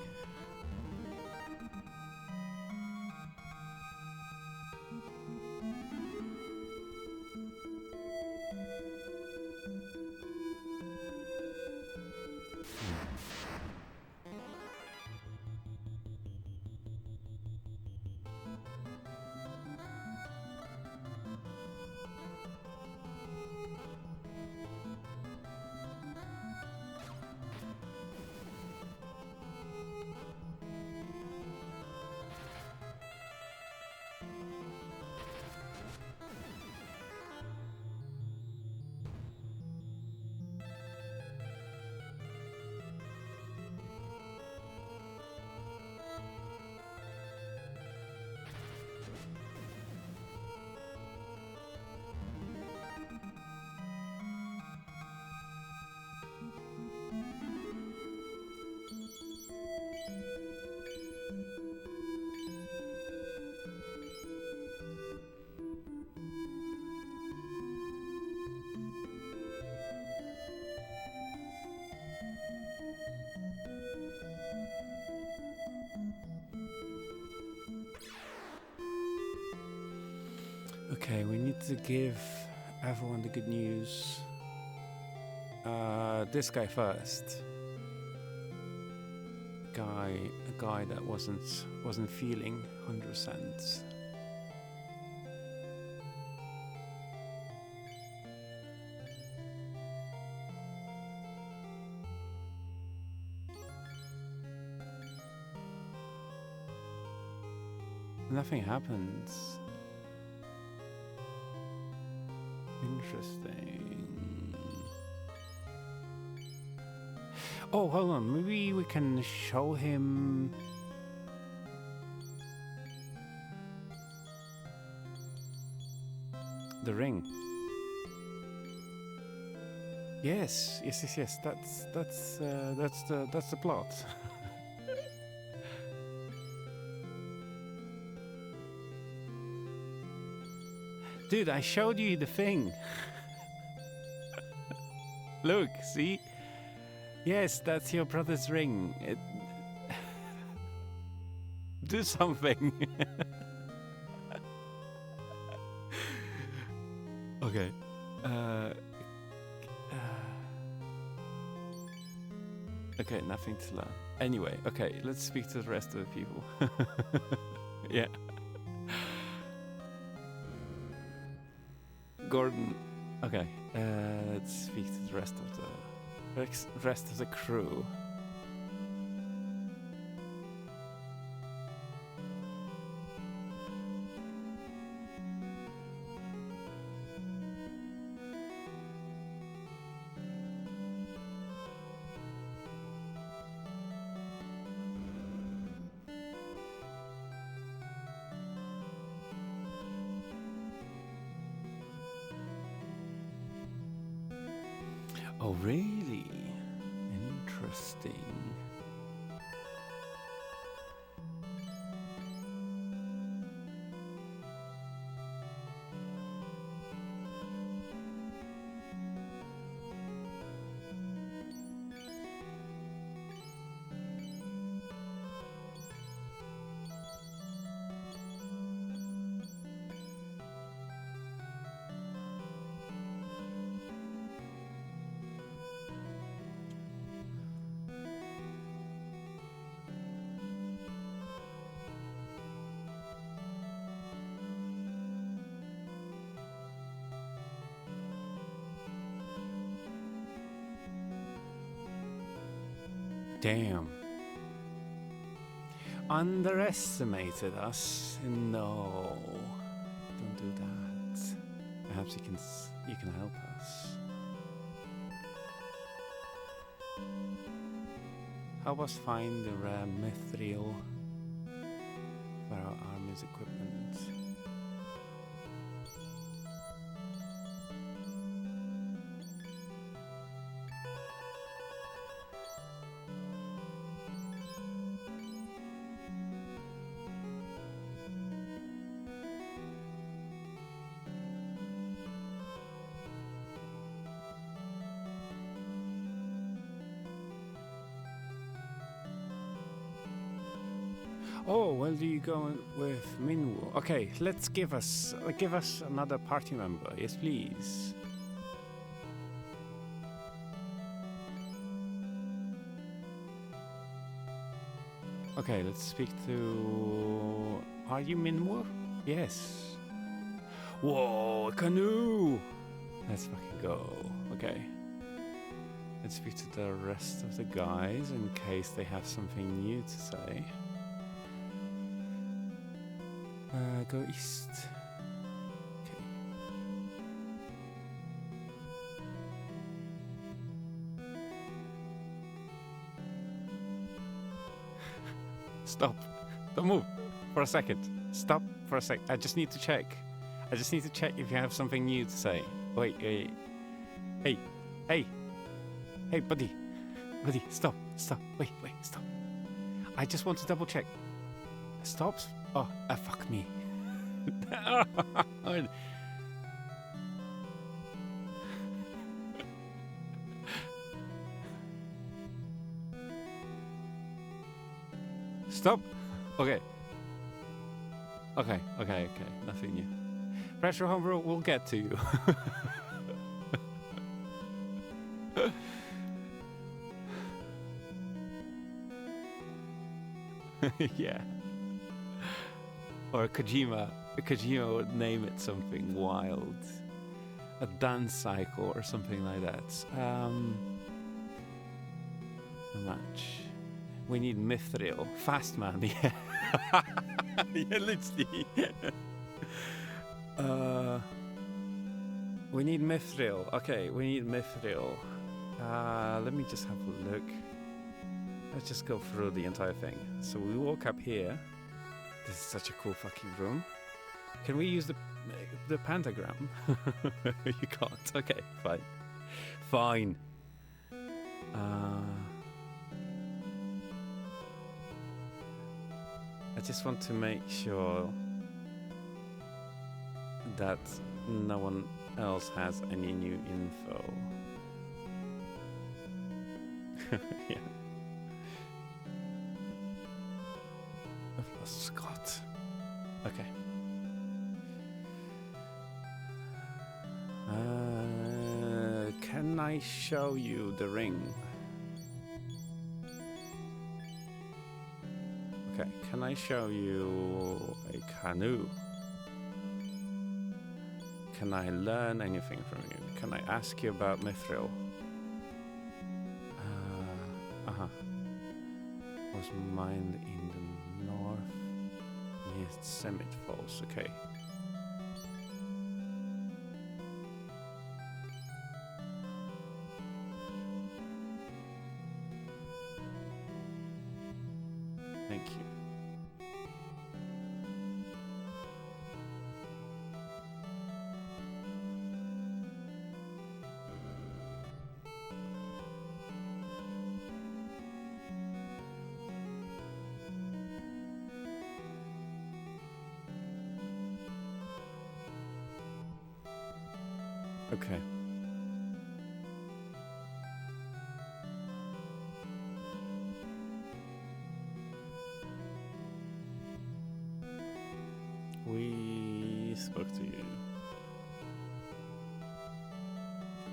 Okay, we need to give everyone the good news. This guy first. guy that wasn't feeling 100%. Nothing happens. Interesting. Oh, hold on. Maybe we can show him the ring. Yes. That's the plot. Dude, I showed you the thing. Look, see? Yes, that's your brother's ring. Do something. Okay. Okay, nothing to learn. Anyway, okay, let's speak to the rest of the people. Yeah. Gordon. Okay, let's speak to the rest of the crew. Oh, really? Interesting. Damn. Underestimated us? No. Don't do that. Perhaps you can help us. Help us find the rare mithril for our army's equipment. Oh, well, do you go with Minwoo? Okay, let's give us another party member. Yes, please. Okay, let's speak to... Are you Minwoo? Yes. Whoa, a canoe! Let's fucking go. Okay. Let's speak to the rest of the guys in case they have something new to say. Go east. Okay. Stop. Don't move for a second. Stop for a sec. I just need to check. I just need to check if you have something new to say. Wait. Hey, buddy. Buddy, stop. Wait, stop. I just want to double check. Stops? Oh, fuck me. Stop. Okay. Nothing new. Pressure Homebrew will get to you. Yeah. Or Kojima. Kojima would name it something wild. A dance cycle or something like that. How much? We need Mithril. Fast man, yeah. Yeah, literally. We need Mithril. Okay, we need Mithril. Let me just have a look. Let's just go through the entire thing. So we walk up here. This is such a cool fucking room. Can we use the pentagram? You can't. Okay, fine. Fine. I just want to make sure that no one else has any new info. Yeah. I've lost Scott. Okay. Can I show you the ring? Okay, can I show you a canoe? Can I learn anything from you? Can I ask you about Mithril? Was mined in the north near Summit Falls. Okay. Thank you. Okay. We spoke to you.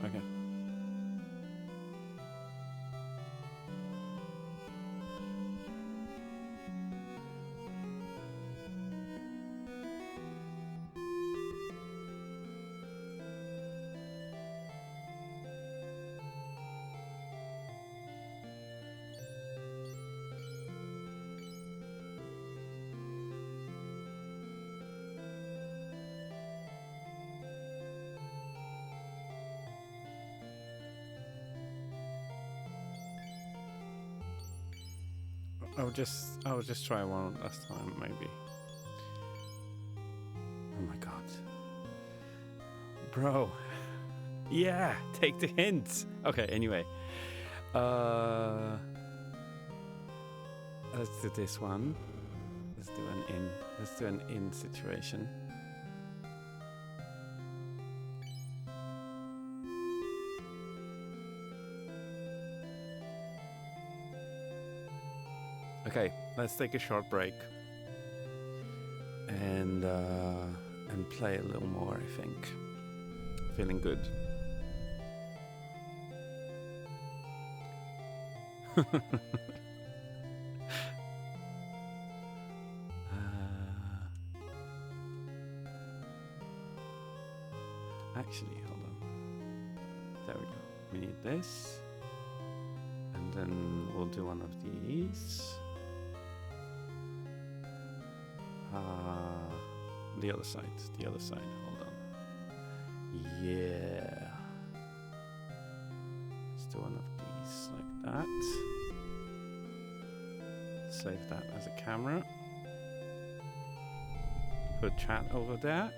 Okay. I'll just try one last time, maybe. Oh my god. Bro. Yeah, take the hint. Okay, anyway. Let's do this one. Let's do an in situation. Okay, let's take a short break and play a little more. I think feeling good. Actually, hold on. There we go. We need this, and then we'll do one of these. The other side. Hold on. Yeah. Let's do one of these like that. Save that as a camera. Put chat over there.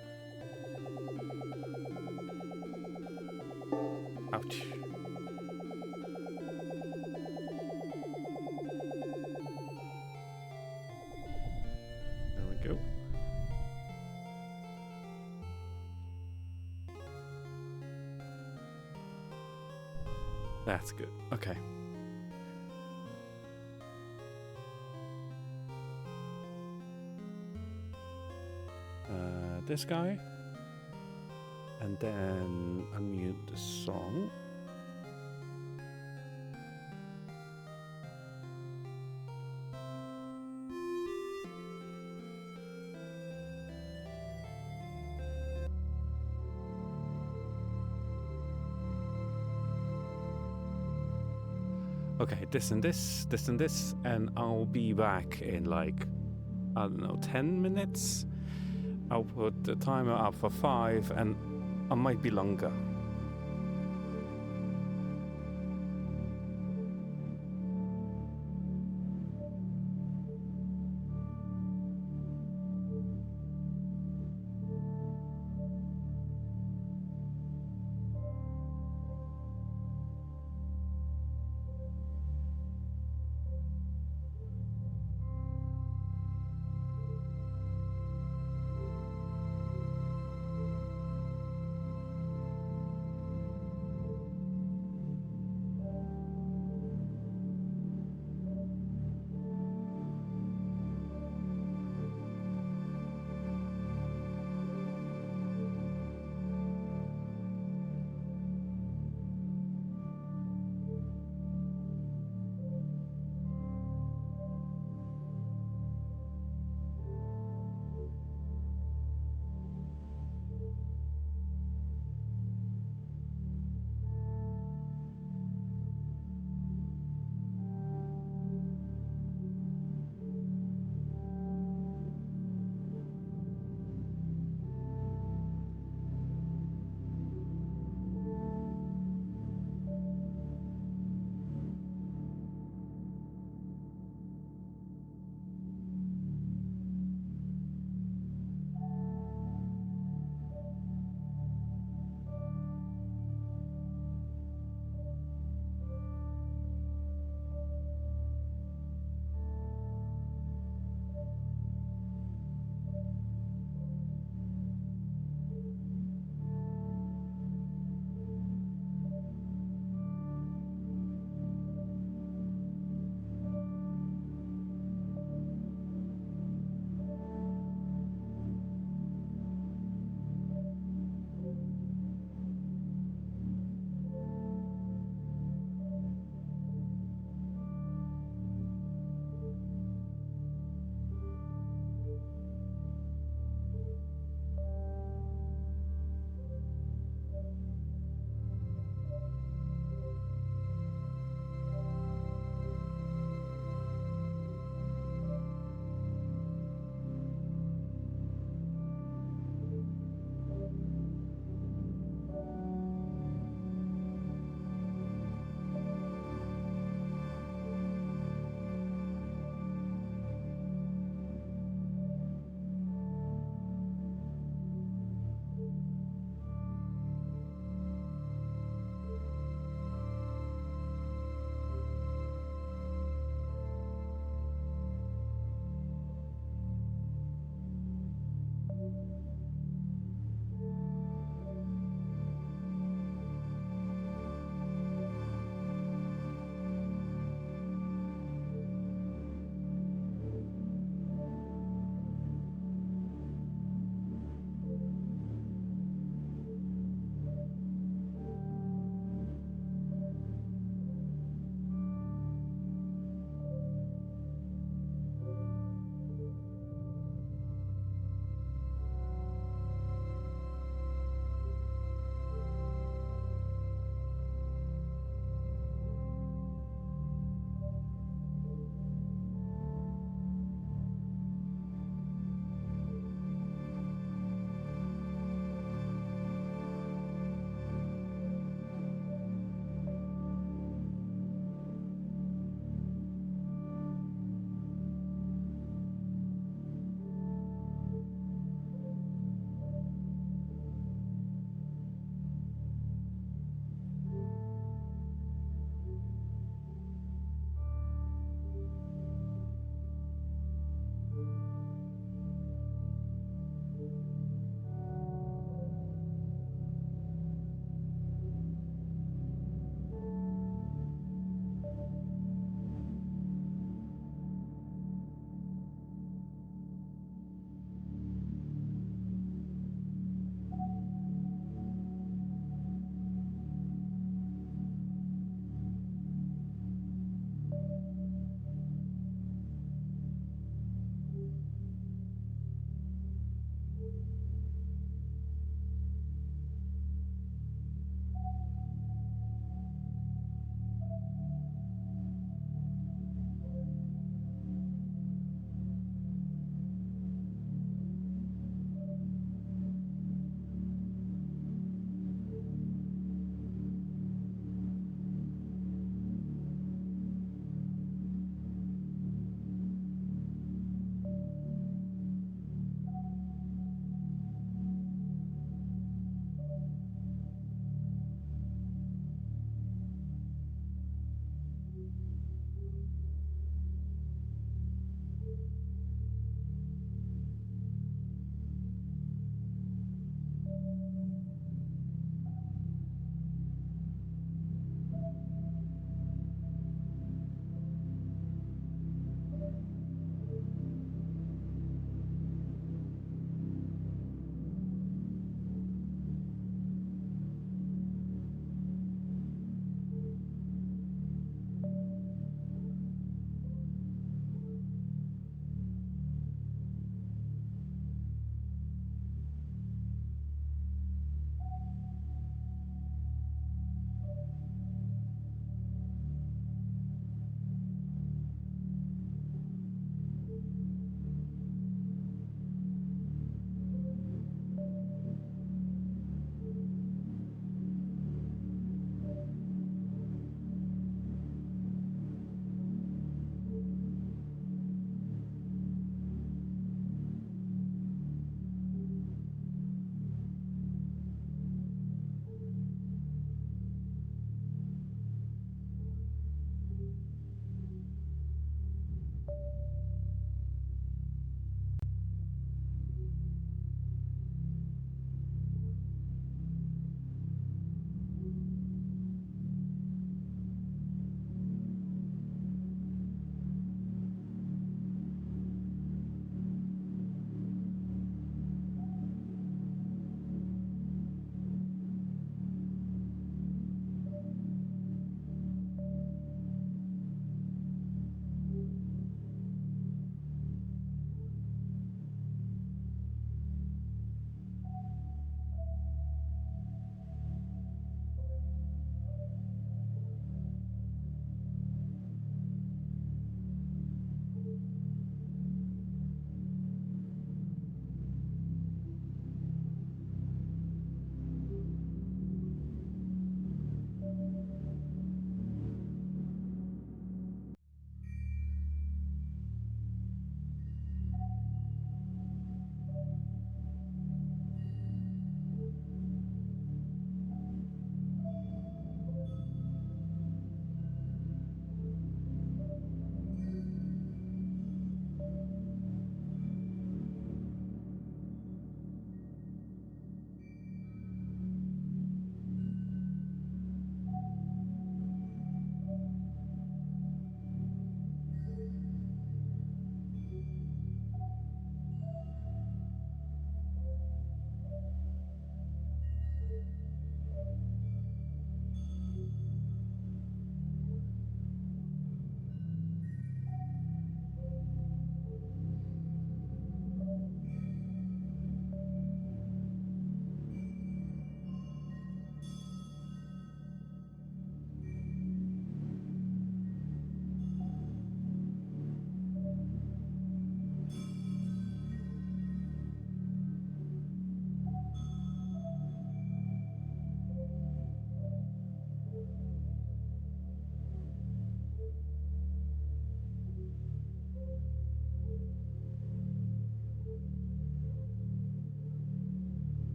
Ouch. There we go. That's good. Okay. This guy. And then unmute the song. Okay, this and this, and I'll be back in like, I don't know, 10 minutes. I'll put the timer up for 5, and I might be longer.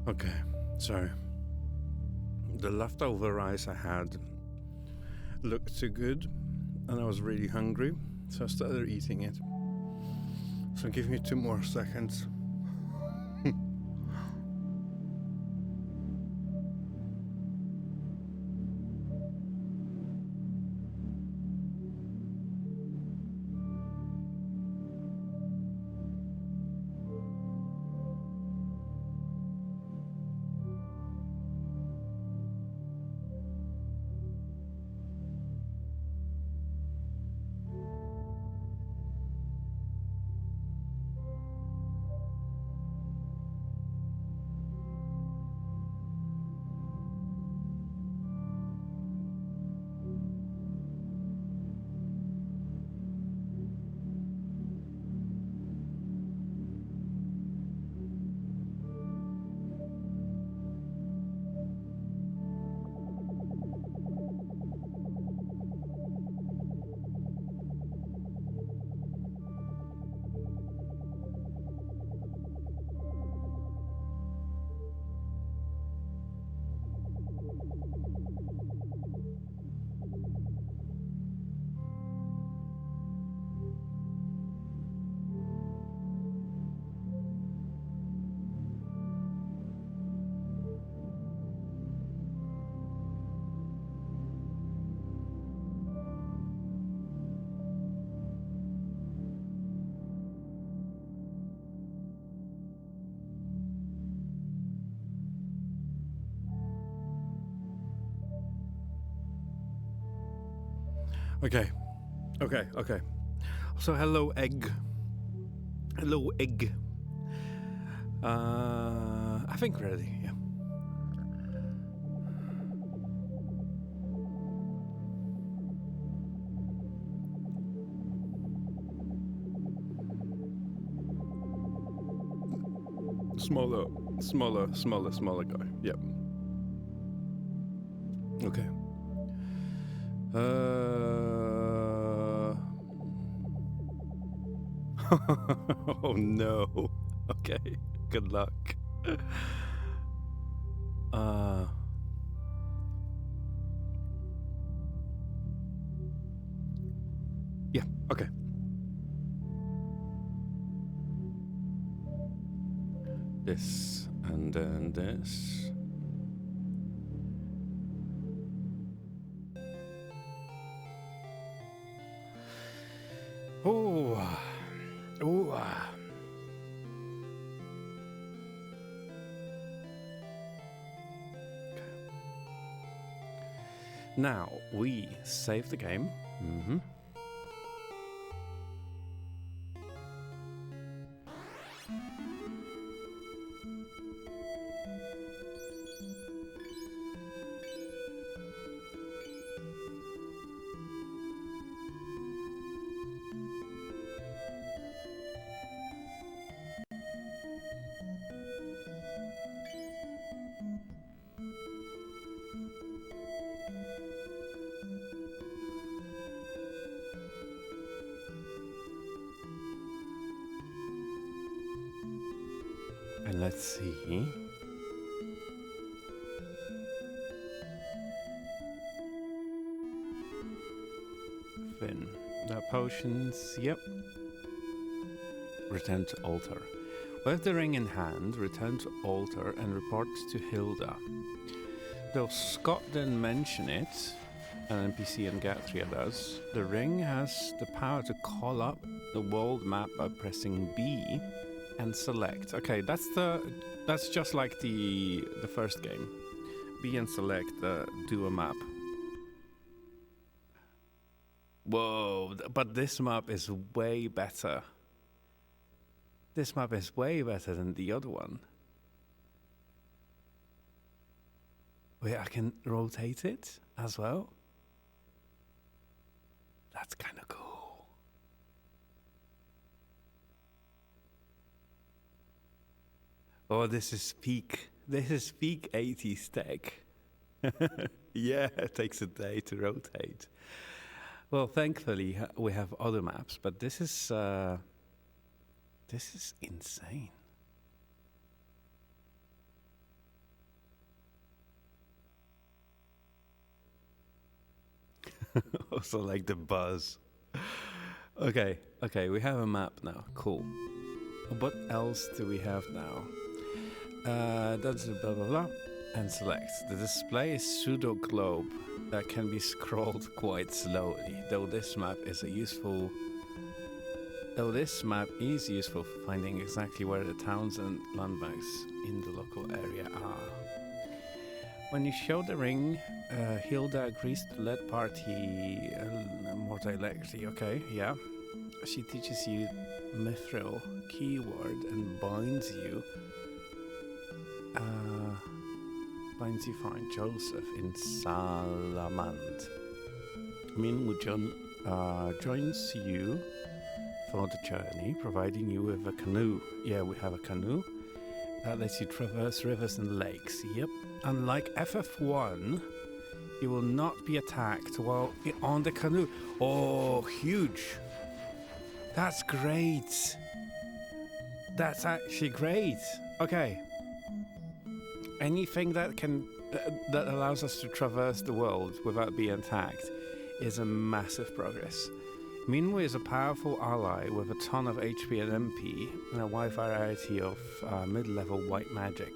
Okay, so the leftover rice I had looked too good, and I was really hungry, so I started eating it. So give me 2 more seconds. Okay. So hello egg. Hello egg. I think ready, yeah. Smaller guy. Yep. Okay. Oh no. Okay. Good luck. Yeah. Okay. This and then this. Oh. Oh. Now we save the game. Mm-hmm. And let's see. Finn. The potions, yep. Return to altar. With the ring in hand, return to altar and report to Hilda. Though Scott didn't mention it, an NPC in Gatria does, the ring has the power to call up the world map by pressing B and select. Okay, that's just like the first game. B and select do a map. Whoa, but this map is way better. This map is way better than the other one. Wait, I can rotate it as well? That's kind of cool. Oh, this is peak 80s tech. Yeah, it takes a day to rotate. Well, thankfully we have other maps, but this is insane. Also like the buzz. Okay, we have a map now. Cool. What else do we have now? That's blah blah blah. And select. The display is pseudo globe that can be scrolled quite slowly, though this map is useful for finding exactly where the towns and landmarks in the local area are. When you show the ring, Hilda agrees to let party more directly. Okay, yeah. She teaches you mithril keyword and binds you find Joseph in Salamand. Minwu joins you for the journey, providing you with a canoe. Yeah, we have a canoe that lets you traverse rivers and lakes. Yep. Unlike FF1, you will not be attacked while on the canoe. Oh, huge. That's great. That's actually great. Okay. Anything that that allows us to traverse the world without being attacked is a massive progress. Minwu is a powerful ally with a ton of HP and MP and a wide variety of mid-level white magic.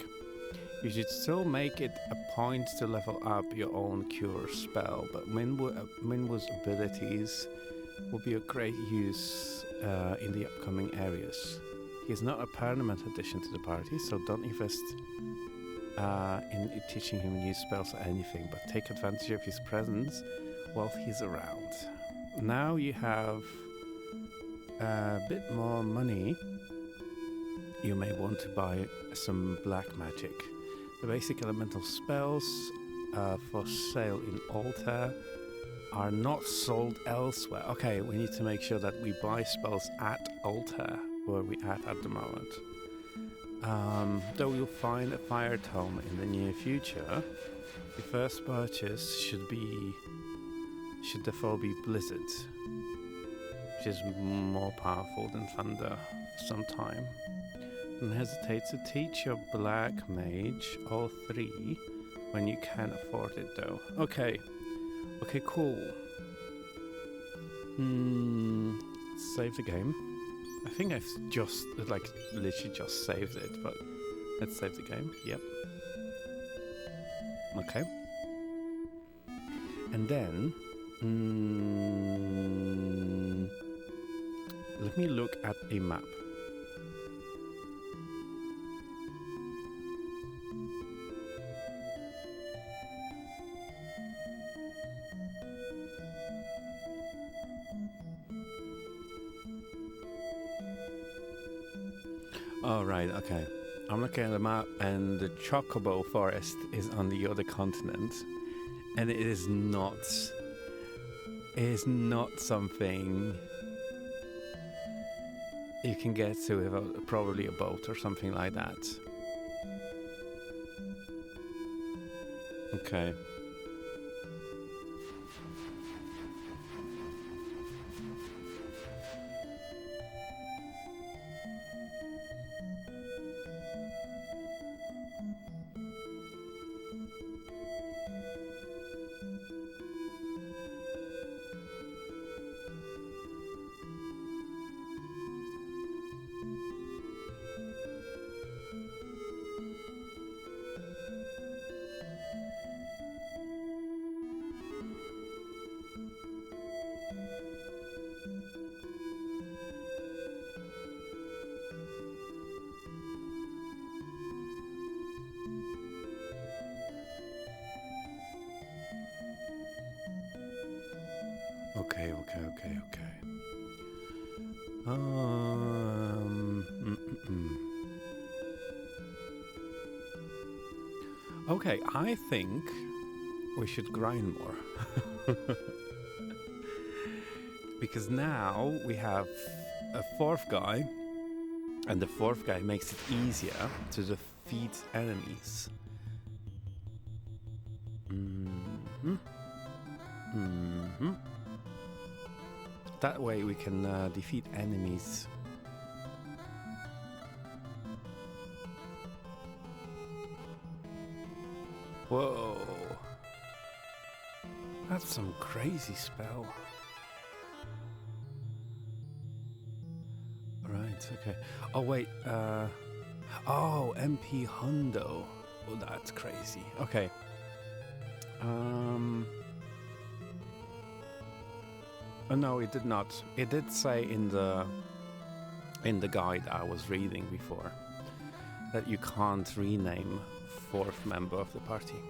You should still make it a point to level up your own cure spell, but Minwu's abilities will be of great use in the upcoming areas. He is not a permanent addition to the party, so don't invest in teaching him new spells or anything, but take advantage of his presence while he's around. Now you have a bit more money. You may want to buy some black magic. The basic elemental spells for sale in Altar are not sold elsewhere. Okay, we need to make sure that we buy spells at Altar, where we at the moment. Though you'll find a fire tome in the near future, your first purchase should therefore be Blizzard, which is more powerful than Thunder for some time. Don't hesitate to teach your black mage all three when you can afford it, though. Okay, cool. Save the game. I think I've just, literally just saved it, but let's save the game. Yep. Okay. And then, let me look at a map. Oh, right, okay. I'm looking at the map, and the Chocobo Forest is on the other continent, and it is not something you can get to with probably a boat or something like that. Okay. Okay. Okay, I think we should grind more. Because now we have a fourth guy, and the fourth guy makes it easier to defeat enemies. That way we can defeat enemies. Whoa. That's some crazy spell. Right, okay. Oh, wait, oh, MP Hundo. Oh, that's crazy. Okay. Oh, no, it did not. It did say in the guide I was reading before that you can't rename fourth member of the party.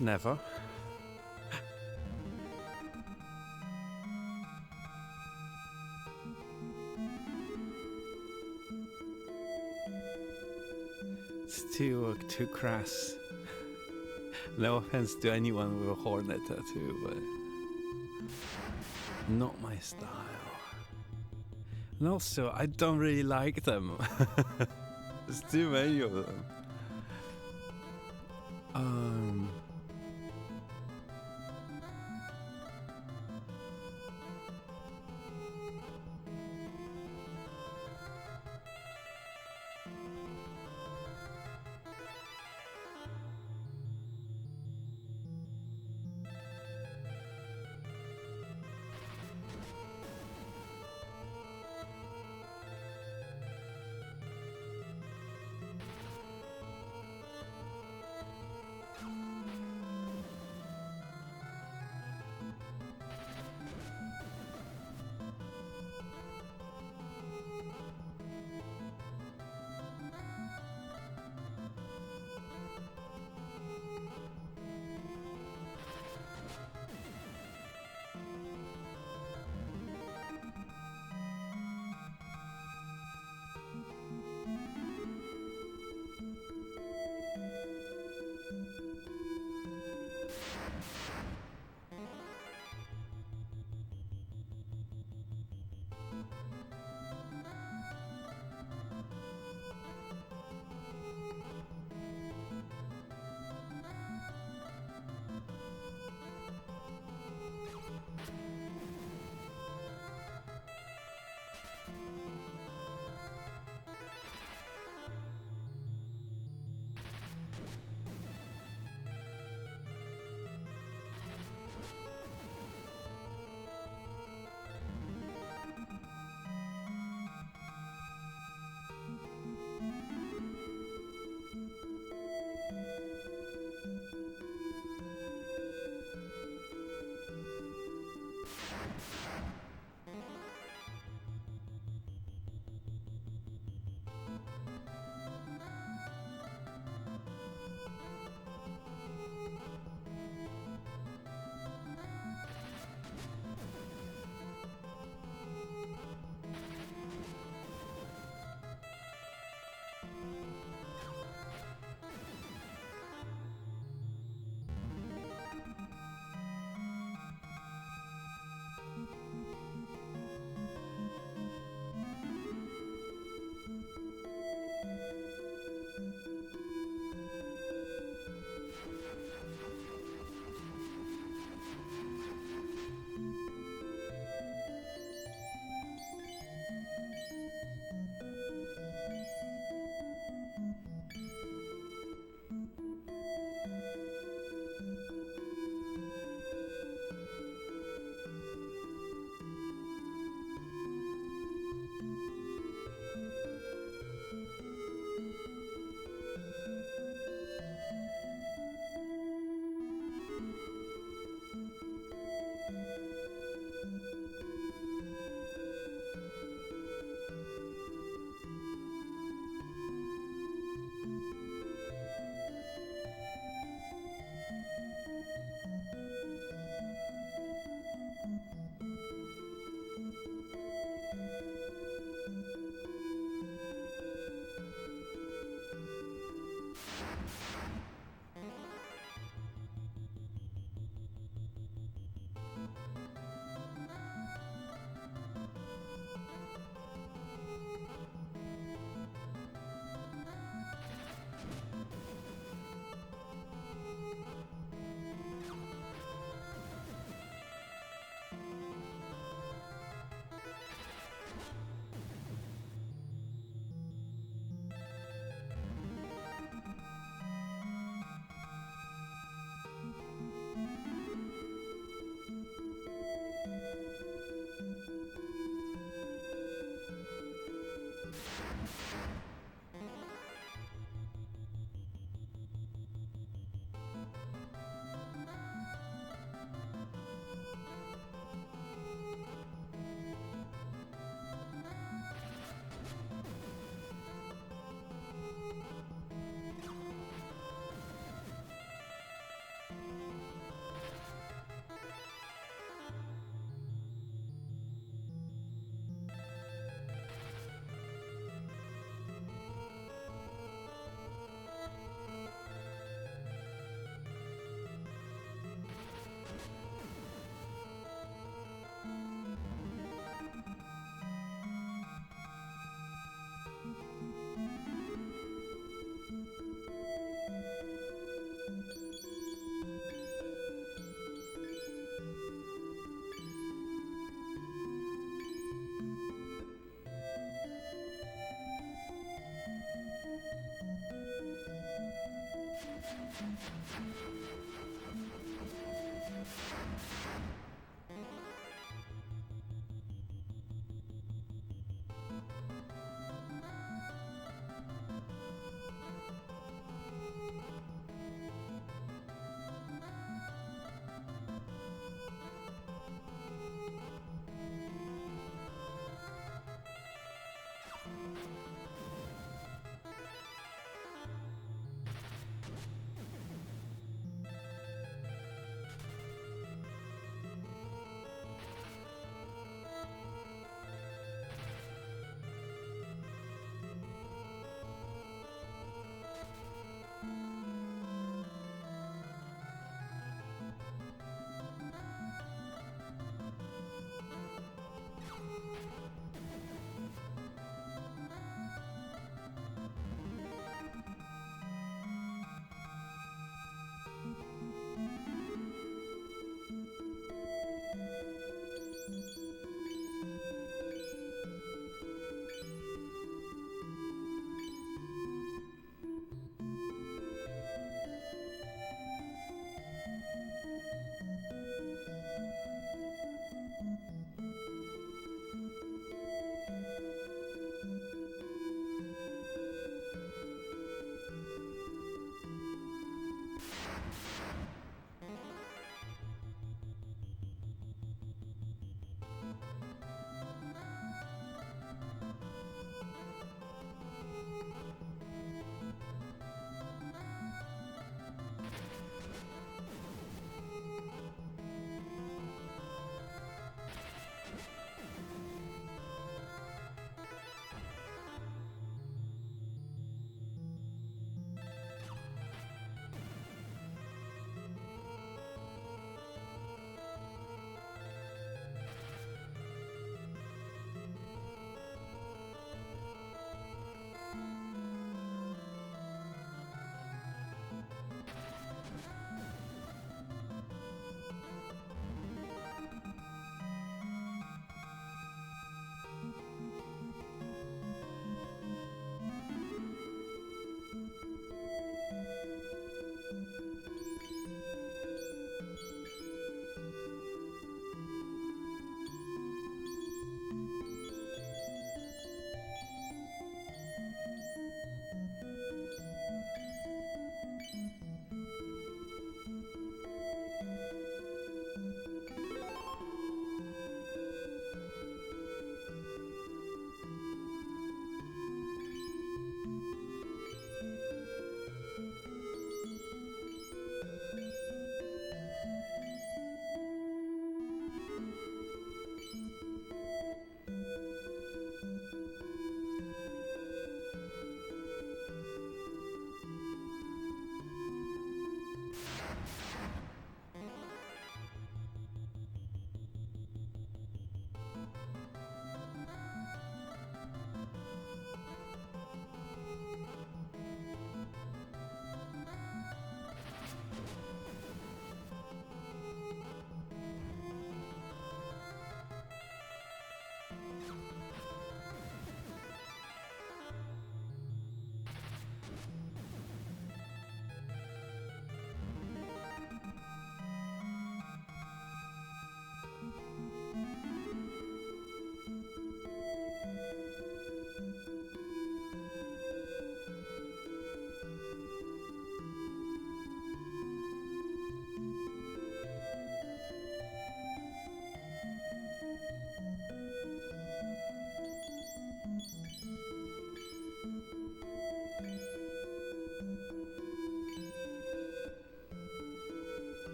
Never. It's too crass. No offense to anyone with a hornet tattoo, but not my style. And also, I don't really like them. There's too many of them.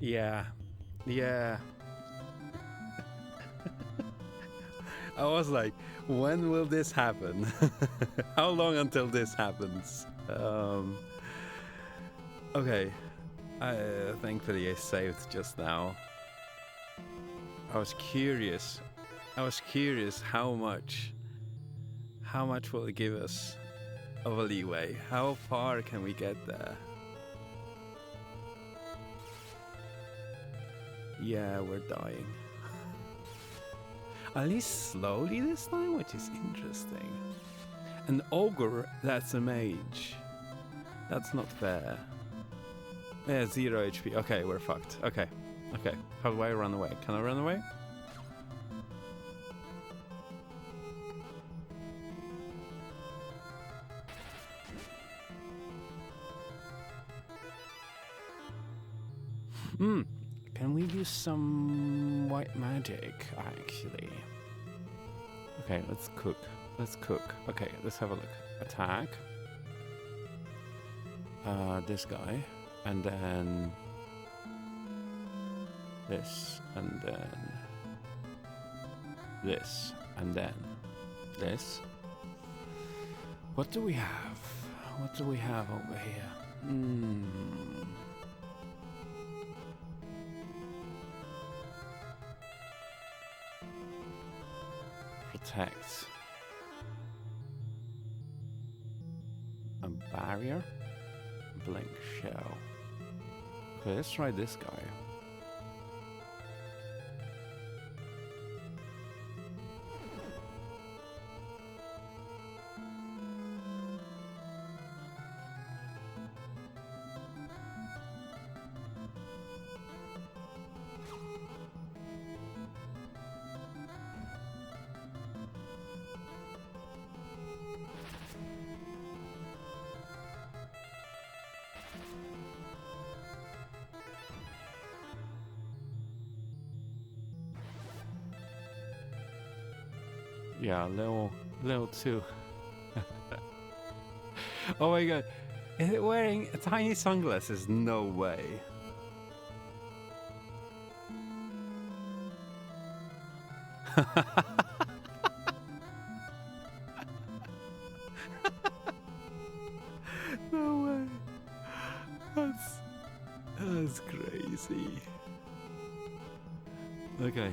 Yeah. Yeah. I was like, when will this happen? How long until this happens? Okay. Thankfully I saved just now. I was curious. How much will it give us of a leeway? How far can we get there? Yeah, we're dying. At least slowly this time, which is interesting. An ogre, that's a mage. That's not fair. Yeah, 0 HP. Okay, we're fucked. Okay. Okay. How do I run away? Can I run away? Hmm. Can we use some white magic, actually? Okay, let's cook. Let's cook. Okay, let's have a look. Attack. This guy. And then... this. And then... this. And then... this. What do we have? What do we have over here? Hmm... protect. A barrier. Blink shell. Okay, let's try this guy. Yeah, little too. Oh my god. Is it wearing tiny sunglasses? No way. No way. That's crazy. Okay.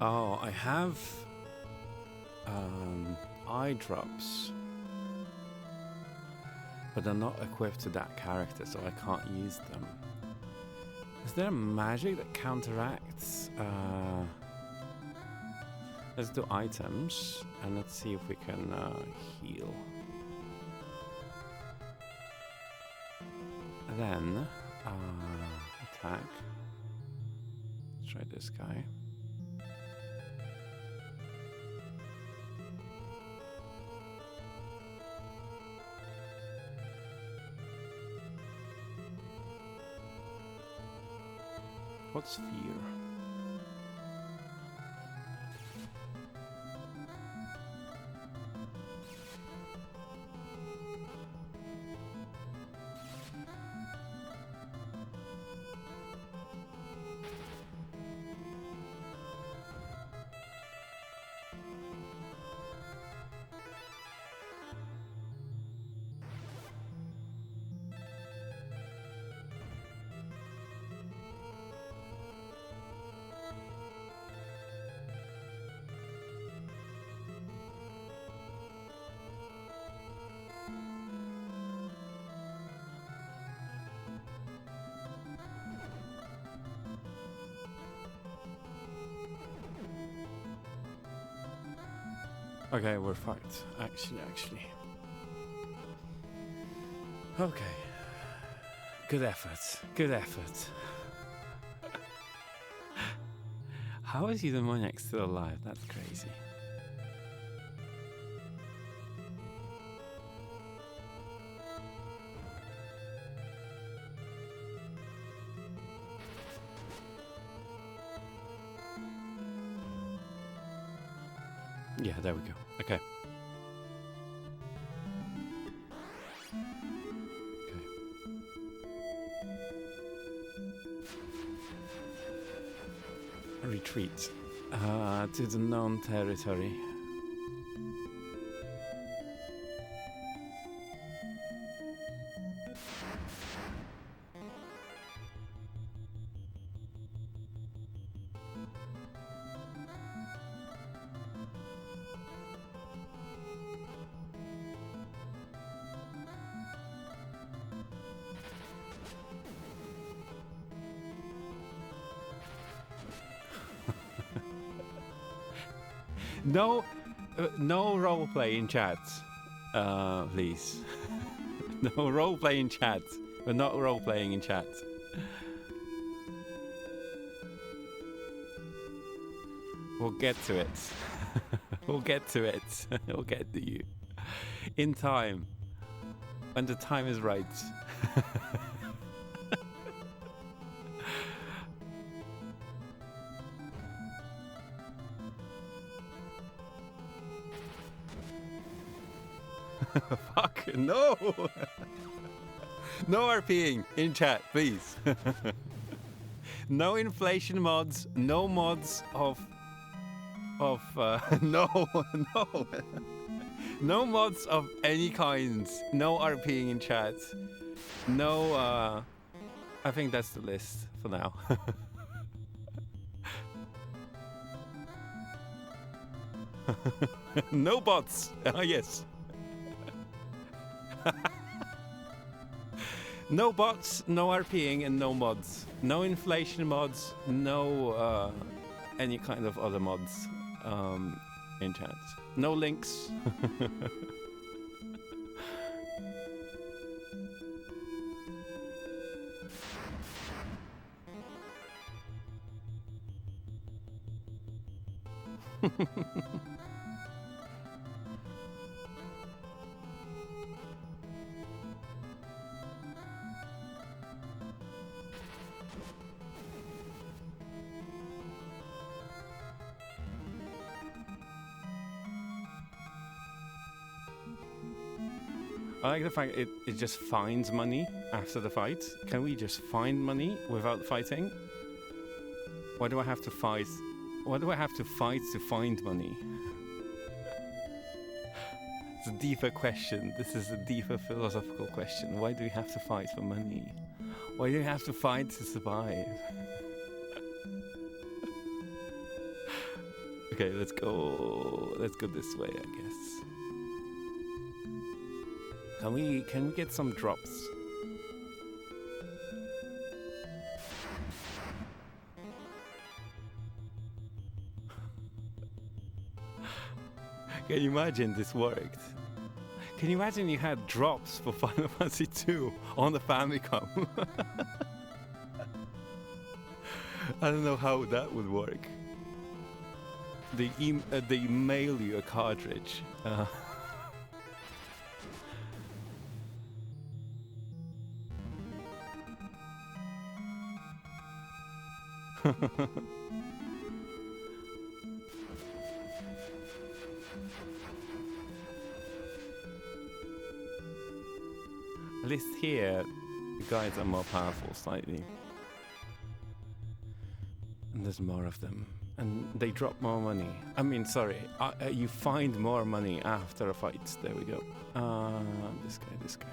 Oh, I have eye drops, but they're not equipped to that character, so I can't use them. Is there magic that counteracts? Let's do items, and let's see if we can heal. Then attack. Let's try this guy. What's fear? Okay, we're fucked. Actually. Okay. Good effort. Good effort. How is the demoniac still alive? That's crazy. Yeah, there we go. Okay. Retreat to the known territory. No, no role play in chat, please. No role play in chat. We're not role playing in chat. We'll get to it. We'll get to it. We'll get to you in time, when the time is right. Fuck, no! No RPing in chat, please. No inflation mods, no mods of no, no. No mods of any kinds. No RPing in chat. No, I think that's the list for now. No bots. Oh, yes. No bots, no RPing, and no mods. No inflation mods, no any kind of other mods in chat. No links. I like the fact it just finds money after the fight. Can we just find money without fighting? Why do I have to fight? Why do I have to fight to find money? It's a deeper question. This is a deeper philosophical question. Why do we have to fight for money? Why do we have to fight to survive? Okay, let's go. Let's go this way, I guess. Can we get some drops? Can you imagine this worked? Can you imagine you had drops for Final Fantasy 2 on the Famicom? I don't know how that would work. They mail you a cartridge. At least here, the guides are more powerful slightly. And there's more of them. And they drop more money. I mean, sorry, you find more money after a fight. There we go. This guy.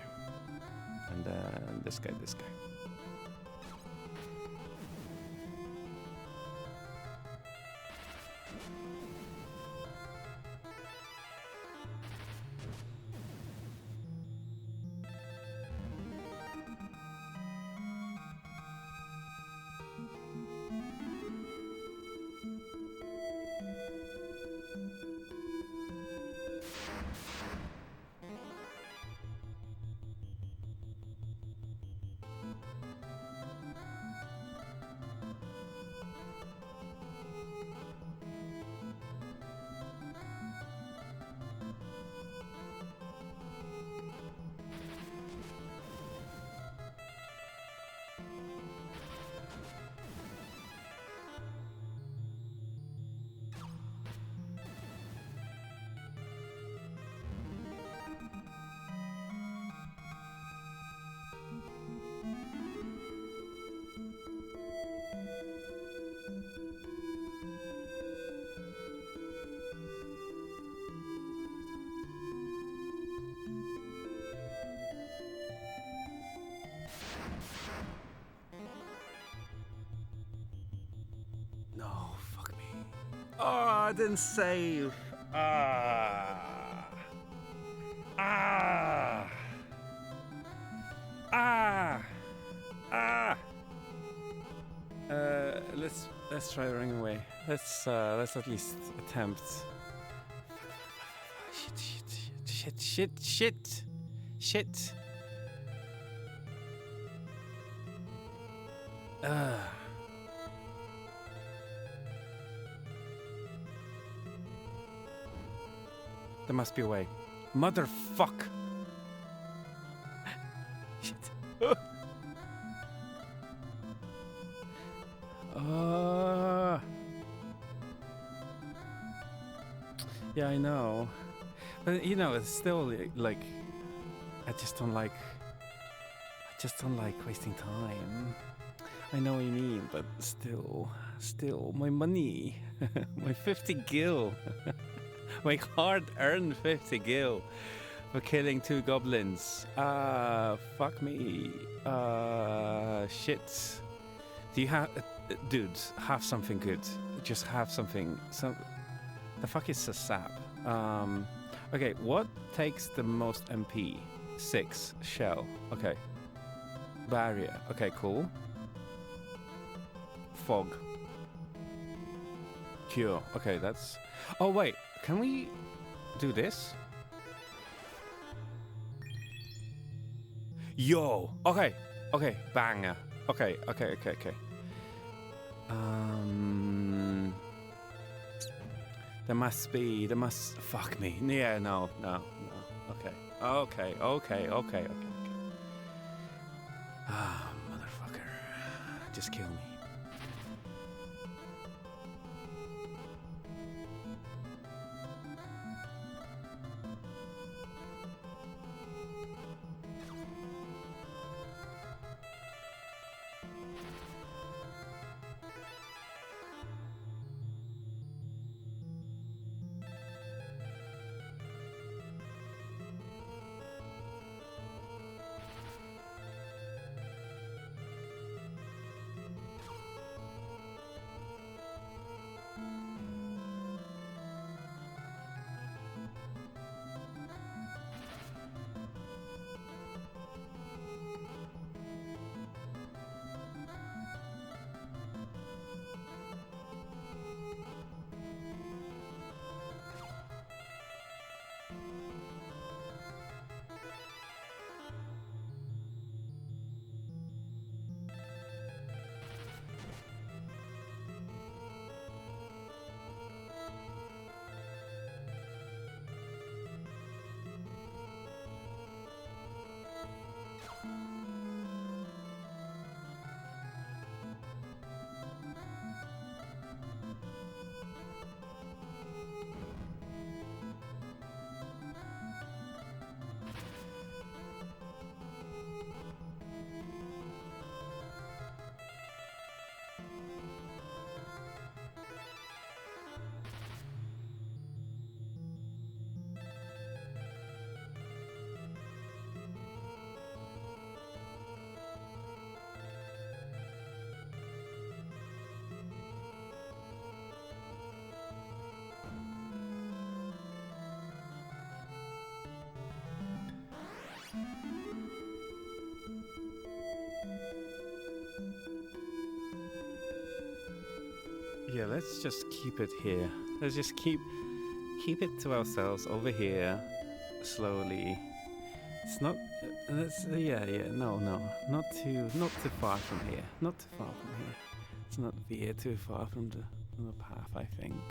And then this guy. No, fuck me. Oh, I didn't save. Let's try running away. Let's at least attempt Shit. Ugh. There must be a way. Motherfuck! Shit. Yeah, I know. But you know, it's still like I just don't like wasting time. I know what you mean, but still my money. My 50 gil. My hard-earned 50 gil for killing 2 goblins. Fuck me. Shit. Do you have... dudes, have something good. Just have something. The fuck is a sap? Okay, what takes the most MP? 6. Shell. Okay. Barrier. Okay, cool. Fog. Cure. Okay, that's... Oh, wait. Can we do this? Yo! Okay. Banger. Okay. There must... Fuck me. Yeah, no. Okay. Ah, motherfucker. Just kill me. Yeah, let's just keep it here. Let's just keep it to ourselves over here, slowly. It's not. No, not too far from here. Not too far from here. Let's not veer too far from the path, I think.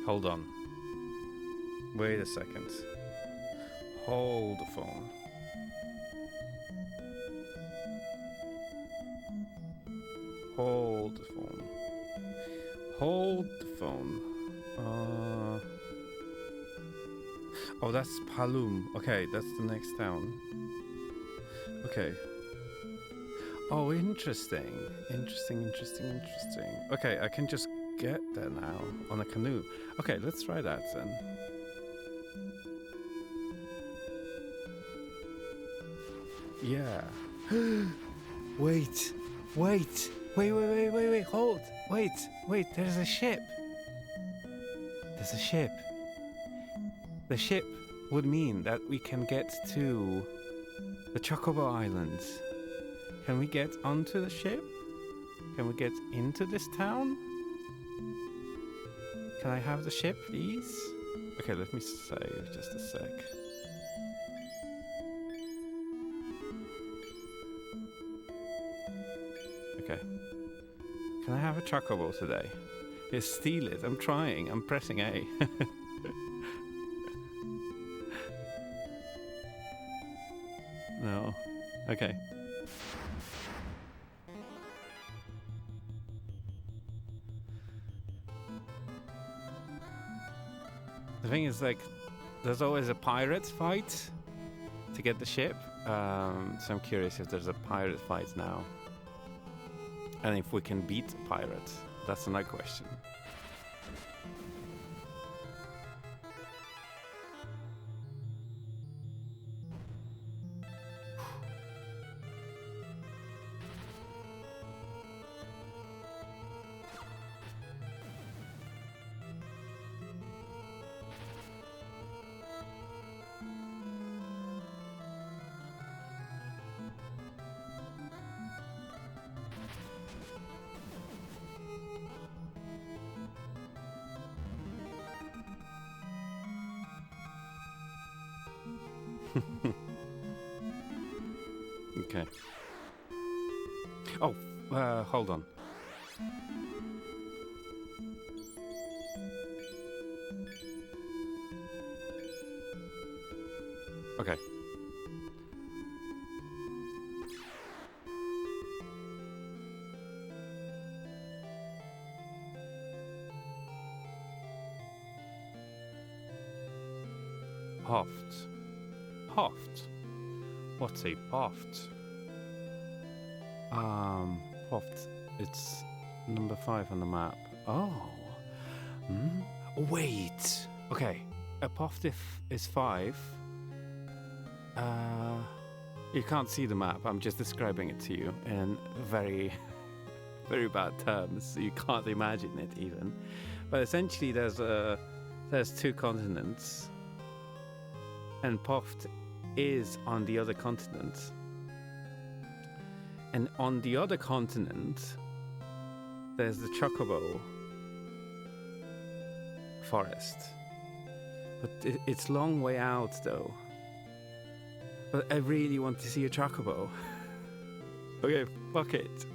Hold on. Wait a second. Hold the phone. Hold the phone. Hold the phone. Oh, that's Palum. Okay, that's the next town. Okay. Oh, interesting. Interesting. Okay, I can just get there now on a canoe. Okay, let's try that then. Yeah. Wait, hold. Wait, there's a ship. There's a ship. The ship would mean that we can get to the Chocobo Islands. Can we get onto the ship? Can we get into this town? Can I have the ship, please? Okay, let me save just a sec. Okay. Can I have a chocobo today? Just steal it. I'm trying. I'm pressing A. No. Okay. The thing is, like, there's always a pirate fight to get the ship. So I'm curious if there's a pirate fight now. And if we can beat a pirate. That's another question. Okay. Oh, hold on. Okay. Hoft. Hoft. What's a Hoft? Hoft. It's number 5 on the map. Oh. Hmm? Wait. Okay. A Hoft is 5. You can't see the map. I'm just describing it to you in very, very bad terms. You can't imagine it even. But essentially, there's 2 continents, and Poft is on the other continent. And on the other continent, there's the Chocobo forest. But it's long way out, though. But I really want to see a Chocobo. Okay, fuck it.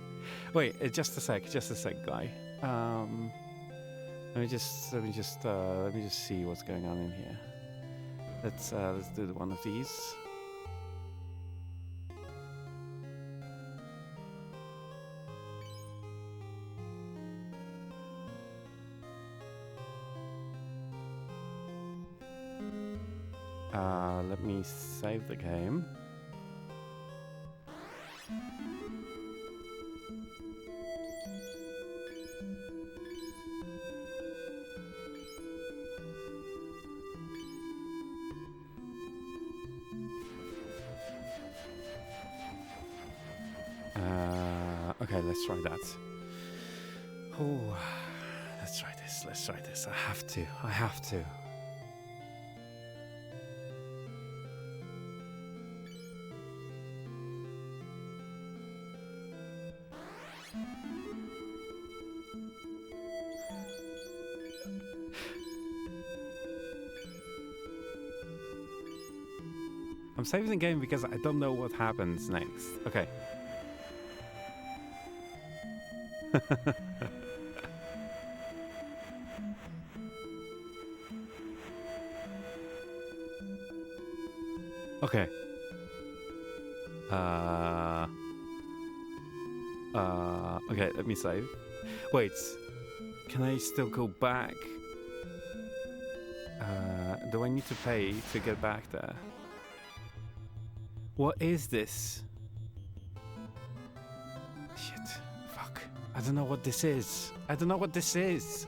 Wait, just a sec, guy. Let me just see what's going on in here. Let's do one of these. Let me save the game. Okay, let's try that. Oh, let's try this. I have to. I'm saving the game because I don't know what happens next. Okay. Okay. Okay, let me save. Wait, can I still go back? Do I need to pay to get back there? What is this? Shit. Fuck. I don't know what this is. I don't know what this is.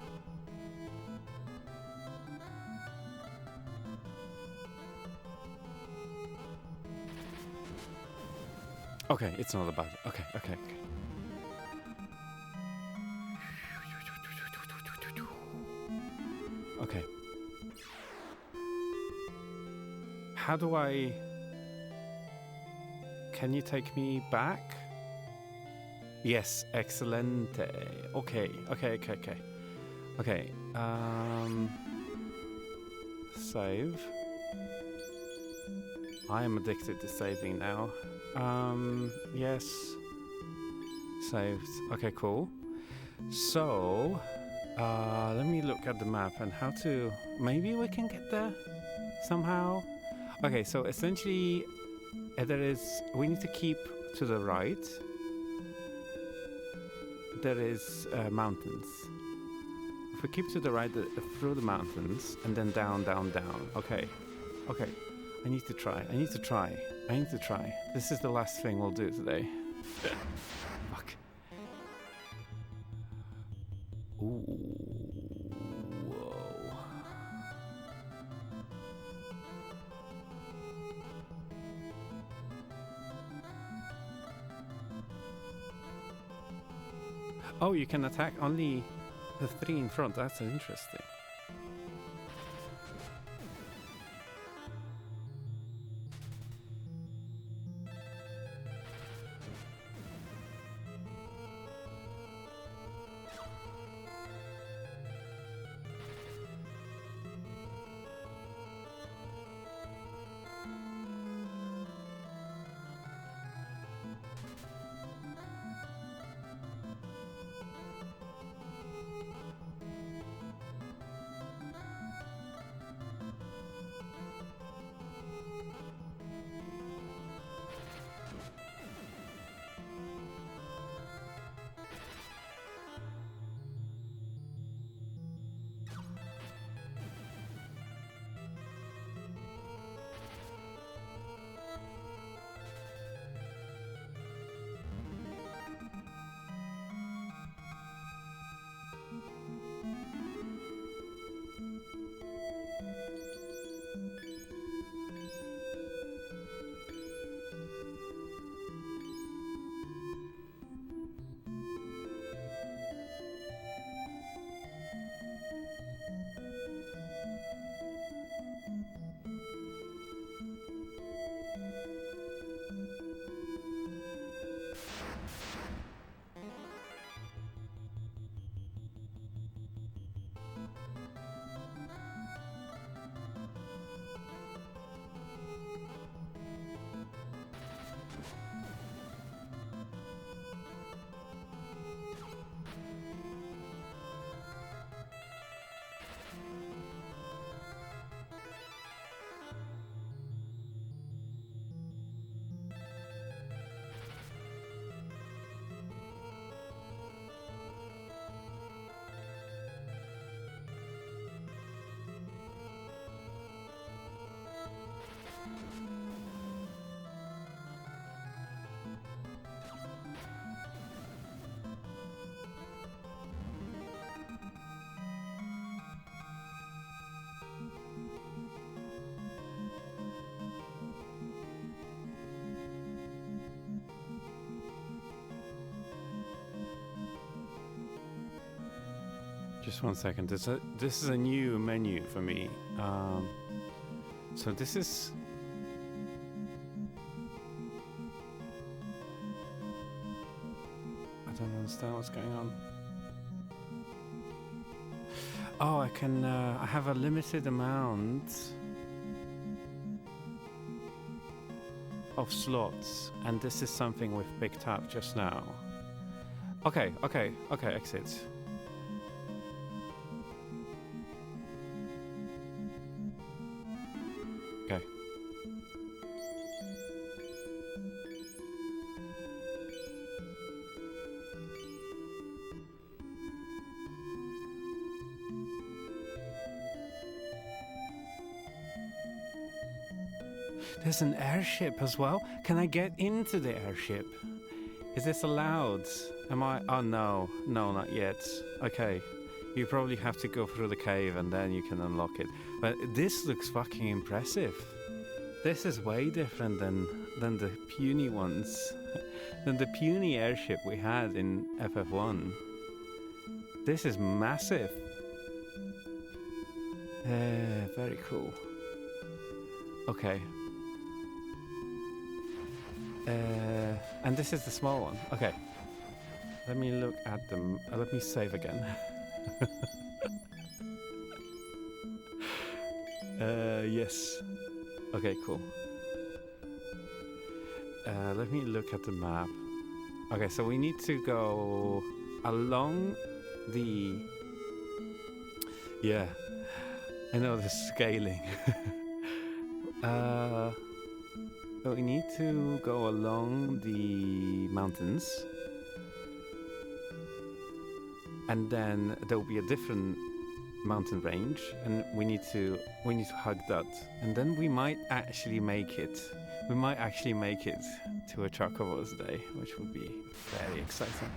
Okay, it's not about it. Okay. Okay. How do I... Can you take me back? Yes, excelente. Okay. Okay, save. I am addicted to saving now. Yes. Saved. Okay, cool. So, let me look at the map and how to... Maybe we can get there somehow? Okay, so essentially, there is... We need to keep to the right. There is mountains. If we keep to the right, through the mountains, and then down. Okay. I need to try. This is the last thing we'll do today. Fuck. Ooh. Whoa. Oh, you can attack only the 3 in front. That's interesting. Just 1 second. This is a new menu for me. So this is... I don't understand what's going on. Oh, I can... I have a limited amount of slots, and this is something we've picked up just now. Okay, exit. Okay. There's an airship as well. Can I get into the airship? Is this allowed? Am I? Oh no, no, not yet. Okay, you probably have to go through the cave and then you can unlock it. But this looks fucking impressive. This is way different than the puny ones, than the puny airship we had in FF1. This is massive. Very cool. Okay. And this is the small one. Okay. Let me look at them. Let me save again. Yes. Okay, cool. Let me look at the map. Okay, so we need to go along the... Yeah, I know the scaling. So we need to go along the mountains. And then there will be a different mountain range, and we need to hug that, and then we might actually make it. We might actually make it to a Chocobo's Day, which would be very exciting.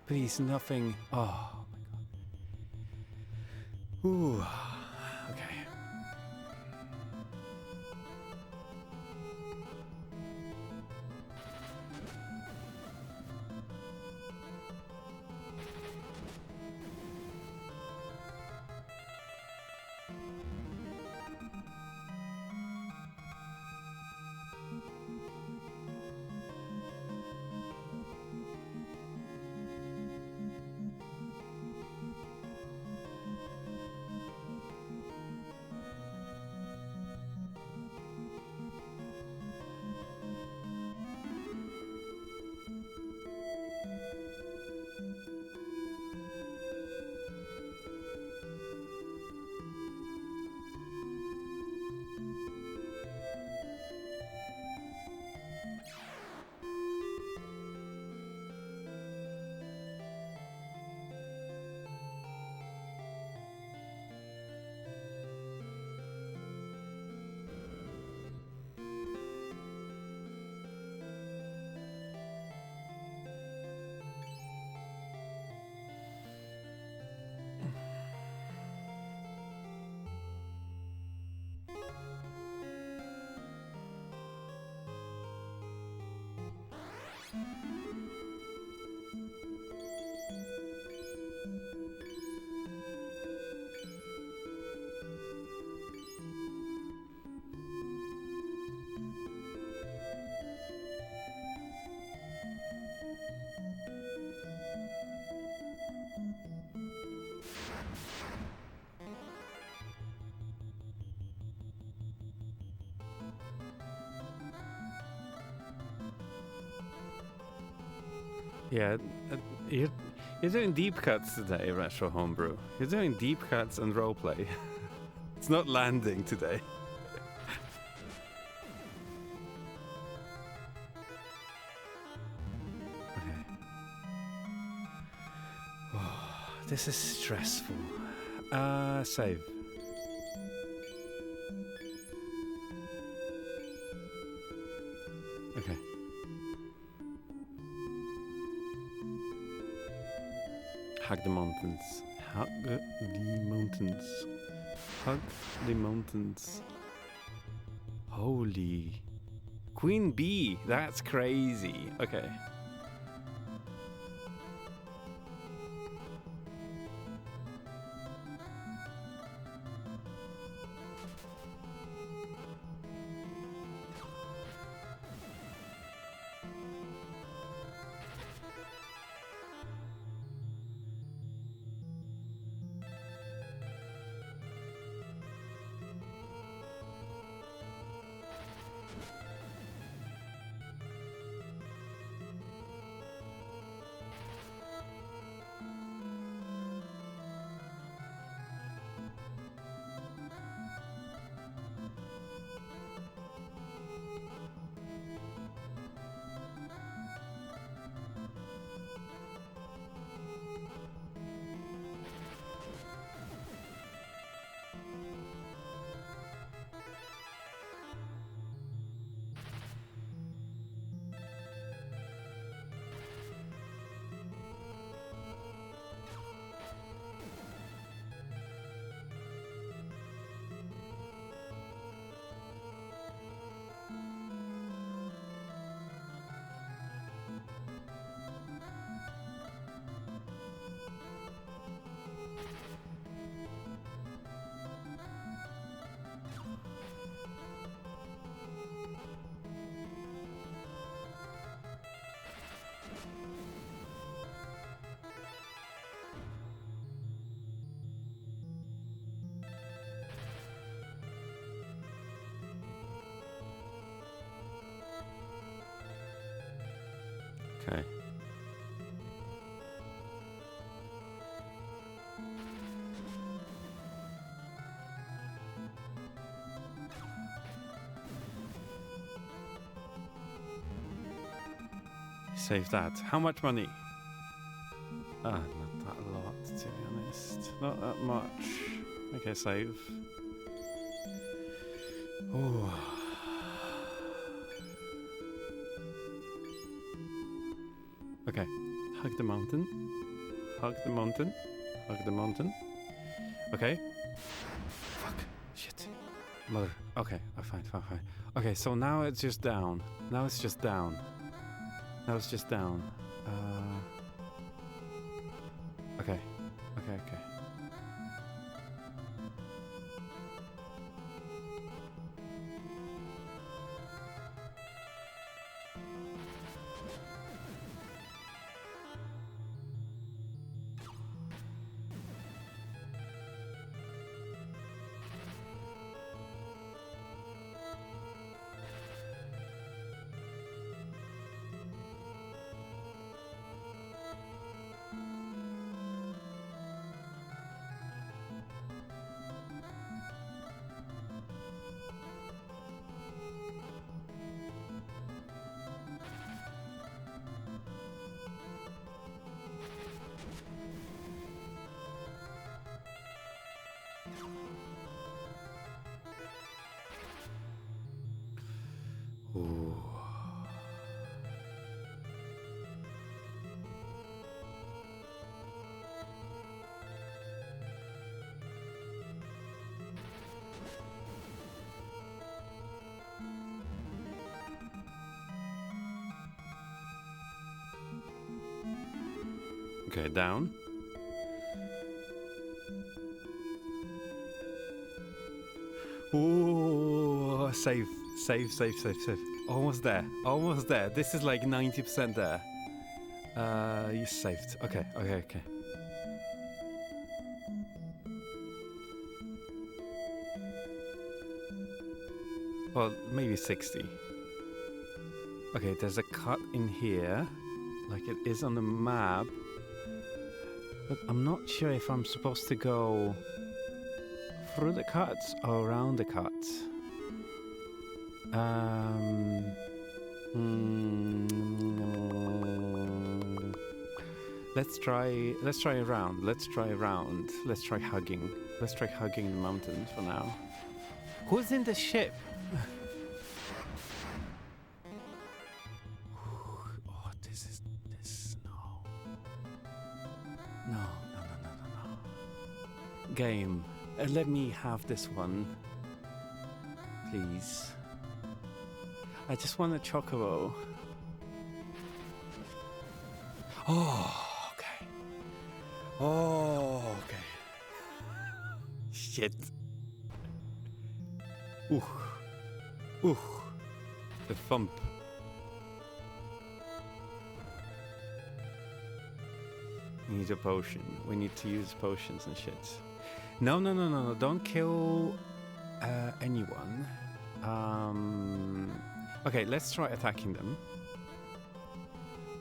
Please, nothing. Oh my god. Ooh. Okay. Yeah, you're, you're doing deep cuts today, Retro Homebrew. You're doing deep cuts and roleplay. It's not landing today. Okay. Oh, this is stressful. Save. Okay. Hug the mountains. Hug the mountains. Hug the mountains. Holy. Queen Bee. That's crazy. Okay. Okay. Save that. How much money? Not that a lot, to be honest. Not that much. Okay, save. Oh. Okay. Hug the mountain. Hug the mountain. Hug the mountain. Okay. Fuck. Shit. Mother. Okay. Fine. Okay, so now it's just down. Now it's just down. Okay. Ooh. Okay, down. Ooh, save. Almost there. This is like 90% there. You saved. Okay. Well, maybe 60. Okay, there's a cut in here, like it is on the map. But I'm not sure if I'm supposed to go through the cuts or around the cuts. Let's try around. Let's try hugging. Let's try hugging the mountains for now. Who's in the ship? Oh, this. No. Game. Let me have this one. Please. I just want a chocobo. Oh, okay. Shit. Ooh. The thump. We need a potion. We need to use potions and shit. No. Don't kill anyone. Okay, let's try attacking them.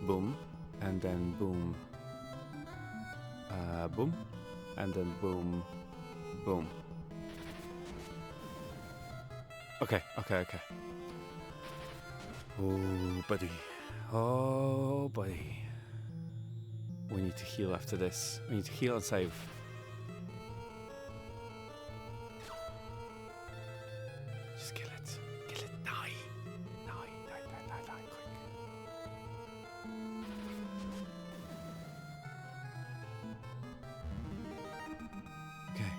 Boom. And then boom. Boom. And then boom. Okay. Oh, buddy. We need to heal after this. We need to heal and save. Just kill it. Die, quick. Okay.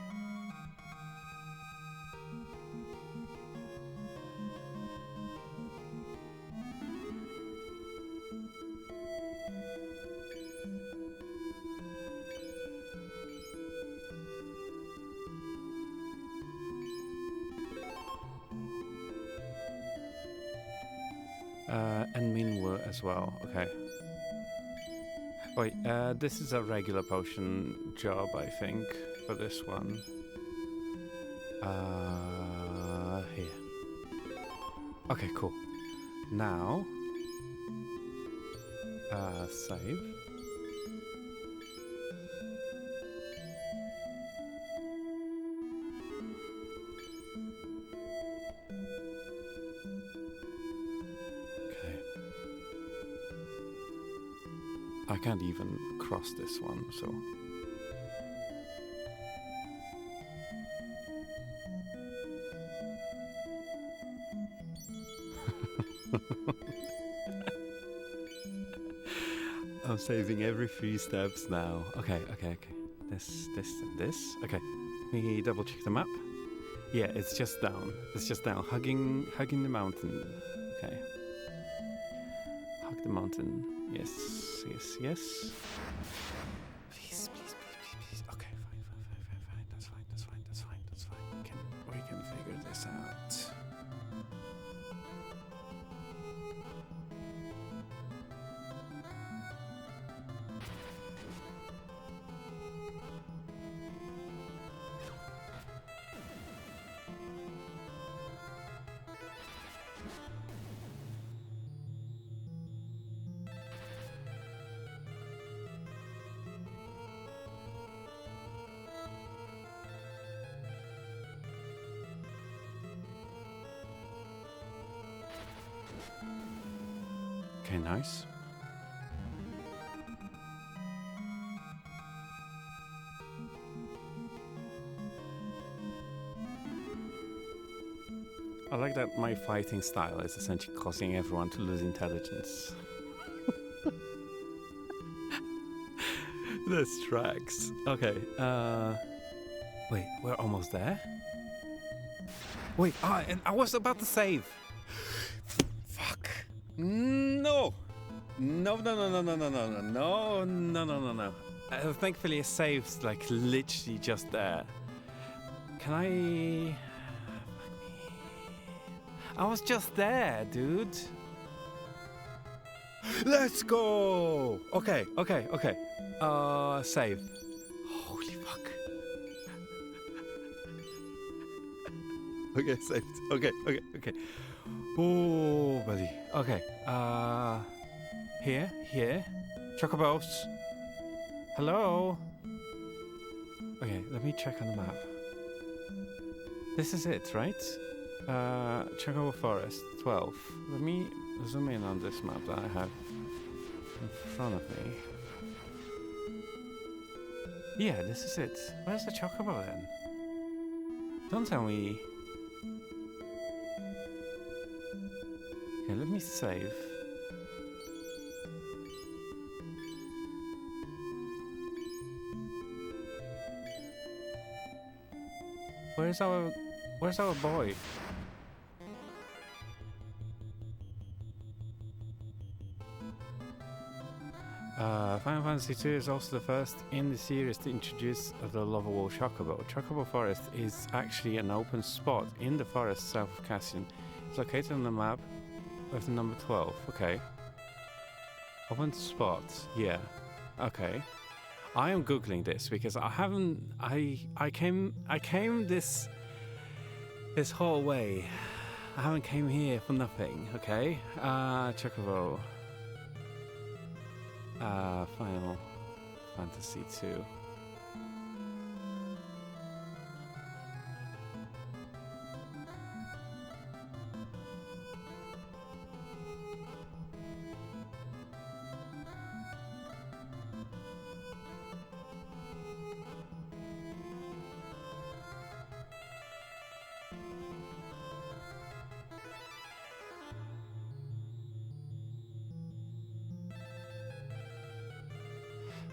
And Minwu as well. Okay. Wait, this is a regular potion job, I think, for this one. Here. Okay, cool. Now, Save. Okay. I can't even cross this one, so. I'm saving every 3 steps now. Okay. This, and this. Okay. Let me double check the map. Yeah, it's just down. It's just down. Hugging the mountain. Okay. Hug the mountain. Yes. Please. Okay, fine. That's fine. We can figure this out. Okay, nice. I like that my fighting style is essentially causing everyone to lose intelligence. This tracks. Okay, wait, we're almost there? Wait, and I was about to save. Fuck. No. No. Thankfully, it saves like literally just there. Can I? I was just there, dude. Let's go. Okay. Save. Holy fuck. Okay, saved. Okay. Oh, buddy. Okay. Here. Chocobos. Hello. Okay, let me check on the map. This is it, right? Chocobo Forest 12. Let me zoom in on this map that I have in front of me. Yeah, this is it. Where's the Chocobo then? Don't tell me. Okay, let me save. Where's our boy? Final Fantasy II is also the first in the series to introduce the lovable Chocobo. Chocobo Forest is actually an open spot in the forest south of Cassian. It's located on the map with the number 12. Okay. Open spot. Yeah. Okay. I am googling this because I haven't. I came this whole way. I haven't came here for nothing. Okay. Chocobo. Final Fantasy 2.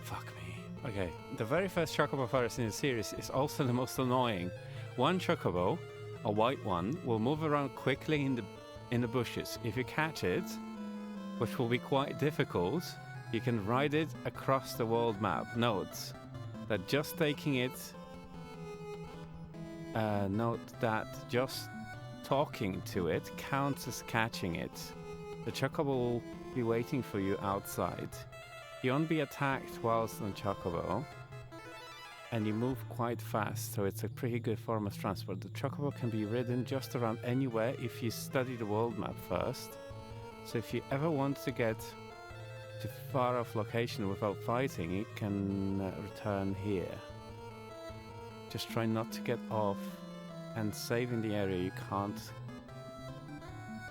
Fuck me. Okay, the very first Chocobo Forest in the series is also the most annoying. One Chocobo, a white one, will move around quickly in the bushes. If you catch it, which will be quite difficult, you can ride it across the world map. Note that just taking it. Note that just talking to it counts as catching it. The Chocobo will be waiting for you outside. You won't be attacked whilst on Chocobo, and you move quite fast, so it's a pretty good form of transport. The Chocobo can be ridden just around anywhere if you study the world map first. So if you ever want to get to far off location without fighting, it can return here. Just try not to get off and save in the area you can't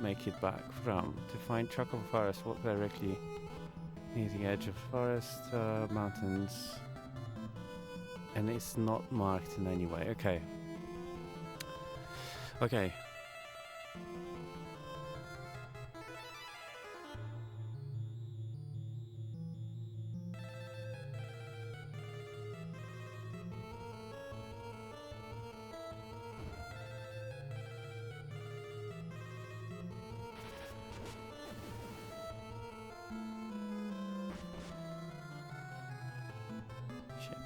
make it back from. To find Chocobo Forest, walk directly near the edge of forest, mountains, and it's not marked in any way. Okay. Okay. Shit.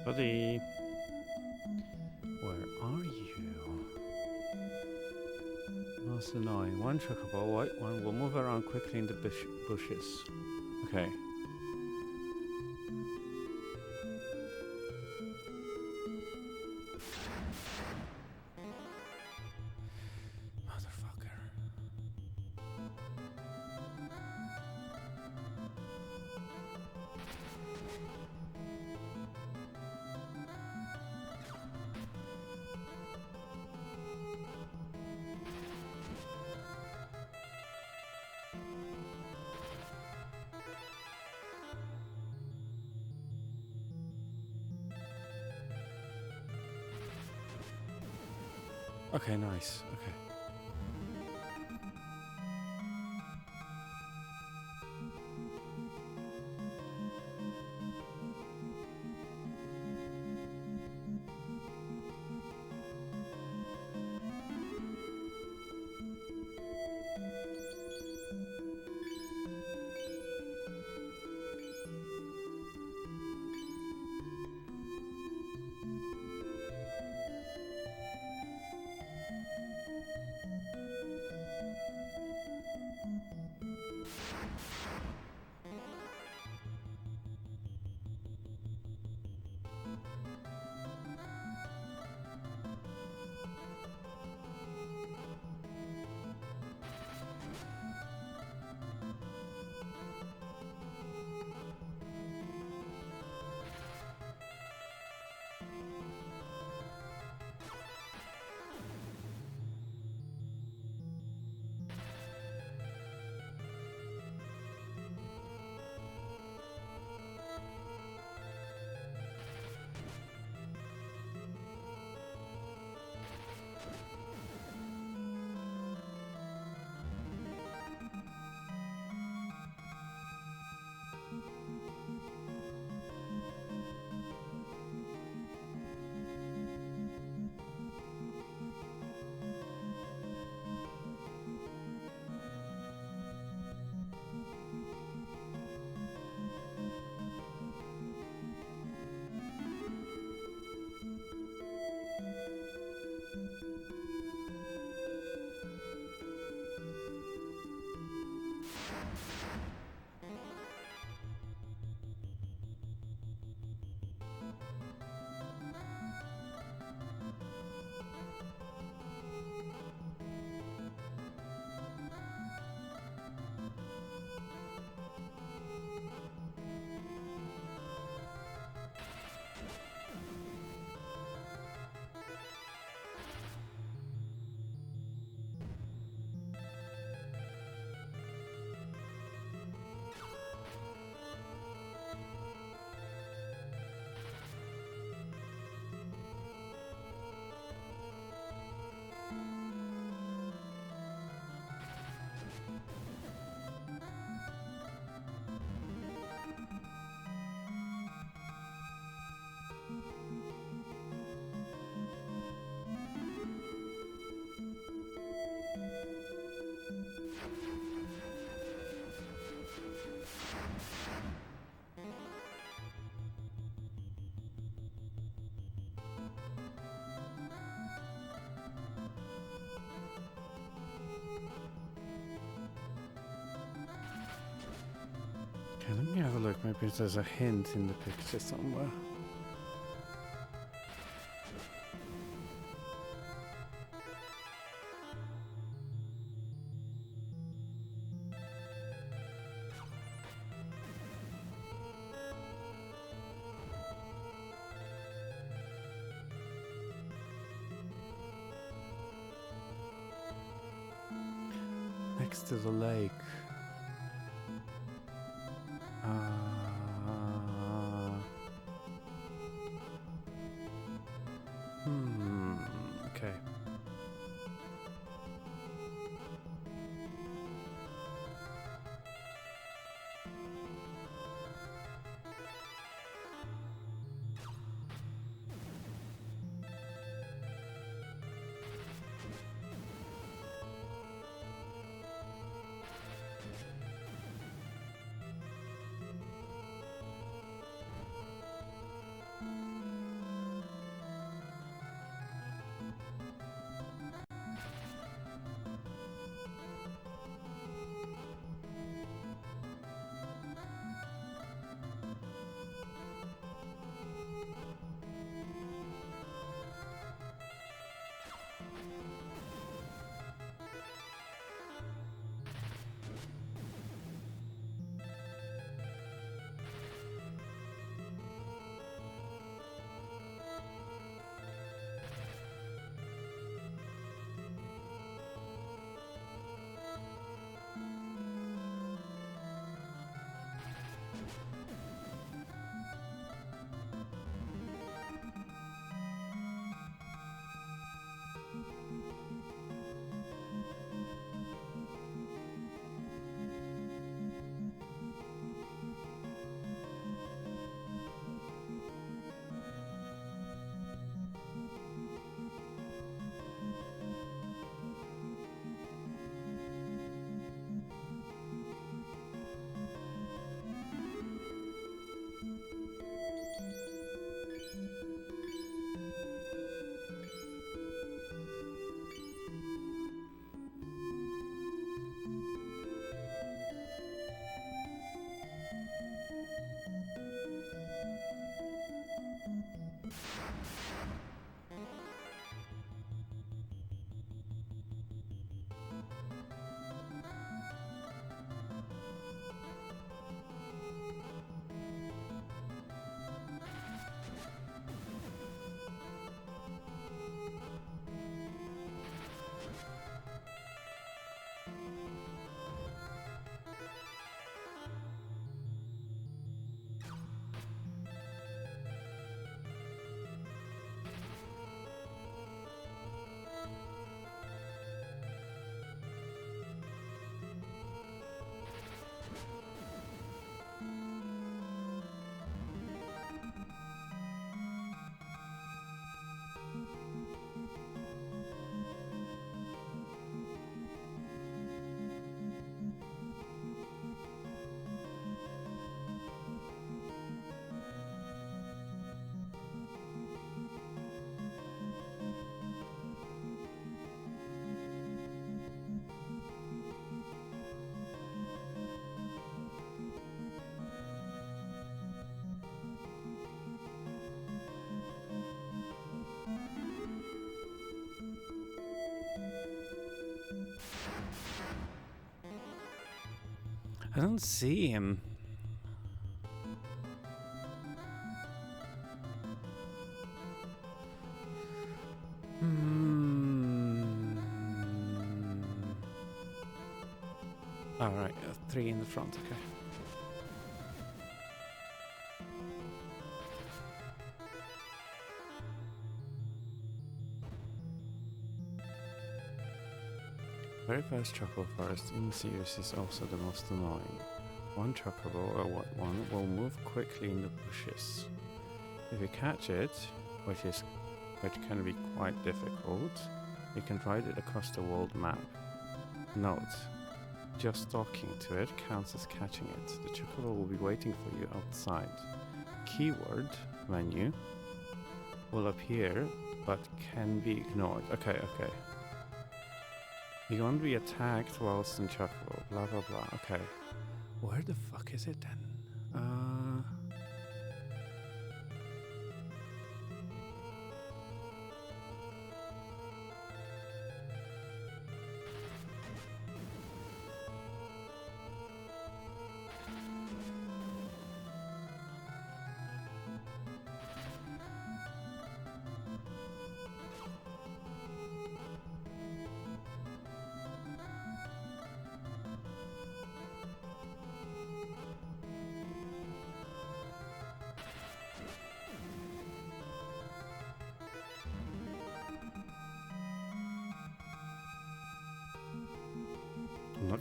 Buddy, where are you? Most annoying. One chocobo, white one will move around quickly in the bushes. Okay. Motherfucker. Okay, nice. Okay. look. Maybe there's a hint in the picture somewhere. Next to the lake. Okay. I don't see him. Alright, 3 in the front, okay. Very fast chocobo forest in the series is also the most annoying. One chocobo or what one will move quickly in the bushes. If you catch it, which can be quite difficult, you can ride it across the world map. Note, just talking to it counts as catching it. The chocobo will be waiting for you outside. Keyword menu will appear but can be ignored. Okay. You won't be attacked whilst in chocobo. Blah blah blah. Okay. Where the fuck is it then?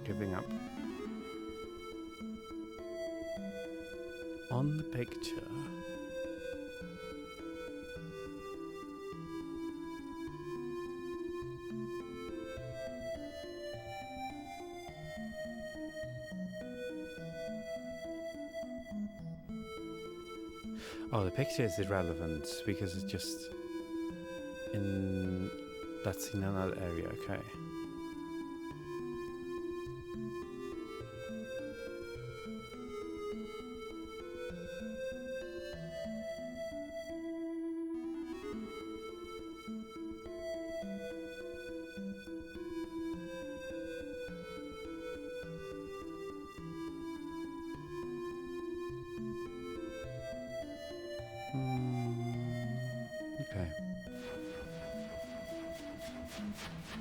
giving up. On the picture. Oh, the picture is irrelevant because it's just in that's in another area. Okay. Okay.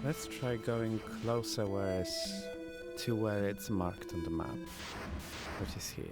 Let's try going closer to where it's marked on the map, which is here.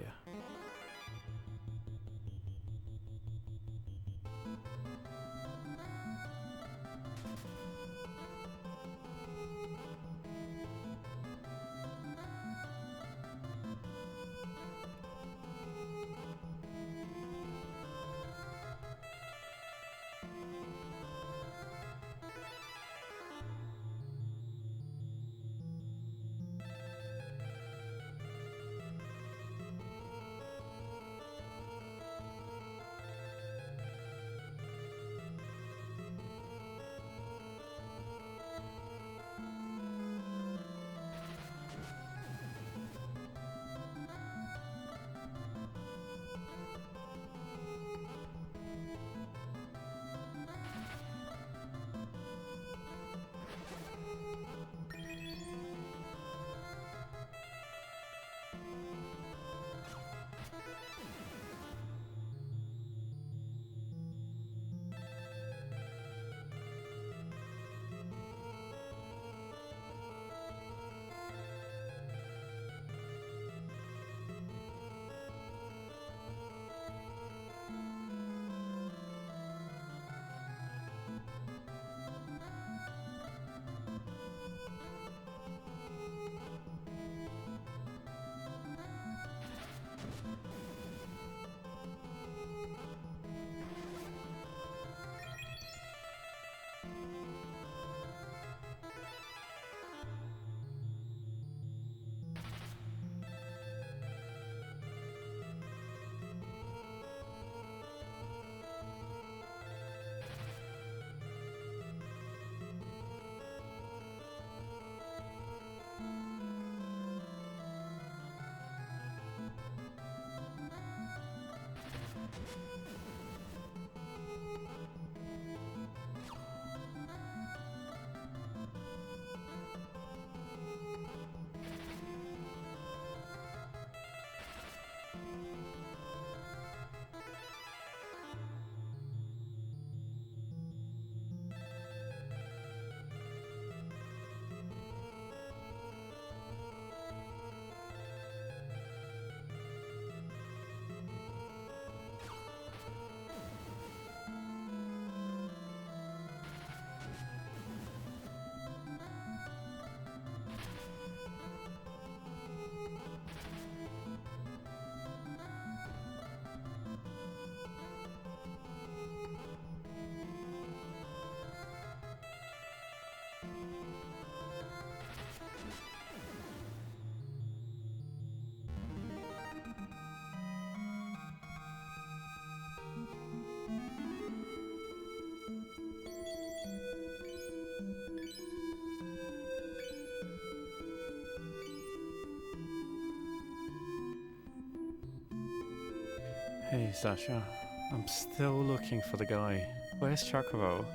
Hey Sasha, I'm still looking for the guy. Where's Chocobo?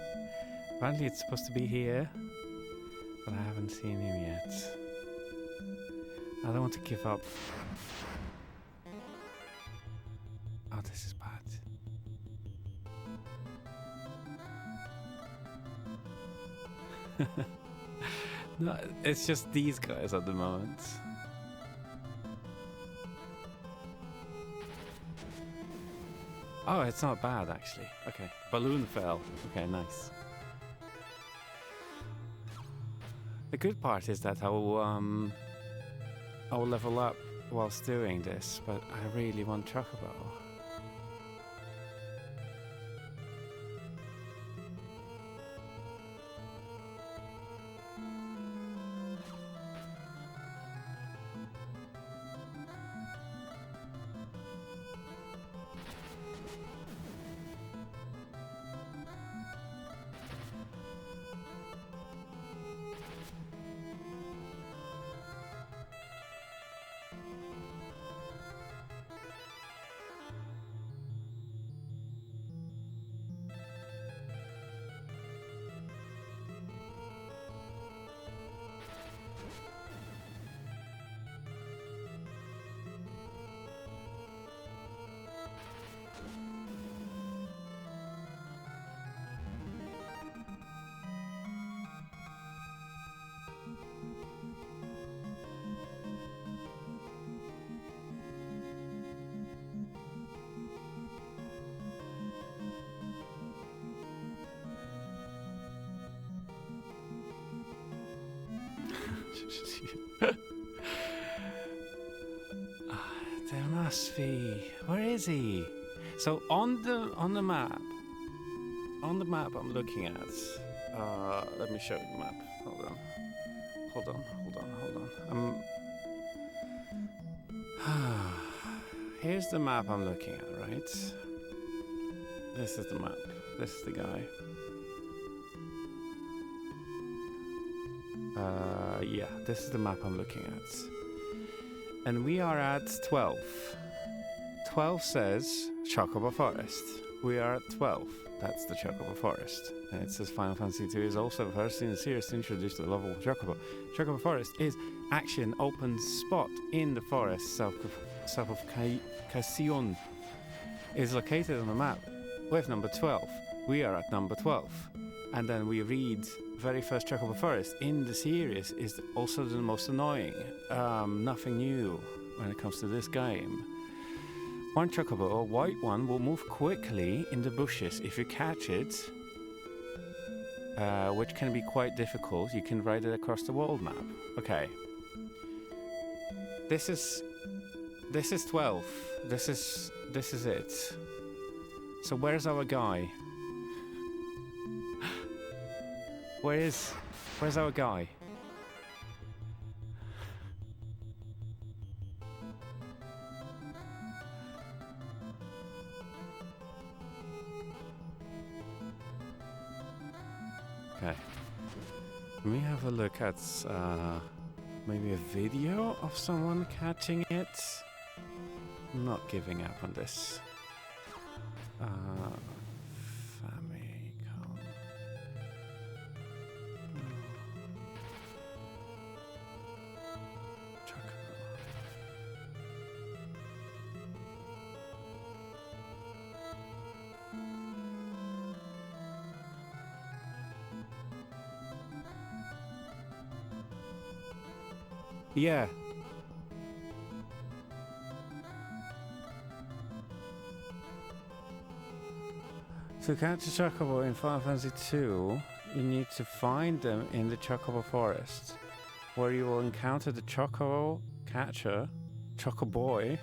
Apparently it's supposed to be here, but I haven't seen him yet. I don't want to give up. Oh, this is bad. No, it's just these guys at the moment. Oh, it's not bad actually. Okay, balloon fell. Okay, nice. The good part is that how I'll level up whilst doing this, but I really want Chocobo. There must be. Where is he? So on the map, I'm looking at. Let me show you the map. Hold on. Here's the map I'm looking at, right? This is the map. This is the guy. Yeah, this is the map I'm looking at. And we are at 12. 12 says Chocobo Forest. We are at 12. That's the Chocobo Forest. And it says Final Fantasy II is also the first in the series to introduce the level of Chocobo. Chocobo Forest is actually an open spot in the forest south of Casion. It is located on the map with number 12. We are at number 12. And then we read very first Chocobo Forest in the series is also the most annoying. Nothing new when it comes to this game. One Chocobo, a white one, will move quickly in the bushes if you catch it, which can be quite difficult. You can ride it across the world map. Okay. This is 12. This is it. So where's our guy? Where's our guy? Okay. Let me have a look at maybe a video of someone catching it. I'm not giving up on this. Famicom. Yeah. To catch a Chocobo in Final Fantasy II, you need to find them in the Chocobo Forest, where you will encounter the Chocobo catcher, Chocoboy,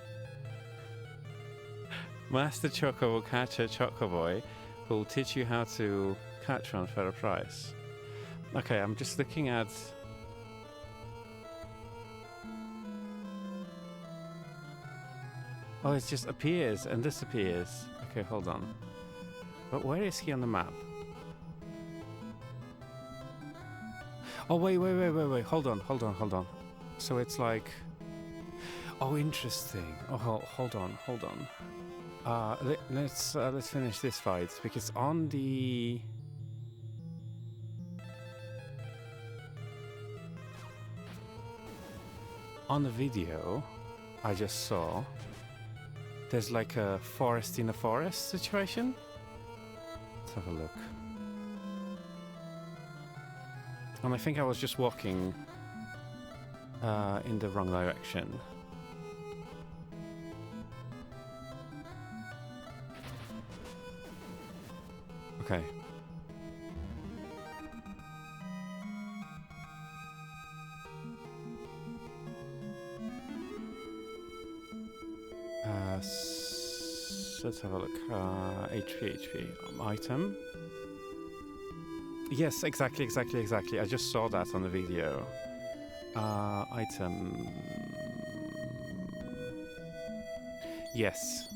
Master Chocobo catcher, Chocoboy, who will teach you how to catch one for a price. Okay, I'm just looking at... Oh, it just appears and disappears. Okay, hold on. But where is he on the map? Oh, wait. Hold on. So it's like... Oh, interesting. Oh, hold on. Let's finish this fight, because on the... On the video I just saw, there's like a forest in a forest situation. Let's have a look. And I think I was just walking in the wrong direction. Okay. Let's have a look. HP. Item. Yes, exactly. I just saw that on the video. Item. Yes.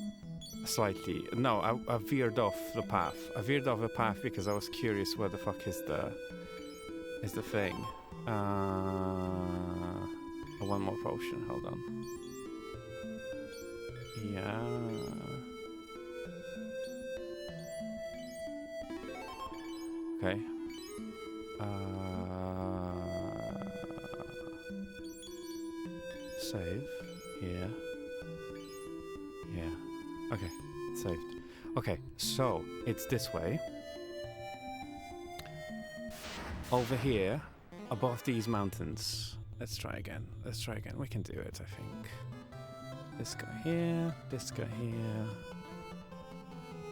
Slightly. No, I veered off the path. I veered off the path because I was curious where the fuck is the thing. One more potion. Hold on. Yeah. Okay. Save. Here. Yeah. Okay. Saved. Okay, so it's this way. Over here, above these mountains. Let's try again. We can do it, I think. This guy here, this guy here,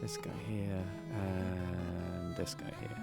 this guy here, and this guy here.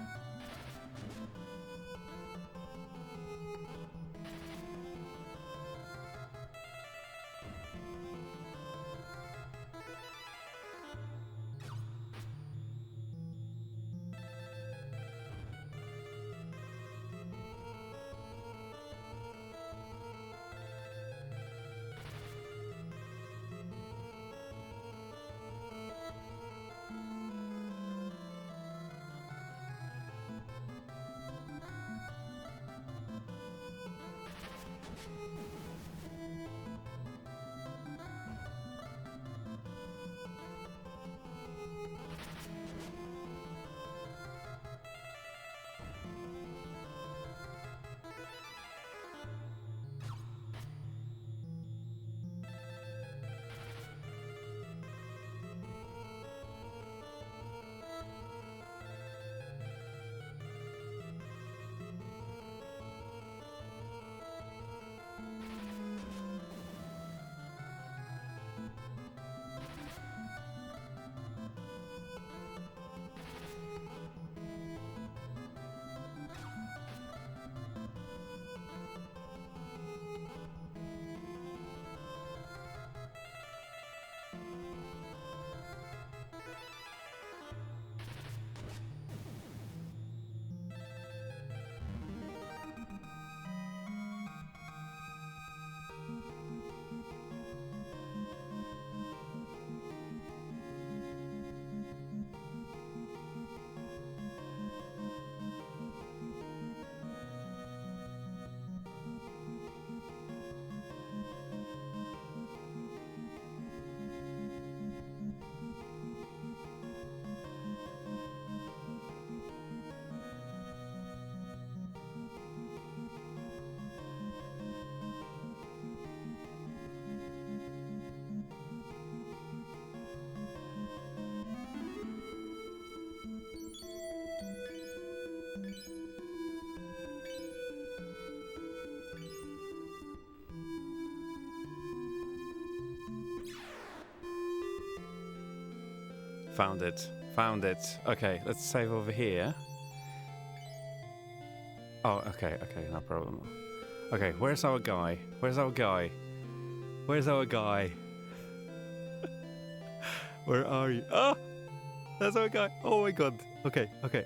Found it. Okay, let's save over here. Oh, okay, no problem. Okay, where's our guy? Where are you? Oh! That's our guy! Oh my god! Okay. Okay.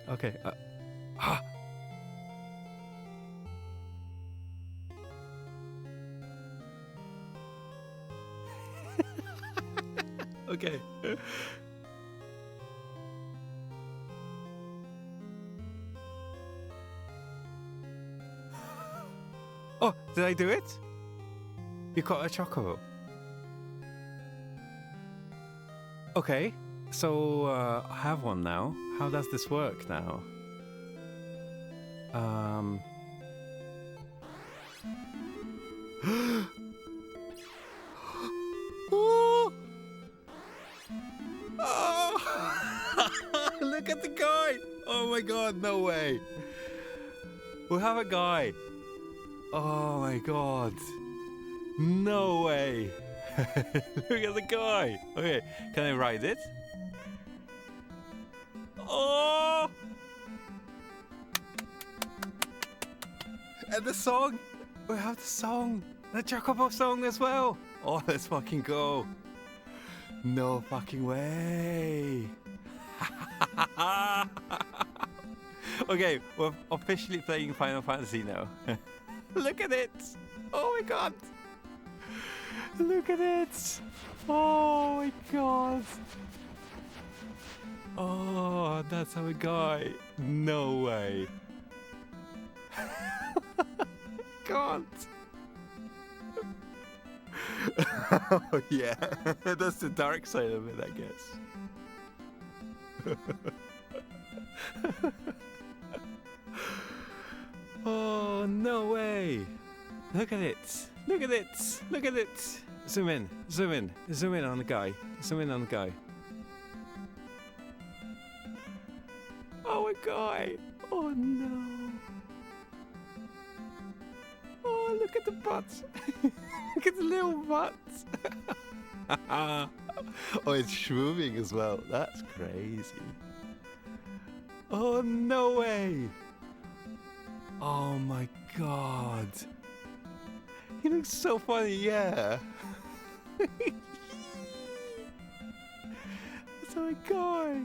Oh, did I do it? You caught a chocobo. Okay, so I have one now. How does this work now? Oh! Oh! Look at the guy! Oh my god, no way! We have a guy! Oh my god! No way! Look at the guy! Okay, can I ride it? Oh! And the song! We have the song! The Chocobo song as well! Oh, let's fucking go! No fucking way. Okay, we're officially playing Final Fantasy now. Look at it. Oh my god. Look at it. Oh my god. Oh, that's our guy. No way. God. Oh yeah, that's the dark side of it, I guess. Oh, no way. Look at it. Look at it. Look at it. Zoom in. Zoom in. Zoom in on the guy. Zoom in on the guy. Oh, a guy. Oh, no. Oh, look at the butt. Look at the little butt. Oh, it's shrooming as well. That's crazy. Oh, no way. Oh my god. He looks so funny, yeah. That's my guy.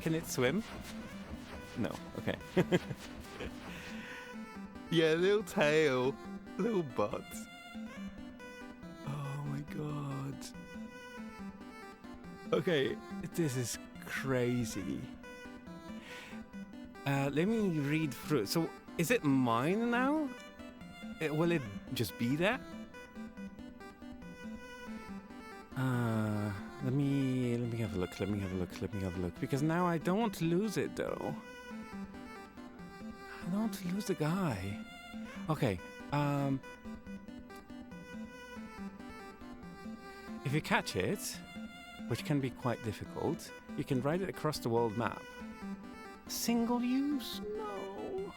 Can it swim? No, okay. Yeah, little tail, little butt. Oh my god. Okay, this is crazy. Let me read through. So, is it mine now? Will it just be there? Let me have a look. Let me have a look. Let me have a look. Because now I don't want to lose it, though. I don't want to lose the guy. Okay. If you catch it, which can be quite difficult, you can write it across the world map. Single use? No.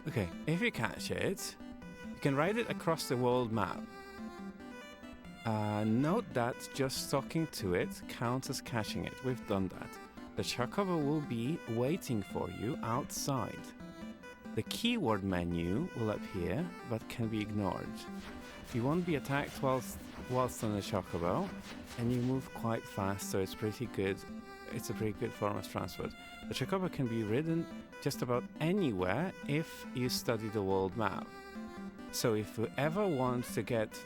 Okay, if you catch it, you can write it across the world map. Note that just talking to it counts as catching it. We've done that. The chocobo will be waiting for you outside. The keyword menu will appear, but can be ignored. You won't be attacked whilst on the chocobo, and you move quite fast, so it's pretty good. It's a pretty good form of transport. The chocobo can be ridden just about anywhere if you study the world map. So if you ever want to get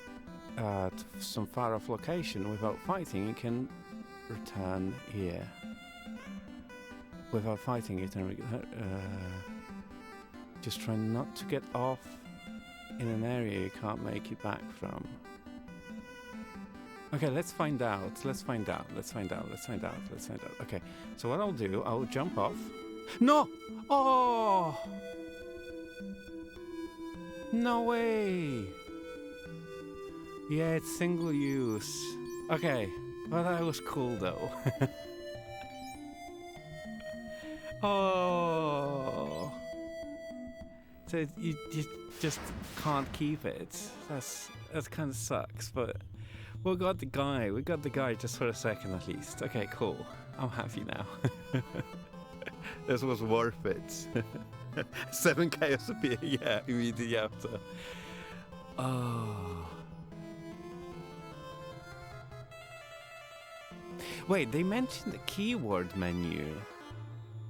to some far-off location without fighting, you can return here. Without fighting, you can just try not to get off in an area you can't make it back from. Okay, let's find out. Let's find out. Let's find out. Let's find out. Let's find out. Okay, so what I'll do, I'll jump off. No! Oh! No way! Yeah, it's single use. Okay, well that was cool though. Oh! So you just can't keep it. That kind of sucks, but we got the guy. We got the guy just for a second at least. Okay, cool. I'm happy now. This was worth it. 7 chaos appear, yeah, immediately after. Oh. Wait, they mentioned the keyword menu.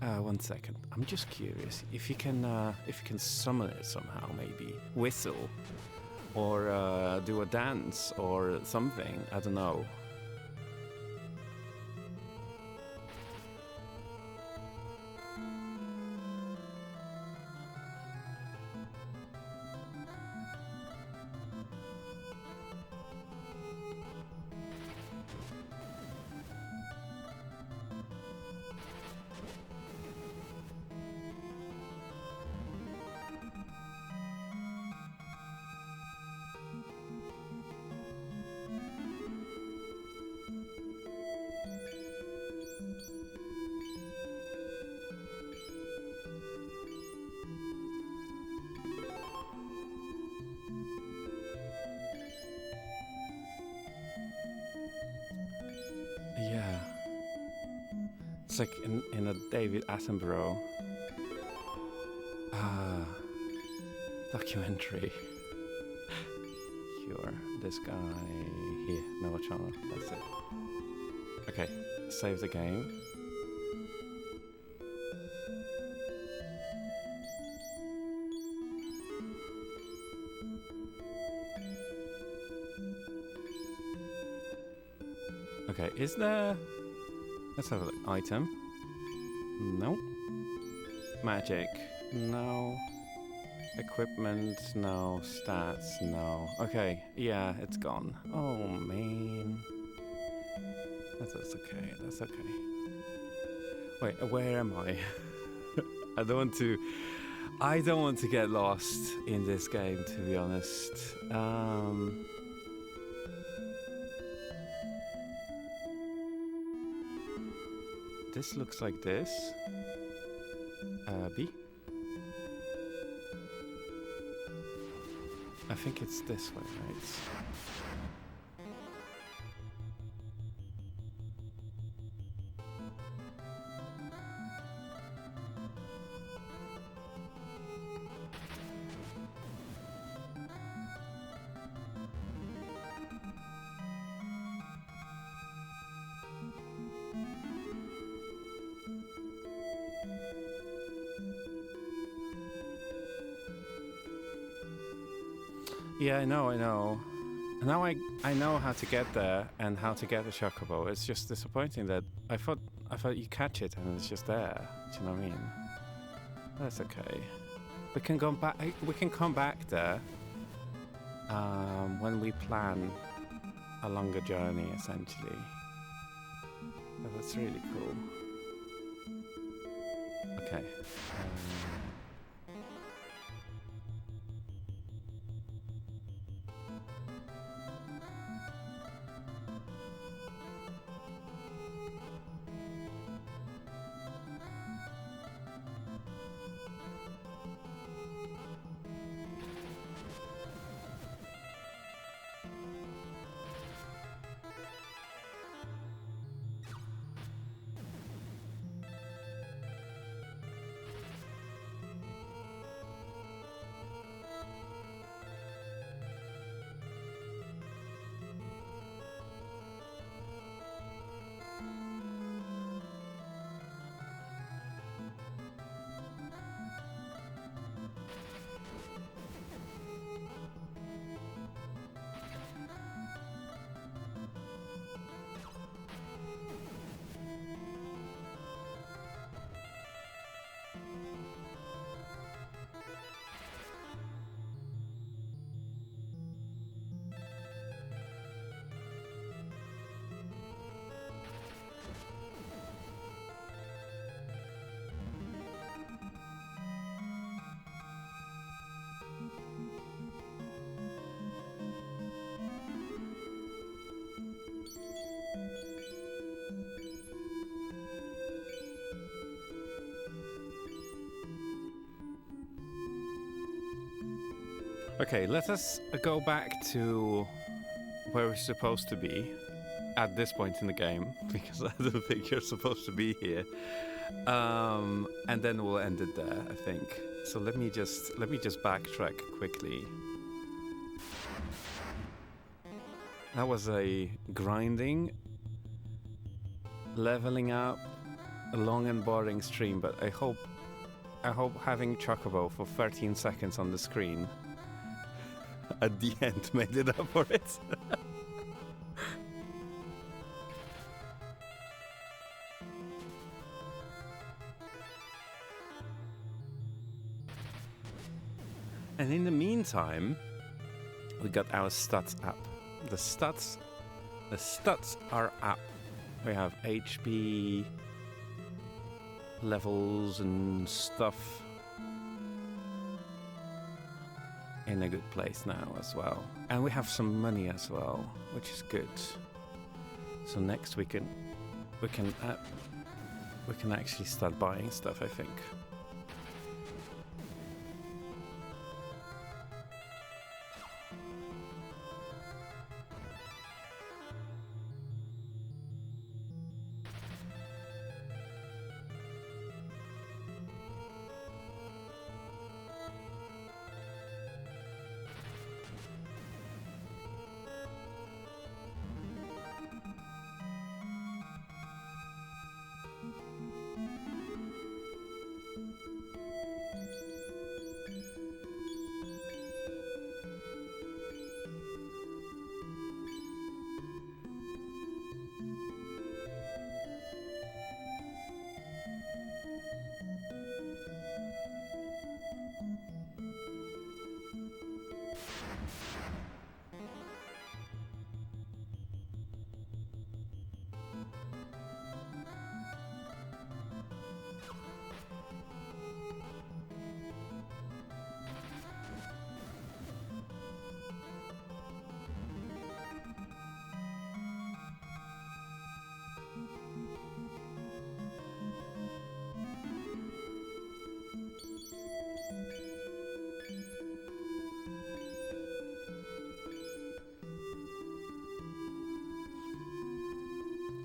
1 second. I'm just curious if you can summon it somehow, maybe whistle, or do a dance or something. I don't know. Yeah. It's like in a David Attenborough documentary. You for? This guy here. No channel. That's it. Okay. Save the game. Okay, is there... Let's have a look. Item. No. Magic. No. Equipment. No. Stats. No. Okay, yeah, it's gone. Oh, man. That's okay. That's okay. Wait, where am I? I don't want to get lost in this game, to be honest. This looks like this. B. I think it's this way, right? Yeah, I know. Now I know how to get there and how to get the chocobo. It's just disappointing that I thought you catch it and it's just there. Do you know what I mean? That's okay. We can go back. We can come back there when we plan a longer journey, essentially. But that's really cool. Okay. Okay, let us go back to where we're supposed to be at this point in the game, because I don't think you're supposed to be here. And then we'll end it there, I think. So let me just backtrack quickly. That was a grinding, leveling up, a long and boring stream, but I hope having Chocobo for 13 seconds on the screen at the end made it up for it. And in the meantime, we got our stats up. The stats are up. We have HP levels and stuff in a good place now as well. And we have some money as well, which is good. So next we can actually start buying stuff, I think.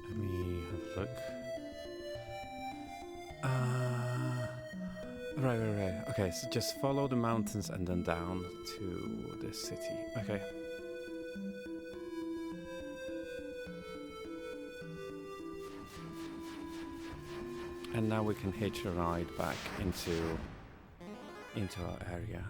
Let me have a look. Right. Okay, so just follow the mountains and then down to the city. Okay. And now we can hitch a ride back into our area.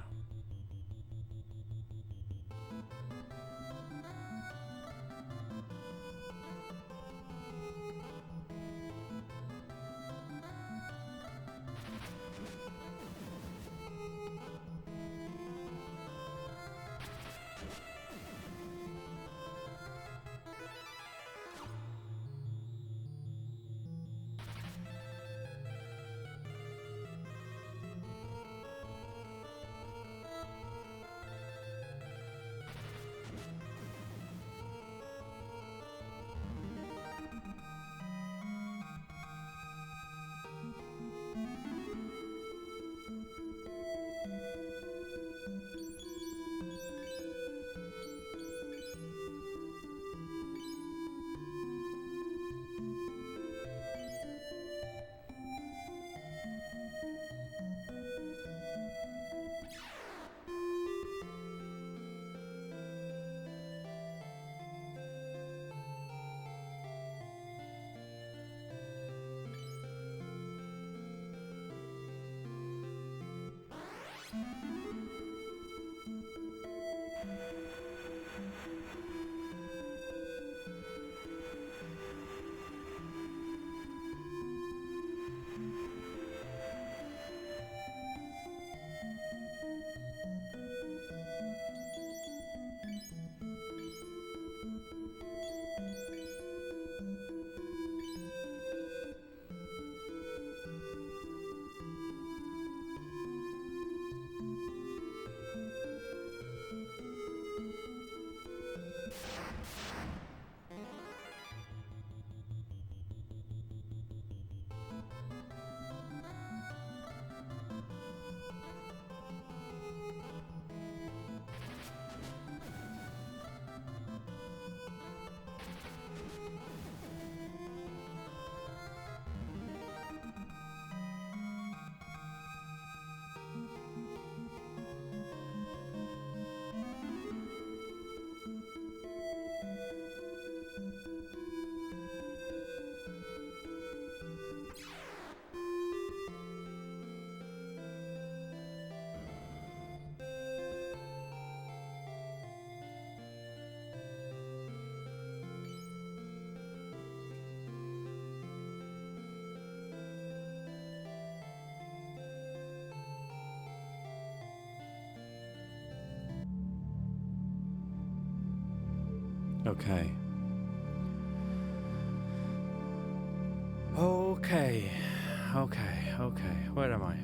Okay. Where am I?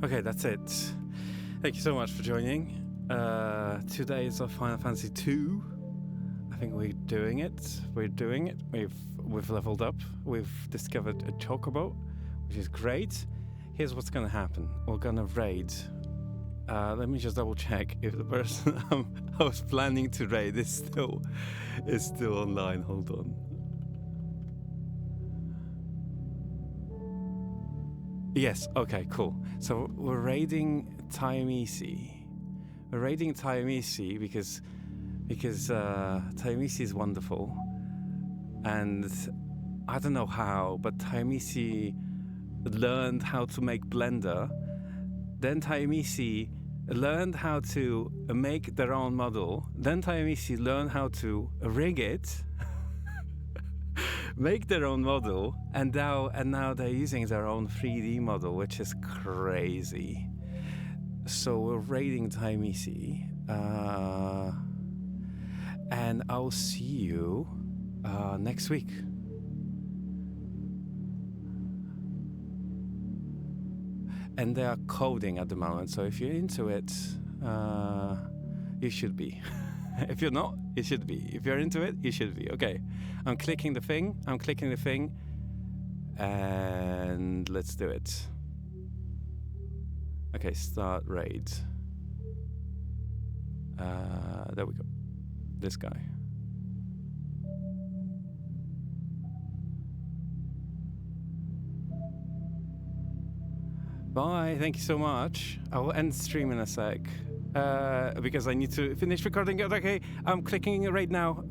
Okay, that's it. Thank you so much for joining. 2 days of Final Fantasy 2. I think we're doing it. We've leveled up. We've discovered a chocobo, which is great. Here's what's gonna happen. We're gonna raid. Let me just double check if the person I was planning to raid is still online. Hold on. Yes. Okay. Cool. So we're raiding Taimisi. We're raiding Taimisi because Taimisi is wonderful, and I don't know how, but Taimisi learned how to make Blender. Then Taimisi learned how to make their own model. Then Taimisi learned how to rig it, make their own model, and now they're using their own 3D model, which is crazy. So we're raiding Taimisi, and I'll see you next week. And they are coding at the moment, so if you're into it, you should be. If you're not, you should be. If you're into it, you should be. Okay, I'm clicking the thing, and let's do it. Okay, start raid. There we go. This guy. Bye, thank you so much. I will end stream in a sec. Because I need to finish recording it. Okay, I'm clicking right now.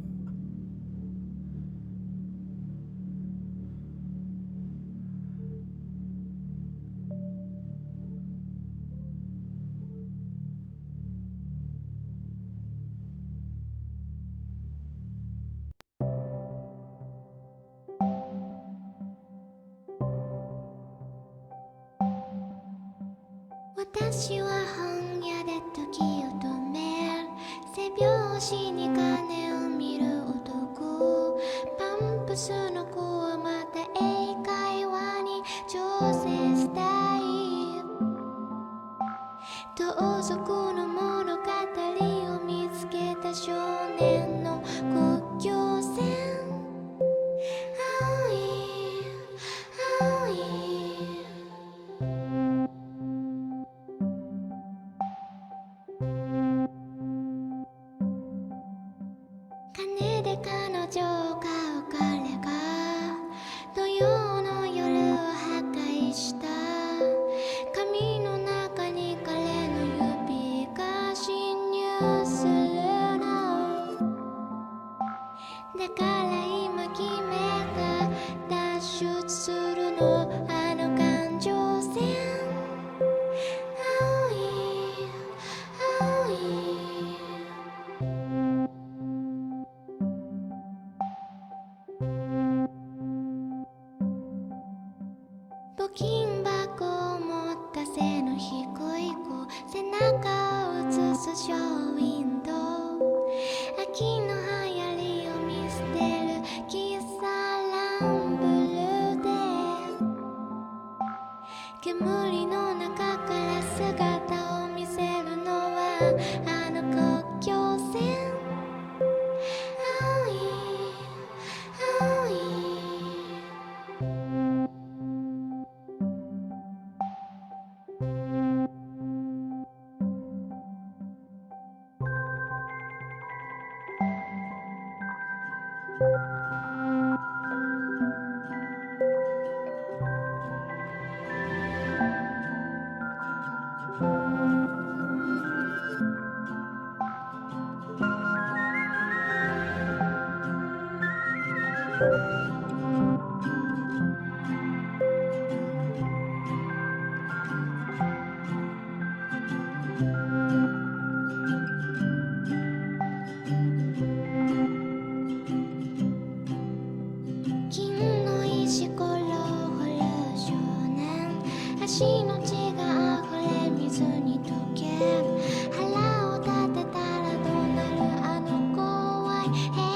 Hey